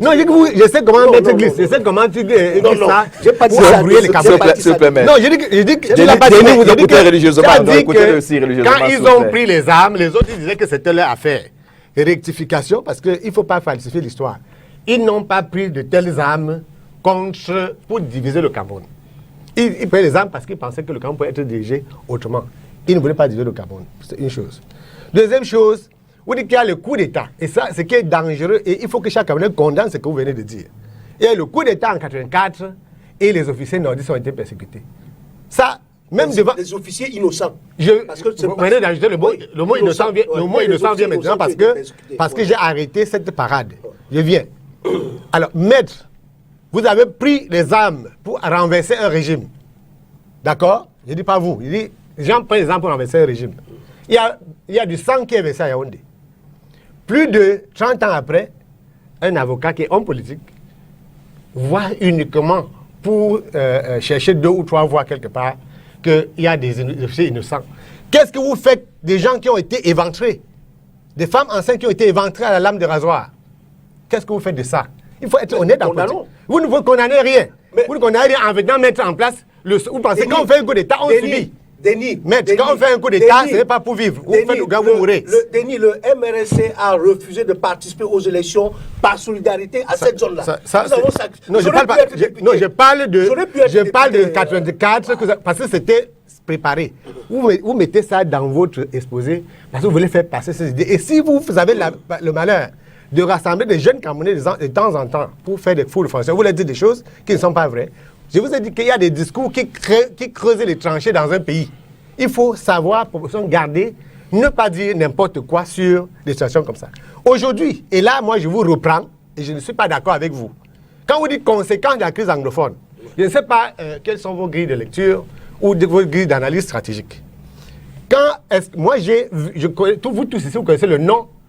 Non, je sais comment Maître glisse. Je sais comment tu glisses ça pour embrouiller les Cameroun. Non, je dis que tu n'as pas dit. Denis, vous écoutez religieusement. Quand ils ont pris les armes, les autres ils disaient que c'était leur affaire. Et rectification, parce qu'il ne faut pas falsifier l'histoire. Ils n'ont pas pris de telles armes pour diviser le Cameroun. Ils prenaient les armes parce qu'ils pensaient que le Cameroun pouvait être dirigé autrement. Ils ne voulaient pas diviser le Cameroun. C'est une chose. Deuxième chose, vous dites qu'il y a le coup d'État. Et ça, c'est qui est dangereux. Et il faut que chaque Camerounais condamne ce que vous venez de dire. Il y a le coup d'État en 84 et les officiers nordistes ont été persécutés. Ça, même devant... Les officiers innocents. Parce que vous venez d'ajouter le mot innocent vient maintenant parce que j'ai arrêté cette parade. Je viens. Alors, Maître, vous avez pris les armes pour renverser un régime. D'accord? Je ne dis pas vous. Je dis, les gens prennent les armes pour renverser un régime. Il y a du sang qui est versé à Yaoundé. Plus de 30 ans après, un avocat qui est homme politique voit uniquement pour chercher 2 ou 3 voix quelque part qu'il y a des officiers innocents. Qu'est-ce que vous faites des gens qui ont été éventrés? Des femmes enceintes qui ont été éventrées à la lame de rasoir? Qu'est-ce que vous faites de ça? Il faut être honnête dans le politique. Vous ne vous condamnez rien. Vous ne condamnez rien en venant mettre en place vous pensez quand on fait un coup d'État, on subit. Maître, quand on fait un coup d'État, ce n'est pas pour vivre. Vous faites le gars, vous mourrez. Denis, le MRSC a refusé de participer aux élections par solidarité à cette zone-là. Non, je parle de 84, parce que c'était préparé. Vous mettez ça dans votre exposé parce que vous voulez faire passer ces idées. Et si vous avez le malheur de rassembler des jeunes Camerounais de temps en temps pour faire des foules françaises, vous leur dites des choses qui ne sont pas vraies. Je vous ai dit qu'il y a des discours qui creusent les tranchées dans un pays. Il faut savoir, pour garder, ne pas dire n'importe quoi sur des situations comme ça. Aujourd'hui, et là, moi, je vous reprends, et je ne suis pas d'accord avec vous. Quand vous dites conséquences de la crise anglophone, je ne sais pas quelles sont vos grilles de lecture ou vos grilles d'analyse stratégique. Moi, vous tous ici, vous connaissez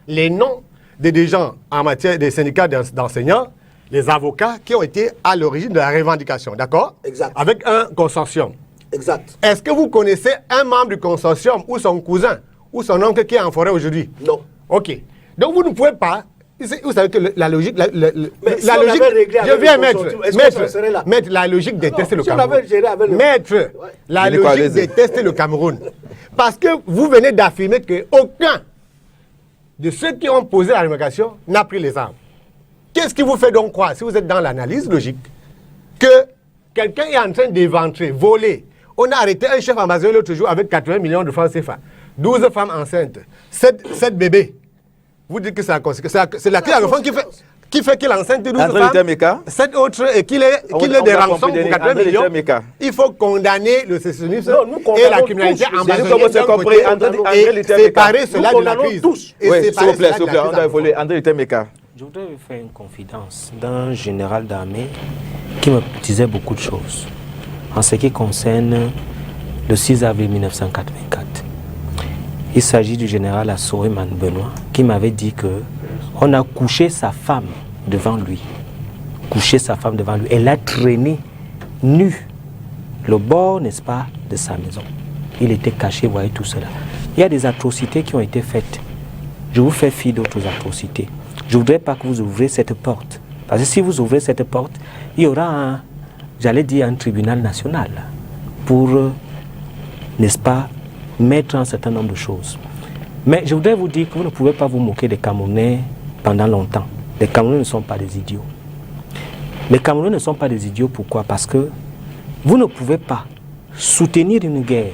les noms des gens en matière des syndicats d'enseignants, les avocats qui ont été à l'origine de la revendication, d'accord? Exact. Avec un consortium. Exact. Est-ce que vous connaissez un membre du consortium ou son cousin ou son oncle qui est en forêt aujourd'hui? Non. Ok. Donc vous ne pouvez pas... Vous savez que la logique... la logique... Je viens, maître, la logique déteste le Cameroun. Maître, la logique déteste le Cameroun. Parce que vous venez d'affirmer qu'aucun de ceux qui ont posé la revendication n'a pris les armes. Qu'est-ce qui vous fait donc croire, si vous êtes dans l'analyse logique, que quelqu'un est en train d'éventrer, voler? On a arrêté un chef ambassadeur l'autre jour avec 80 millions de francs CFA, 12 femmes enceintes, 7 bébés. Vous dites que c'est la conséquence. C'est la crise anglophone qui fait qu'il enceinte 12 femmes, 7 autres et qu'il ait des rançons pour 80 millions. Il faut condamner le sécessionnisme et la criminalité ambassadeur et séparer cela de la crise. Oui, s'il vous plaît, on doit évoluer. André Lutemeka. Je voudrais vous faire une confidence d'un général d'armée qui me disait beaucoup de choses en ce qui concerne le 6 avril 1984. Il s'agit du général Assourimane Benoît qui m'avait dit qu'on a couché sa femme devant lui. Elle a traîné nue le bord, n'est-ce pas, de sa maison. Il était caché, vous voyez tout cela. Il y a des atrocités qui ont été faites je vous fais fi d'autres atrocités. Je ne voudrais pas que vous ouvrez cette porte. Parce que si vous ouvrez cette porte, il y aura un tribunal national pour, n'est-ce pas, mettre un certain nombre de choses. Mais je voudrais vous dire que vous ne pouvez pas vous moquer des Camerounais pendant longtemps. Les Camerounais ne sont pas des idiots. Les Camerounais ne sont pas des idiots, pourquoi? Parce que vous ne pouvez pas soutenir une guerre.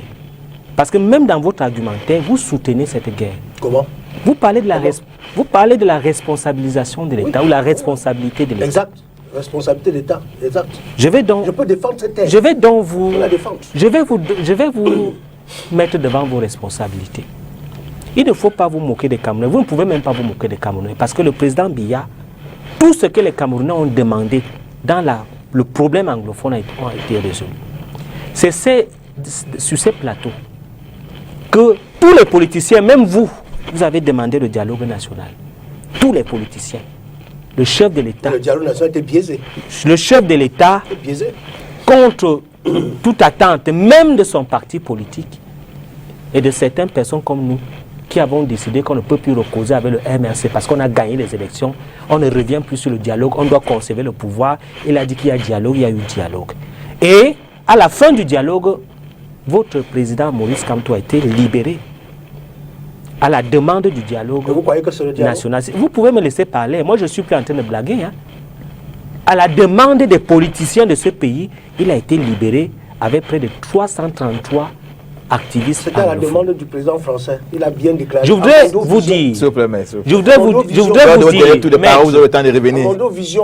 Parce que même dans votre argumentaire, vous soutenez cette guerre. Comment? Vous parlez de la responsabilisation de l'État, oui, ou la responsabilité de l'État. Exact. Responsabilité de l'État. Exact. Je peux défendre cette terre. Je vais donc vous... la défendre. Je vais vous mettre devant vos responsabilités. Il ne faut pas vous moquer des Camerounais. Vous ne pouvez même pas vous moquer des Camerounais. Parce que le président Biya, tout ce que les Camerounais ont demandé dans le problème anglophone a été résolu. C'est sur ces plateaux que tous les politiciens, même vous avez demandé le dialogue national. Tous les politiciens. Le chef de l'État. Le dialogue national était biaisé. Le chef de l'État, contre toute attente, même de son parti politique et de certaines personnes comme nous, qui avons décidé qu'on ne peut plus recauser avec le MRC parce qu'on a gagné les élections, on ne revient plus sur le dialogue, on doit conserver le pouvoir. Il a dit qu'il y a dialogue, il y a eu dialogue. Et à la fin du dialogue, votre président Maurice Kamto a été libéré à la demande du dialogue, vous croyez que c'est le dialogue national. Vous pouvez me laisser parler, moi je ne suis plus en train de blaguer. Hein. À la demande des politiciens de ce pays, il a été libéré avec près de 333 activistes. C'était à la demande du président français. Il a bien déclaré. Je voudrais vous dire. S'il vous plaît, je voudrais vous dire. Vous aurez le temps de revenir.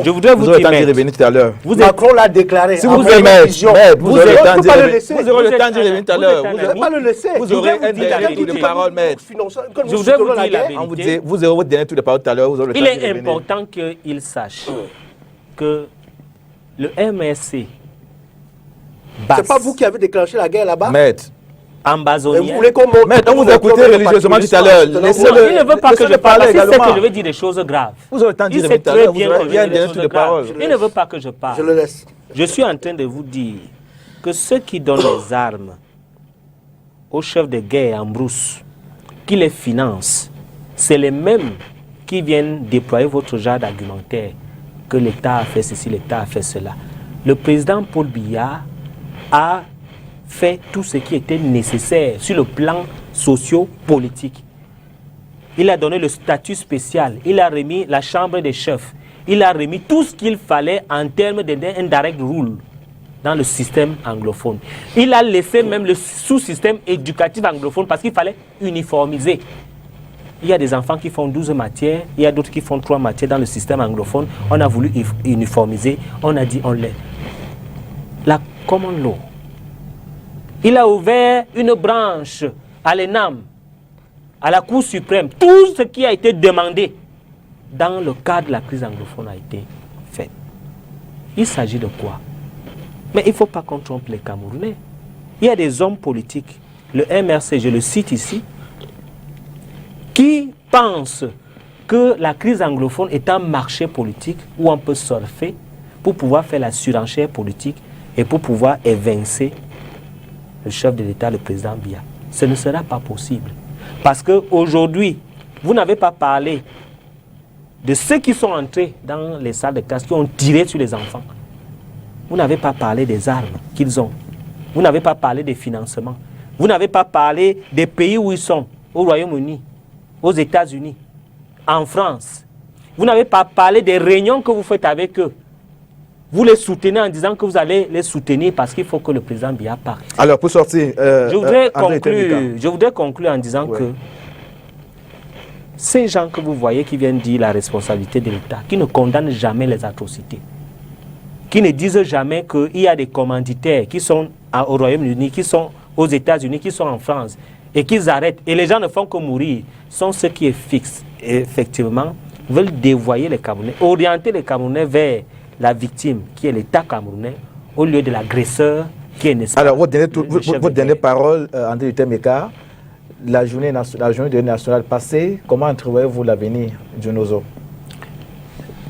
Je voudrais vous aurez le temps dire. de revenir tout à l'heure. Macron l'a déclaré. Si vous aurez vous aurez le temps de revenir. Vous aurez le temps de revenir tout à l'heure. Vous n'allez pas le laisser. Vous aurez un dernier tour de parole, maître. Je voudrais vous dire la vérité. Vous aurez votre dernier tour de parole tout à l'heure. Il est important qu'il sache que le MSC. C'est pas vous qui avez déclenché la guerre là-bas? Maître. Ambazonien. Maître, on vous a écouté religieusement tout à l'heure. Il ne veut pas que je parle. Il sait que je vais dire des choses graves. Vous aurez le temps de dire tout à l'heure. Vous aurez bien des tours de parole. Il ne veut pas que je parle. Je le laisse. Je suis en train de vous dire que ceux qui donnent les armes aux chefs de guerre en brousse, qui les financent, c'est les mêmes qui viennent déployer votre genre d'argumentaire que l'État a fait ceci, l'État a fait cela. Le président Paul Biya a fait tout ce qui était nécessaire sur le plan socio-politique. Il a donné le statut spécial, il a remis la chambre des chefs, il a remis tout ce qu'il fallait en termes d'indirect rule dans le système anglophone. Il a laissé même le sous-système éducatif anglophone parce qu'il fallait uniformiser. Il y a des enfants qui font 12 matières, il y a d'autres qui font 3 matières dans le système anglophone. On a voulu uniformiser, on a dit on l'est. La common law. Il a ouvert une branche à l'ENAM, à la Cour suprême. Tout ce qui a été demandé dans le cadre de la crise anglophone a été fait. Il s'agit de quoi? Mais il ne faut pas qu'on trompe les Camerounais. Il y a des hommes politiques, le MRC, je le cite ici, qui pensent que la crise anglophone est un marché politique où on peut surfer pour pouvoir faire la surenchère politique et pour pouvoir évincer le chef de l'État, le président Biya. Ce ne sera pas possible. Parce qu'aujourd'hui, vous n'avez pas parlé de ceux qui sont entrés dans les salles de classe, qui ont tiré sur les enfants. Vous n'avez pas parlé des armes qu'ils ont. Vous n'avez pas parlé des financements. Vous n'avez pas parlé des pays où ils sont, au Royaume-Uni, aux États-Unis, en France. Vous n'avez pas parlé des réunions que vous faites avec eux. Vous les soutenez en disant que vous allez les soutenir parce qu'il faut que le président Biya parte. Alors, pour sortir... je voudrais conclure en disant que ces gens que vous voyez qui viennent dire la responsabilité de l'État, qui ne condamnent jamais les atrocités, qui ne disent jamais qu'il y a des commanditaires qui sont au Royaume-Uni, qui sont aux États-Unis, qui sont en France, et qu'ils arrêtent, et les gens ne font que mourir, sont ceux qui effectivement veulent dévoyer les Camerounais, orienter les Camerounais vers la victime, qui est l'État camerounais, au lieu de l'agresseur, qui est nécessaire. Alors, votre dernière parole, André Utemeka, la journée nationale passée, comment entrevoyez-vous l'avenir du Nozo?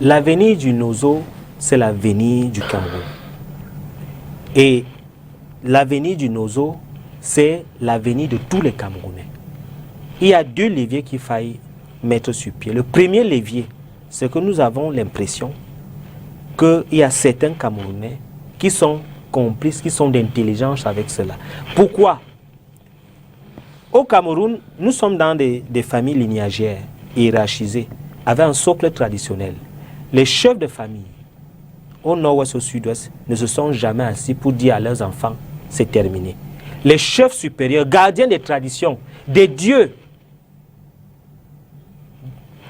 L'avenir du Nozo, c'est l'avenir du Cameroun. Et l'avenir du Nozo, c'est l'avenir de tous les Camerounais. Il y a 2 leviers qu'il faille mettre sur pied. Le premier levier, c'est que nous avons l'impression qu'il y a certains Camerounais qui sont complices, qui sont d'intelligence avec cela. Pourquoi? Au Cameroun, nous sommes dans des familles lignagères, hiérarchisées, avec un socle traditionnel. Les chefs de famille, au nord-ouest, au sud-ouest, ne se sont jamais assis pour dire à leurs enfants, c'est terminé. Les chefs supérieurs, gardiens des traditions, des dieux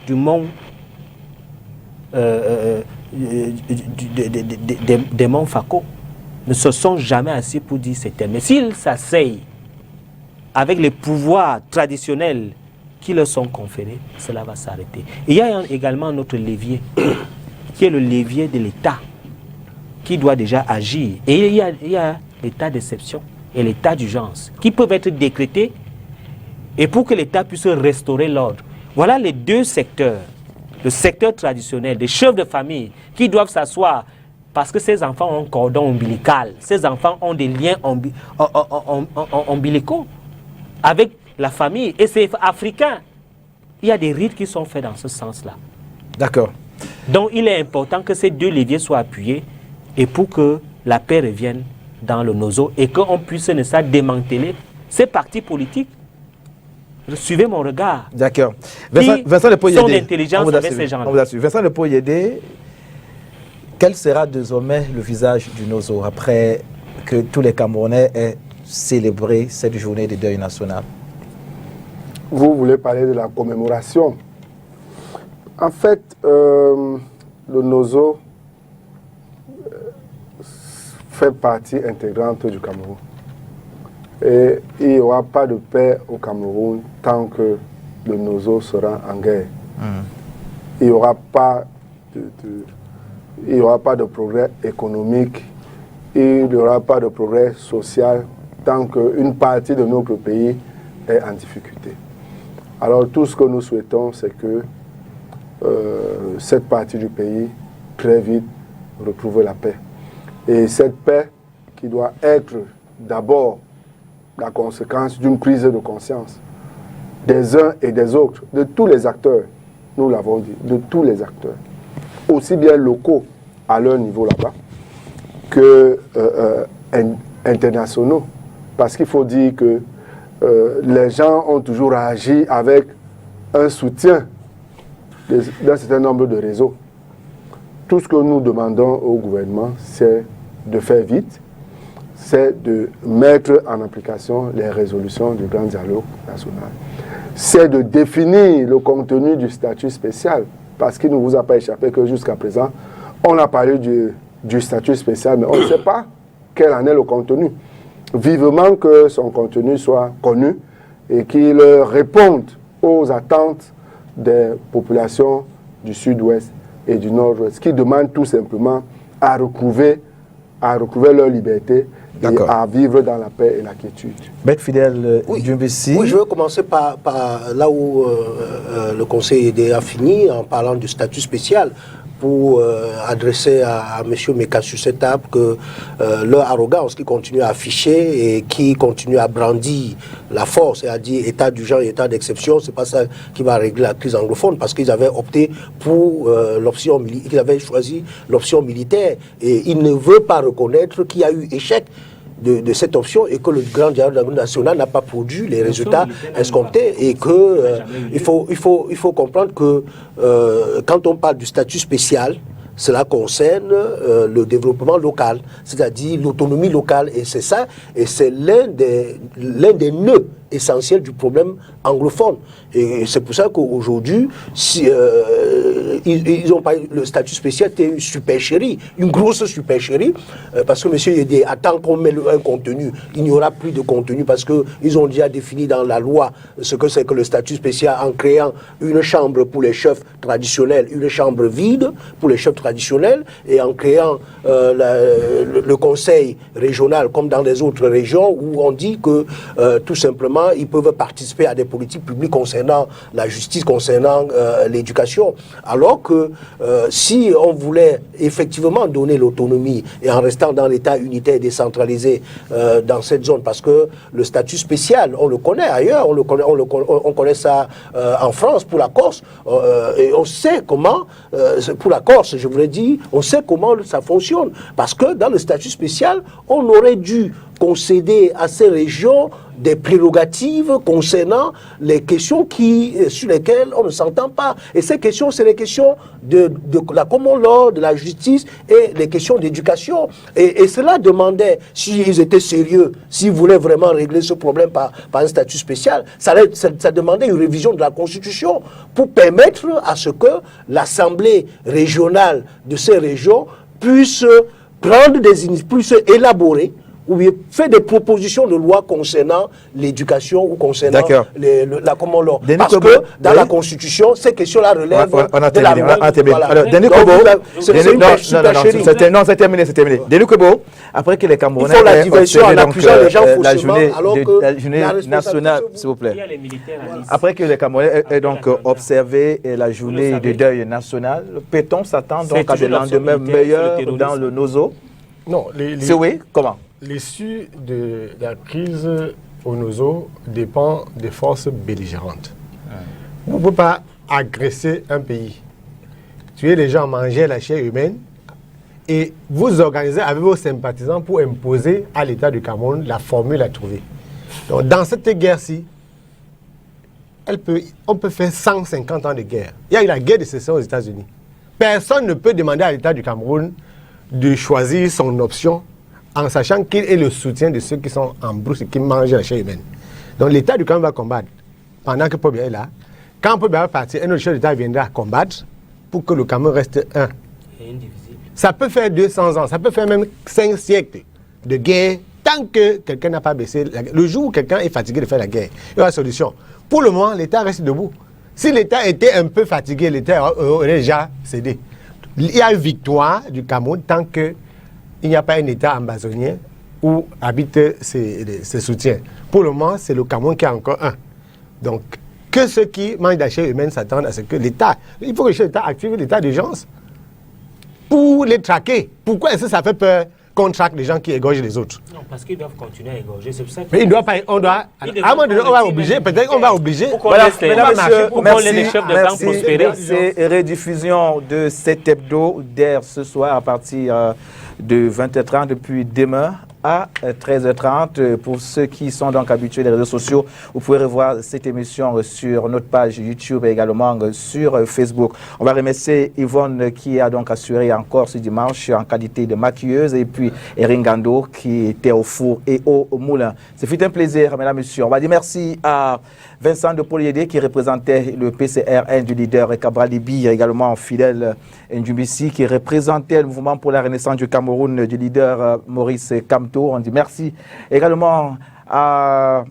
du monde, des monts Fako, ne se sont jamais assis pour dire c'est terminé. S'ils s'asseyent avec les pouvoirs traditionnels qui leur sont conférés, cela va s'arrêter. Il y a également notre levier, qui est le levier de l'État, qui doit déjà agir. Et il y a l'état d'exception et l'état d'urgence, qui peuvent être décrétés, et pour que l'État puisse restaurer l'ordre. Voilà les deux secteurs. Le secteur traditionnel, des chefs de famille, qui doivent s'asseoir, parce que ces enfants ont un cordon ombilical, ces enfants ont des liens ombilicaux avec la famille, et c'est africain. Il y a des rites qui sont faits dans ce sens-là. D'accord. Donc il est important que ces deux leviers soient appuyés, et pour que la paix revienne dans le nozo, et qu'on puisse ne pas démanteler ces partis politiques. Suivez mon regard. D'accord. Vincent Lepoyédé, sont d'intelligence avec ces gens-là. Vincent Lepoyédé, quel sera désormais le visage du Nozo après que tous les Camerounais aient célébré cette journée de deuil national? Vous voulez parler de la commémoration. En fait, le Nozo fait partie intégrante du Cameroun. Et il n'y aura pas de paix au Cameroun tant que le Nozo sera en guerre. Il n'y aura pas de progrès économique, il n'y aura pas de progrès social tant qu'une partie de notre pays est en difficulté. Alors tout ce que nous souhaitons, c'est que cette partie du pays, très vite, retrouve la paix. Et cette paix qui doit être d'abord la conséquence d'une prise de conscience des uns et des autres, de tous les acteurs, nous l'avons dit, de tous les acteurs, aussi bien locaux à leur niveau là-bas, que internationaux. Parce qu'il faut dire que les gens ont toujours agi avec un soutien d'un certain nombre de réseaux. Tout ce que nous demandons au gouvernement, c'est de faire vite, c'est de mettre en application les résolutions du Grand Dialogue national. C'est de définir le contenu du statut spécial, parce qu'il ne vous a pas échappé que jusqu'à présent, on a parlé du statut spécial, mais on ne sait pas quel en est le contenu. Vivement que son contenu soit connu et qu'il réponde aux attentes des populations du sud-ouest et du nord-ouest, qui demandent tout simplement à retrouver leur liberté et à vivre dans la paix et la quiétude. Maître Fidèle Djumbesi. Oui, je vais commencer par là où le Conseil a fini, en parlant du statut spécial, pour adresser à M. Meka sur cette table que leur arrogance qui continue à afficher et qui continue à brandir la force et à dire état d'urgence et état d'exception, c'est pas ça qui va régler la crise anglophone, parce qu'ils avaient opté pour l'option militaire, ils avaient choisi l'option militaire, et ils ne veulent pas reconnaître qu'il y a eu échec de cette option et que le Grand Dialogue national n'a pas produit les résultats escomptés, et que il faut comprendre que quand on parle du statut spécial, cela concerne le développement local, c'est-à-dire l'autonomie locale, et c'est ça, et c'est l'un des nœuds essentiels du problème anglophone. Et c'est pour ça qu'aujourd'hui, si, ils ont pas le statut spécial, c'était une supercherie, une grosse supercherie, parce que monsieur Yédé attend qu'on mette un contenu, il n'y aura plus de contenu, parce qu'ils ont déjà défini dans la loi ce que c'est que le statut spécial, en créant une chambre pour les chefs traditionnels, une chambre vide pour les chefs traditionnels, et en créant le conseil régional comme dans les autres régions, où on dit que tout simplement ils peuvent participer à des politiques publiques concernant la justice, concernant l'éducation. Alors Alors que si on voulait effectivement donner l'autonomie et en restant dans l'État unitaire et décentralisé dans cette zone, parce que le statut spécial, on le connaît ailleurs, on connaît ça en France pour la Corse, et on sait comment, pour la Corse, je voulais dire, on sait comment ça fonctionne. Parce que dans le statut spécial, on aurait dû concéder à ces régions des prérogatives concernant les questions sur lesquelles on ne s'entend pas. Et ces questions, c'est les questions de la common law, de la justice et les questions d'éducation. Et cela demandait, s'ils étaient sérieux, s'ils voulaient vraiment régler ce problème par un statut spécial, ça demandait une révision de la Constitution pour permettre à ce que l'Assemblée régionale de ces régions puisse prendre puisse élaborer ou bien fait des propositions de loi concernant l'éducation ou concernant la common law. Parce que dans la Constitution, ces questions-là relèvent de la loi. Alors, Denis Kobo, c'est terminé. Denis Kobo, après que les Camerounais... Il faut la diversion en accusant les gens faussement, alors que la journée nationale, s'il vous plaît. Après que les Camerounais aient donc observé la journée de deuil national, peut-on s'attendre donc à des lendemains meilleurs dans le Nozo? Non. Oui, comment? L'issue de la crise au Nozo dépend des forces belligérantes. Vous ne pouvez pas agresser un pays, tuer les gens, manger la chair humaine et vous organiser avec vos sympathisants pour imposer à l'État du Cameroun la formule à trouver. Donc, dans cette guerre-ci, on peut faire 150 ans de guerre. Il y a eu la guerre de sécession aux États-Unis. Personne ne peut demander à l'État du Cameroun de choisir son option en sachant qu'il est le soutien de ceux qui sont en brousse et qui mangent la chair humaine. Donc l'État du Cameroun va combattre pendant que Pobia est là. Quand Pobia va partir, un autre chef d'État viendra combattre pour que le Cameroun reste un. Ça peut faire 200 ans, ça peut faire même 5 siècles de guerre tant que quelqu'un n'a pas baissé. Le jour où quelqu'un est fatigué de faire la guerre, il y aura solution. Pour le moment, l'État reste debout. Si l'État était un peu fatigué, l'État aurait déjà cédé. Il y a une victoire du Cameroun tant que il n'y a pas un État amazonien où habitent ses soutiens. Pour le moment, c'est le Cameroun qui a encore un. Donc, que ceux qui mangent la chair humaine s'attendent à ce que l'État... Il faut que l'État active l'état d'urgence pour les traquer. Pourquoi est-ce que ça fait peur qu'on traque les gens qui égorgent les autres? Non, parce qu'ils doivent continuer à égorger. C'est pour ça que... Mais il doit pas... On doit... À un moment donné, on va obliger. Peut-être qu'on va obliger. Voilà, mesdames, messieurs, merci. C'est rediffusion de cet hebdomadaire ce soir à partir de 20h30 depuis demain à 13h30. Pour ceux qui sont donc habitués des réseaux sociaux, vous pouvez revoir cette émission sur notre page YouTube et également sur Facebook. On va remercier Yvonne qui a donc assuré encore ce dimanche en qualité de maquilleuse et puis Erin Gando qui était au four et au moulin. Ce fut un plaisir, mesdames et messieurs. On va dire merci à Vincent de Poliédé qui représentait le PCRN du leader Cabral Libi, également fidèle Ndjumisi qui représentait le mouvement pour la renaissance du Cameroun du leader Maurice Kamto. On dit merci également à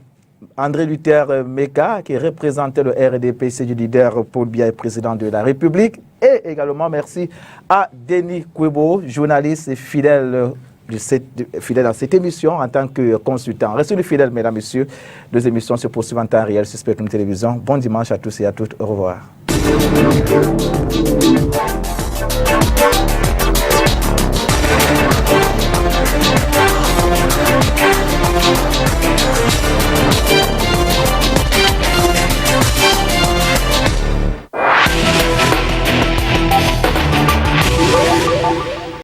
André Luther Meka qui représentait le RDPC du leader Paul Biya, président de la République. Et également merci à Denis Kwebo, journaliste et fidèle à cette émission en tant que consultant. Restez fidèles, mesdames et messieurs. 2 émissions se poursuivent en temps réel sur Spectrum Télévision. Bon dimanche à tous et à toutes. Au revoir.